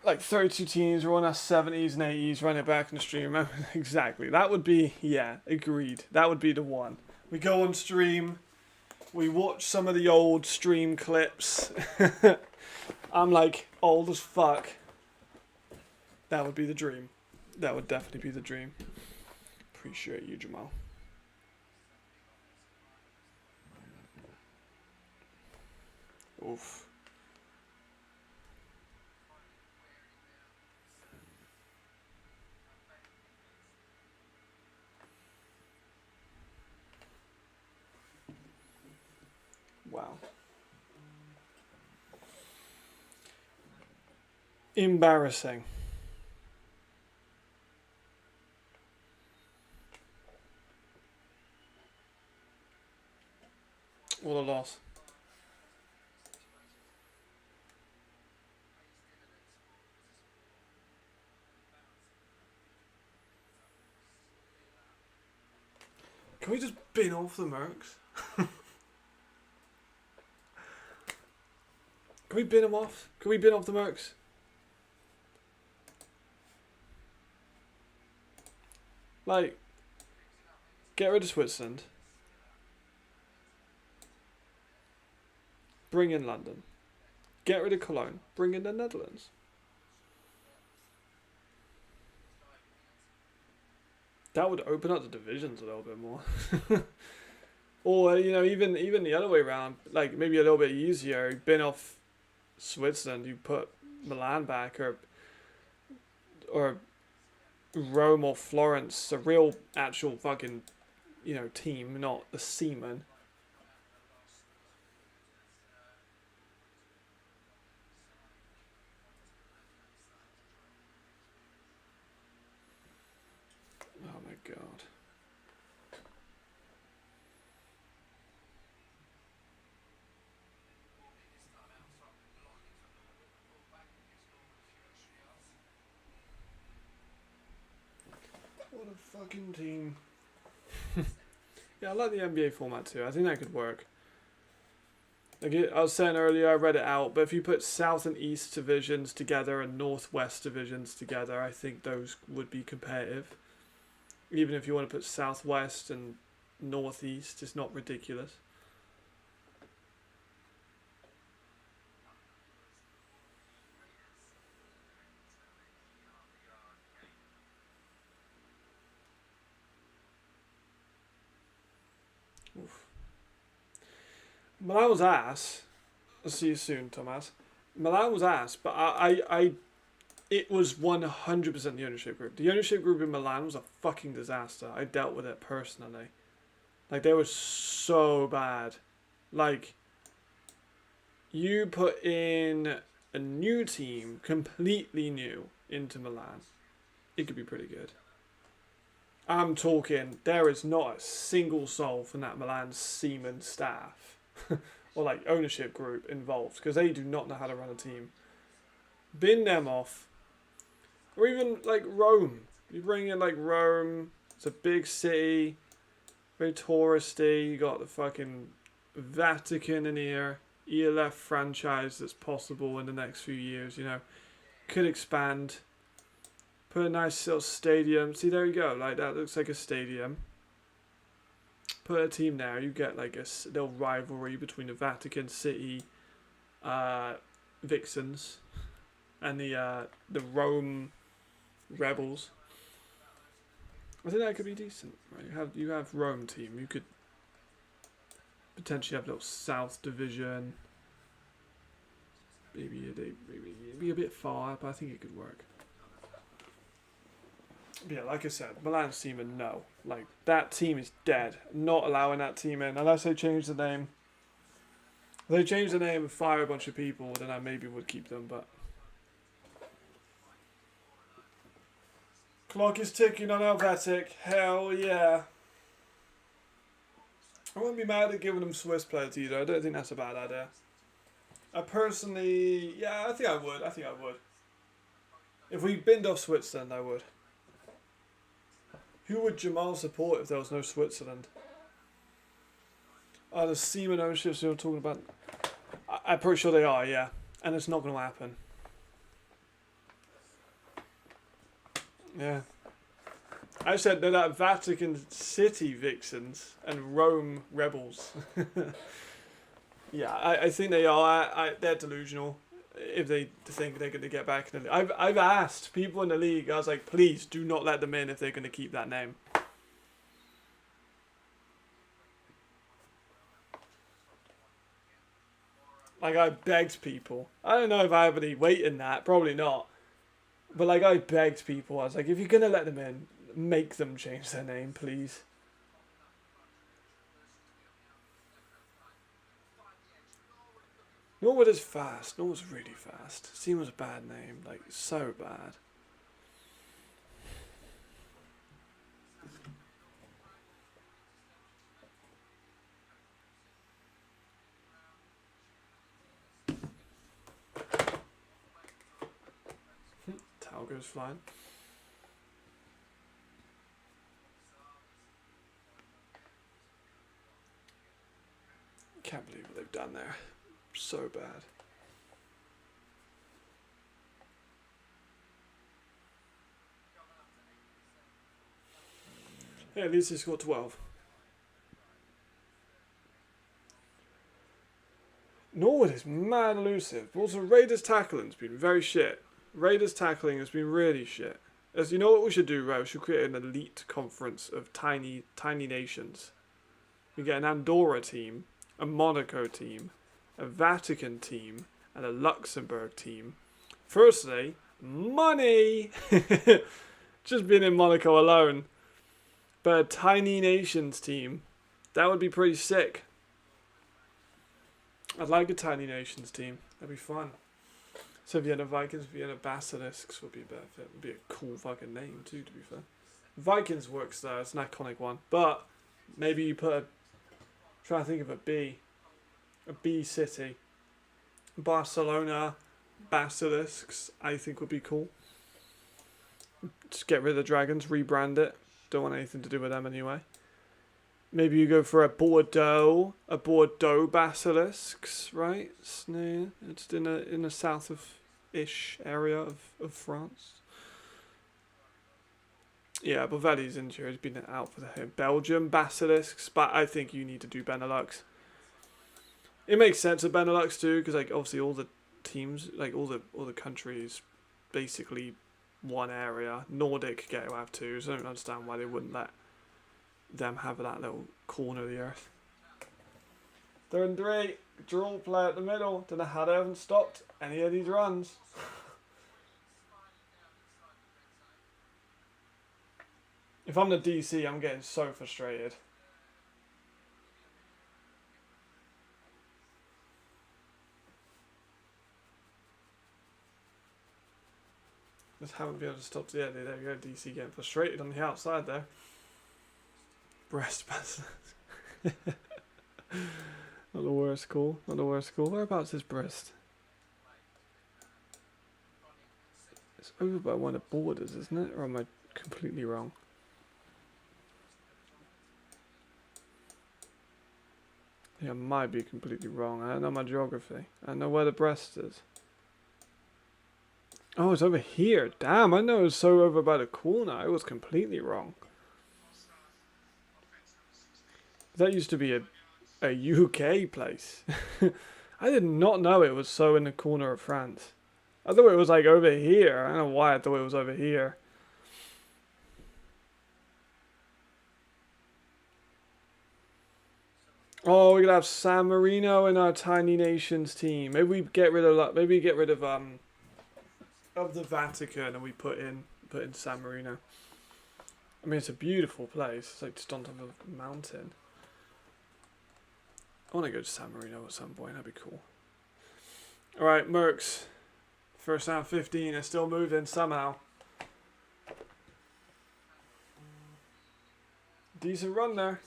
Speaker 1: Like 32 teams, we're on our 70s and 80s, run it back in the stream. Exactly. That would be, yeah, agreed. That would be the one. We go on stream, we watch some of the old stream clips. I'm like old as fuck. That would be the dream. That would definitely be the dream. Appreciate you, Jamal. Oof. Wow. Embarrassing. What a loss. Can we just bin off the Mercs? Can we bin them off? Can we bin off the Mercs? Like, get rid of Switzerland. Bring in London. Get rid of Cologne. Bring in the Netherlands. That would open up the divisions a little bit more. Or, you know, even the other way around, like maybe a little bit easier. Bin off Switzerland, you put Milan back, or Rome or Florence, a real actual fucking, you know, team, not a seaman. Oh my god. What a fucking team. Yeah, I like the NBA format too. I think that could work. Like I was saying earlier, I read it out, but if you put South and East divisions together and Northwest divisions together, I think those would be competitive. Even if you want to put Southwest and Northeast, it's not ridiculous. Oof. Milan was ass. I'll see you soon, Thomas. Milan was ass, but it was 100% the ownership group. The ownership group in Milan was a fucking disaster. I dealt with it personally. Like, they were so bad. Like, you put in a new team, completely new, into Milan. It could be pretty good. I'm talking, there is not a single soul from that Milan Seaman staff or like ownership group involved, because they do not know how to run a team. Bin them off. Or even like Rome. You bring in like Rome, it's a big city, very touristy. You got the fucking Vatican in here, ELF franchise that's possible in the next few years, you know. Could expand. Put a nice little stadium. See, there you go. Like, that looks like a stadium. Put a team there. You get like a little rivalry between the Vatican City Vixens and the Rome Rebels. I think that could be decent. Right? You have Rome team. You could potentially have a little South Division. Maybe it'd be a bit far, but I think it could work. Yeah, like I said, Milan Seaman, no. Like, that team is dead. Not allowing that team in, unless they change the name. If they change the name and fire a bunch of people, then I maybe would keep them, but... Clock is ticking on Helvetic. Hell yeah. I wouldn't be mad at giving them Swiss players either. I don't think that's a bad idea. I personally... Yeah, I think I would. If we binned off Switzerland, I would. Who would Jamal support if there was no Switzerland? Oh, the Seaman ownerships you're talking about. I'm pretty sure they are, yeah. And it's not going to happen. Yeah. I said they're like Vatican City Vixens and Rome Rebels. Yeah, I think they are. They're delusional if they think they're going to get back in the league. I've asked people in the league, I was like, please do not let them in if they're going to keep that name. Like, I begged people. I don't know if I have any weight in that. Probably not. But, like, I begged people. I was like, if you're going to let them in, make them change their name, please. Norwood is fast. Norwood's really fast. Seaman's a bad name. Like, so bad. Towel goes flying. Can't believe what they've done there. So bad. Yeah, at least he scored 12. Norwood is mad elusive. But also, Raiders tackling has been very shit. Raiders tackling has been really shit. As you know what we should do, right? We should create an elite conference of tiny nations. We get an Andorra team, a Monaco team, a Vatican team, and a Luxembourg team. Firstly, money! Just being in Monaco alone. But a tiny nations team, that would be pretty sick. I'd like a tiny nations team. That'd be fun. So Vienna Vikings, Vienna Basilisks would be better fit. Would be a cool fucking name too, to be fair. Vikings works there, it's an iconic one. But maybe you put try to think of a B city. Barcelona Basilisks, I think would be cool. Just get rid of the dragons, rebrand it. Don't want anything to do with them anyway. Maybe you go for a Bordeaux Basilisks, right? It's in the south of ish area of France. Yeah, Bovelli's injured. He's been out for the Belgium Basilisks, but I think you need to do Benelux. It makes sense with Benelux too, because like obviously all the teams, like all the countries, basically one area. Nordic get to have two, so I don't understand why they wouldn't let them have that little corner of the earth. 3rd and 3. Draw play at the middle. Don't know how they haven't stopped any of these runs. If I'm the DC, I'm getting so frustrated. Just haven't been able to stop. Yeah, there you go. DC getting frustrated on the outside there. Breast Not the worst call. Not the worst call. Whereabouts is Brest? It's over by one of the borders, isn't it? Or am I completely wrong? Yeah, I might be completely wrong. I don't know my geography. I know where the Brest is. Oh, it's over here. Damn, I know it was so over by the corner. I was completely wrong. That used to be a UK place. I did not know it was so in the corner of France. I thought it was like over here. I don't know why I thought it was over here. Oh, we're gonna have San Marino in our tiny nations team. Maybe we get rid of the Vatican and we put in San Marino. I mean, it's a beautiful place. It's like just on top of a mountain. I want to go to San Marino at some point. That'd be cool. All right, Mercs. First down 15 is still moving somehow. Decent run there.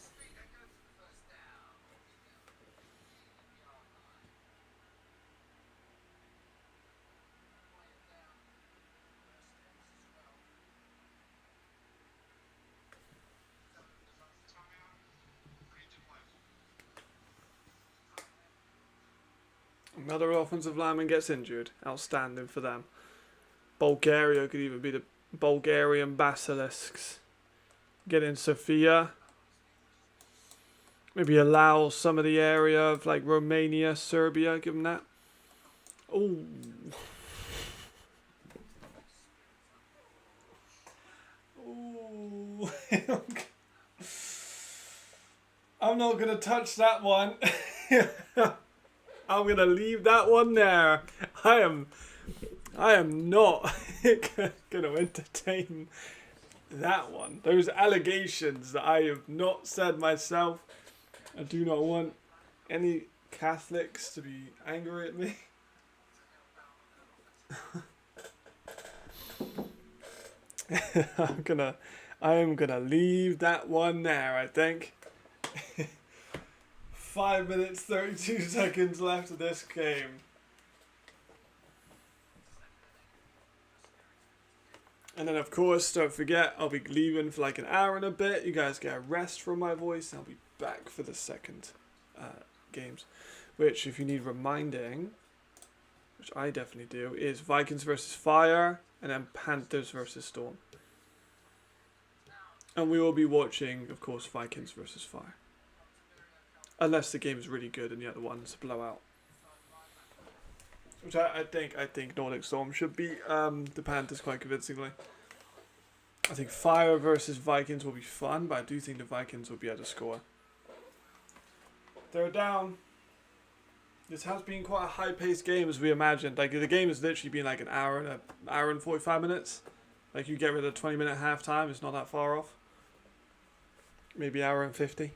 Speaker 1: Another offensive lineman gets injured. Outstanding for them. Bulgaria could even be the Bulgarian Basilisks. Get in Sofia. Maybe allow some of the area of like Romania, Serbia. Give them that. Oh. Oh. I'm not going to touch that one. I'm going to leave that one there. I am not going to entertain that one. Those allegations that I have not said myself. I do not want any Catholics to be angry at me. I am gonna leave that one there, I think. 5 minutes 32 seconds left of this game. And then of course, don't forget, I'll be leaving for like an hour and a bit. You guys get a rest from my voice. I'll be back for the second games. Which, if you need reminding, which I definitely do, is Vikings versus Fire and then Panthers versus Storm. And we will be watching, of course, Vikings versus Fire. Unless the game is really good and the other one's a blowout. Which I think Nordic Storm should beat the Panthers quite convincingly. I think Fire versus Vikings will be fun, but I do think the Vikings will be able to score. They're down. This has been quite a high-paced game as we imagined. Like the game has literally been like an hour and 45 minutes. Like you get rid of the 20-minute halftime, it's not that far off. Maybe hour and 50.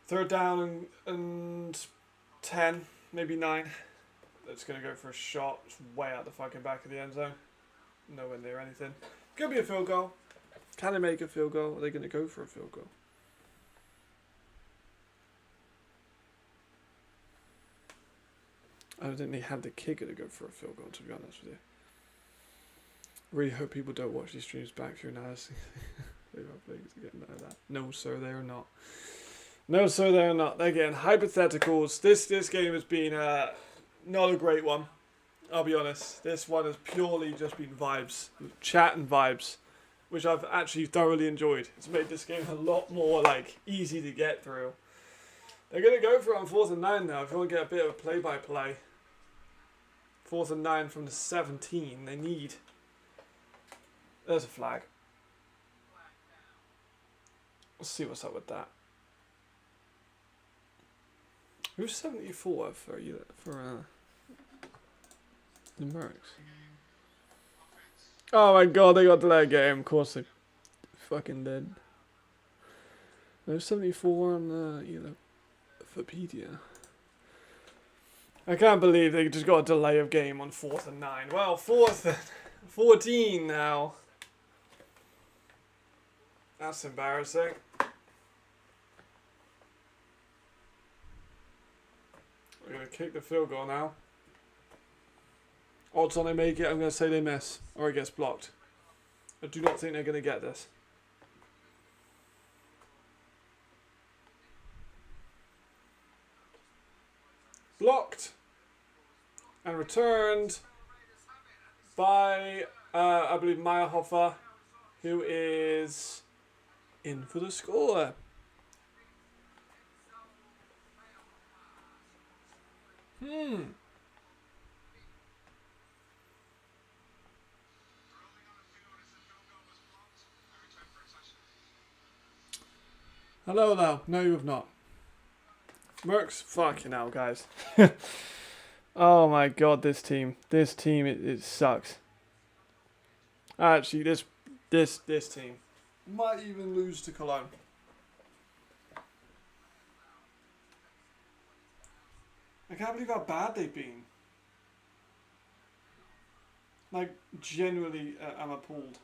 Speaker 1: Third down and 10, maybe 9. That's going to go for a shot. It's way out the fucking back of the end zone. Nowhere near anything. Could be a field goal. Can they make a field goal? Are they going to go for a field goal? I don't think they had the kicker to go for a field goal, to be honest with you. Really hope people don't watch these streams back through analysis. They are playing to get none of that. No, sir, they are not. No, sir, they are not. They're getting hypotheticals. This game has been not a great one. I'll be honest. This one has purely just been vibes. Chat and vibes. Which I've actually thoroughly enjoyed. It's made this game a lot more like easy to get through. They're going to go for it on 4th and 9 now. If you want to get a bit of a play-by-play. 4th and 9 from the 17. They need... There's a flag. Let's see what's up with that. Who's 74 for the Mercs? Oh my god, they got delayed game. Of course they fucking did. There's 74 on the Wikipedia. I can't believe they just got a delay of game on 4th and 9. Well, 4th and 14 now. That's embarrassing. We're going to kick the field goal now. Odds on they make it, I'm going to say they miss. Or it gets blocked. I do not think they're going to get this. Blocked. And returned by, I believe, Meyerhofer, who is in for the score. Hello, though. No, you have not. Mercs, fucking hell, guys. Oh my god, this team. This team, it sucks. Actually, this team might even lose to Cologne. I can't believe how bad they've been. Like, genuinely, I'm appalled.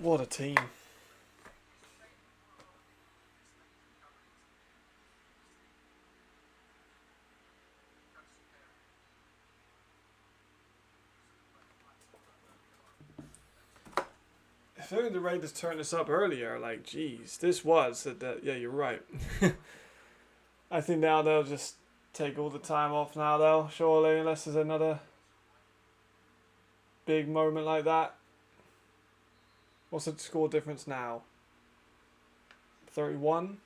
Speaker 1: What a team. If only the Raiders turned this up earlier, like, geez, this was yeah, you're right. I think now they'll just take all the time off now, though, surely, unless there's another big moment like that. What's the score difference now? 31?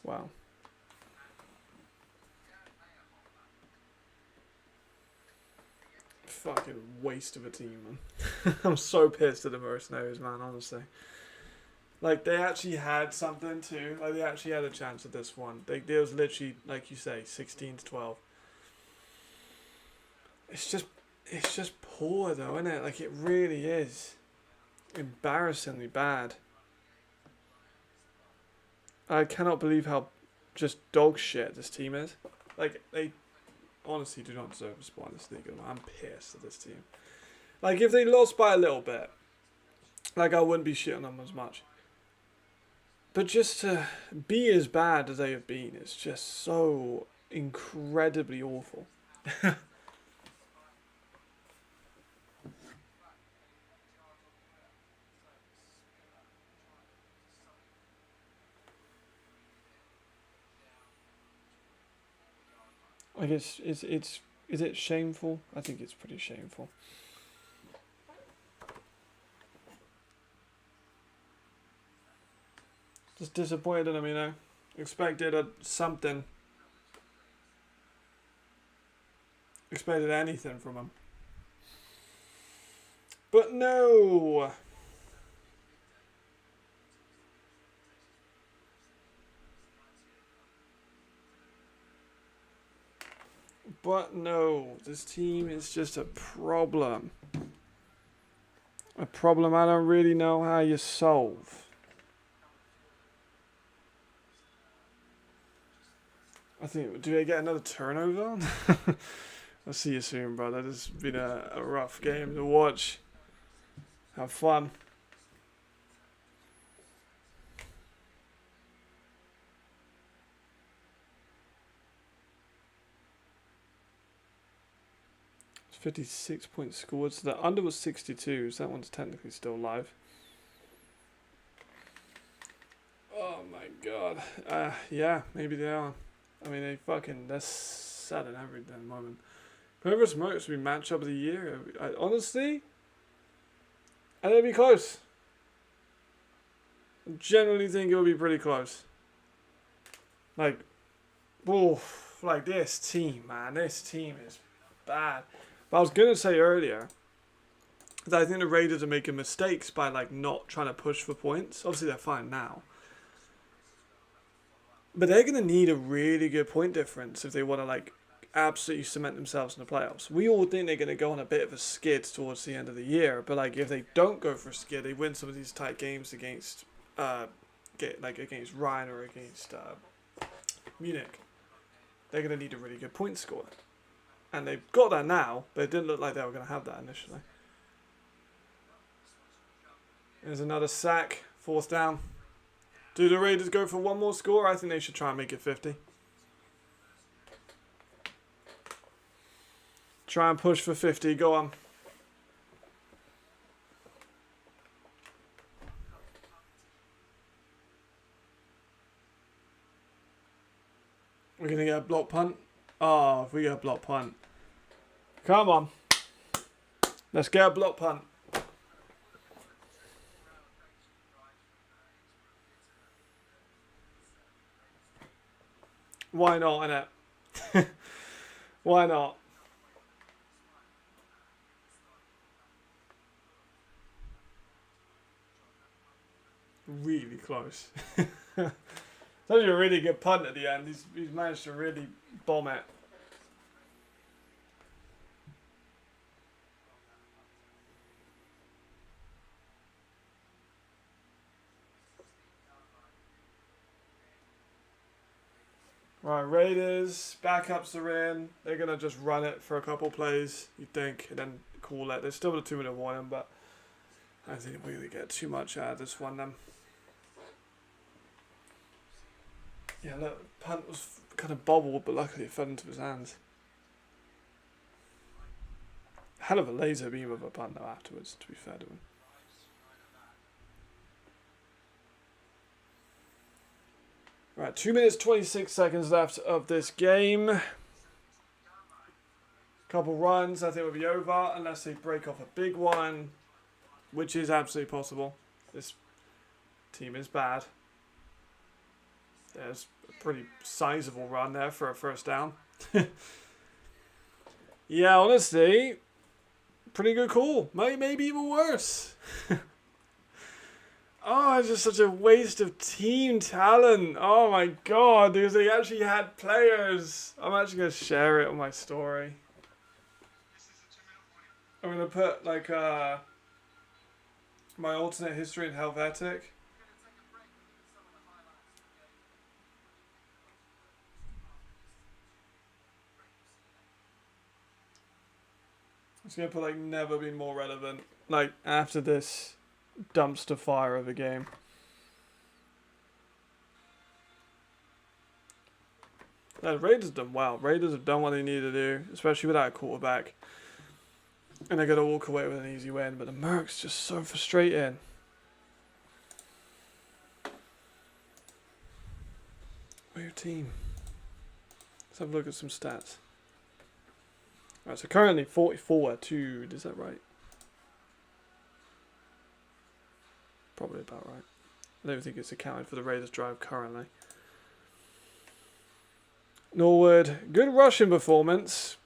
Speaker 1: Wow. Fucking waste of a team, man. I'm so pissed at the Mercenaries, man, honestly. Like, they actually had something too. Like, they actually had a chance at this one. There was literally, like you say, 16 to 12. It's just poor, though, isn't it? Like, it really is. Embarrassingly bad. I cannot believe how just dog shit this team is. Like, they honestly do not deserve a spot in this league. I'm pissed at this team. Like, if they lost by a little bit, like, I wouldn't be shitting them as much. But just to be as bad as they have been is just so incredibly awful. Like, is it shameful? I think it's pretty shameful. Just disappointed in him, you know. Expected something. Expected anything from him. But no! But no, this team is just a problem. A problem I don't really know how you solve. I think, do they get another turnover? I'll see you soon, brother. This has been a rough game to watch. Have fun. It's 56 points scored, so the under was 62, so that one's technically still live. Oh my god. Yeah, maybe they are. I mean, they're sad in every damn moment. Whoever's most will be matchup of the year. Honestly, I think it'll be close. I generally think it'll be pretty close. Like, oof, like this team, man. This team is bad. But I was gonna say earlier that I think the Raiders are making mistakes by like not trying to push for points. Obviously, they're fine now. But they're going to need a really good point difference if they want to like absolutely cement themselves in the playoffs. We all think they're going to go on a bit of a skid towards the end of the year, but like if they don't go for a skid, they win some of these tight games against against Ryan or against Munich. They're going to need a really good point score, and they've got that now, but it didn't look like they were going to have that initially. There's another sack, 4th down. Do the Raiders go for one more score? I think they should try and make it 50. Try and push for 50. Go on. We're going to get a block punt. Oh, if we get a block punt. Come on. Let's get a block punt. Why not, innit? Why not? Really close. It's actually a really good punt at the end. He's managed to really bomb it. Right, Raiders, backups are in. They're going to just run it for a couple plays, you'd think, and then call it. There's still a 2-minute warning, but I don't think we're going to get too much out of this one then. Yeah, look, punt was kind of bobbled, but luckily it fell into his hands. Hell of a laser beam of a punt though afterwards, to be fair to him. Right, 2 minutes 26 seconds left of this game. Couple runs, I think we'll be over, unless they break off a big one, which is absolutely possible. This team is bad. There's a pretty sizable run there for a first down. Yeah, honestly, pretty good call. Maybe even worse. Oh, it's just such a waste of team talent. Oh my god, because they actually had players. I'm actually going to share it on my story. I'm going to put like my alternate history in Helvetic. I'm just going to put like never been more relevant. Like after this dumpster fire of a game. The Raiders have done well. Raiders have done what they need to do, especially without a quarterback. And they're going to walk away with an easy win. But the Mercs just so frustrating. Weird team. Let's have a look at some stats. Right, so currently 44-2. Is that right? Probably about right. I don't think it's accounted for the Raiders drive currently. Norwood, good rushing performance.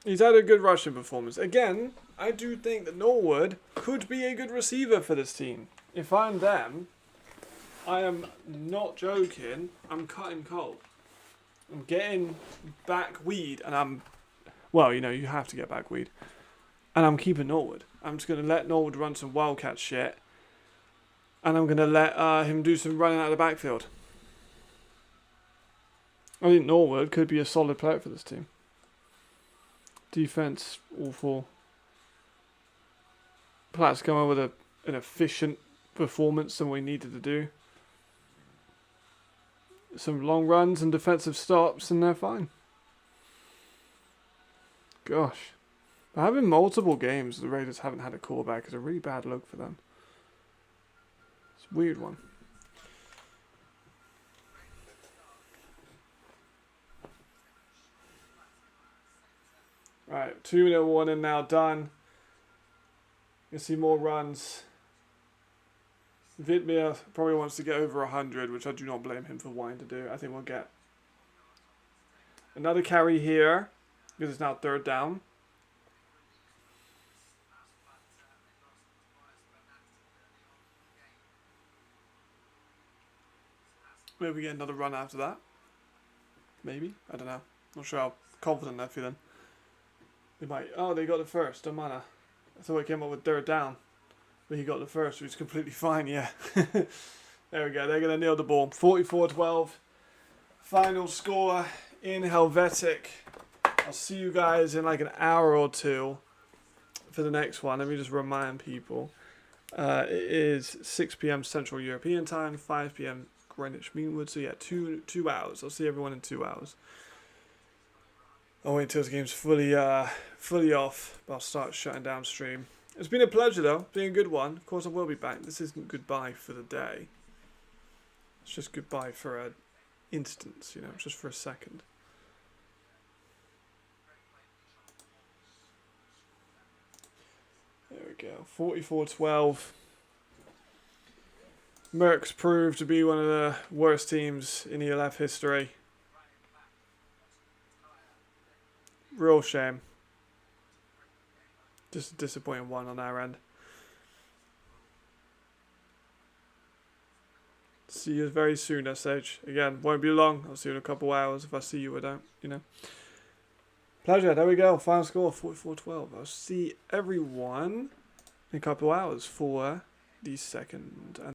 Speaker 1: He's had a good rushing performance. Again, I do think that Norwood could be a good receiver for this team. If I'm them, I am not joking. I'm cutting cold. I'm getting back weed, and I'm, well, you know, you have to get back weed. And I'm keeping Norwood. I'm just going to let Norwood run some Wildcat shit. And I'm going to let him do some running out of the backfield. I think Norwood could be a solid player for this team. Defense, awful. Platt's come up with an efficient performance than we needed to do. Some long runs and defensive stops, and they're fine. Gosh. But having multiple games, the Raiders haven't had a quarterback is a really bad look for them. It's a weird one. Right, 2-minute warning now done. You see more runs. Vidmir probably wants to get over 100, which I do not blame him for wanting to do. I think we'll get another carry here, because it's now 3rd down. Maybe we get another run after that. Maybe. I don't know. Not sure how confident they're feeling. They might. Oh, they got the first. Don't matter. I thought it came up with 3rd down. But he got the first, which is completely fine, yeah. There we go. They're going to nail the ball. 44-12. Final score in Helvetic. I'll see you guys in like an hour or two for the next one. Let me just remind people. It is 6 p.m. Central European time, 5 p.m. Greenwich Mean Wood. So yeah, two hours. I'll see everyone in 2 hours. I'll wait until the game's fully off. But I'll start shutting down stream. It's been a pleasure though. It's been a good one. Of course I will be back. This isn't goodbye for the day. It's just goodbye for an instance, you know, just for a second. There we go. 44-12. Mercs proved to be one of the worst teams in ELF history. Real shame. Just a disappointing one on our end. See you very soon, SH. Again, won't be long. I'll see you in a couple hours. If I see you, I don't, you know. Pleasure. There we go. Final score, 44-12. I'll see everyone in a couple hours for the second and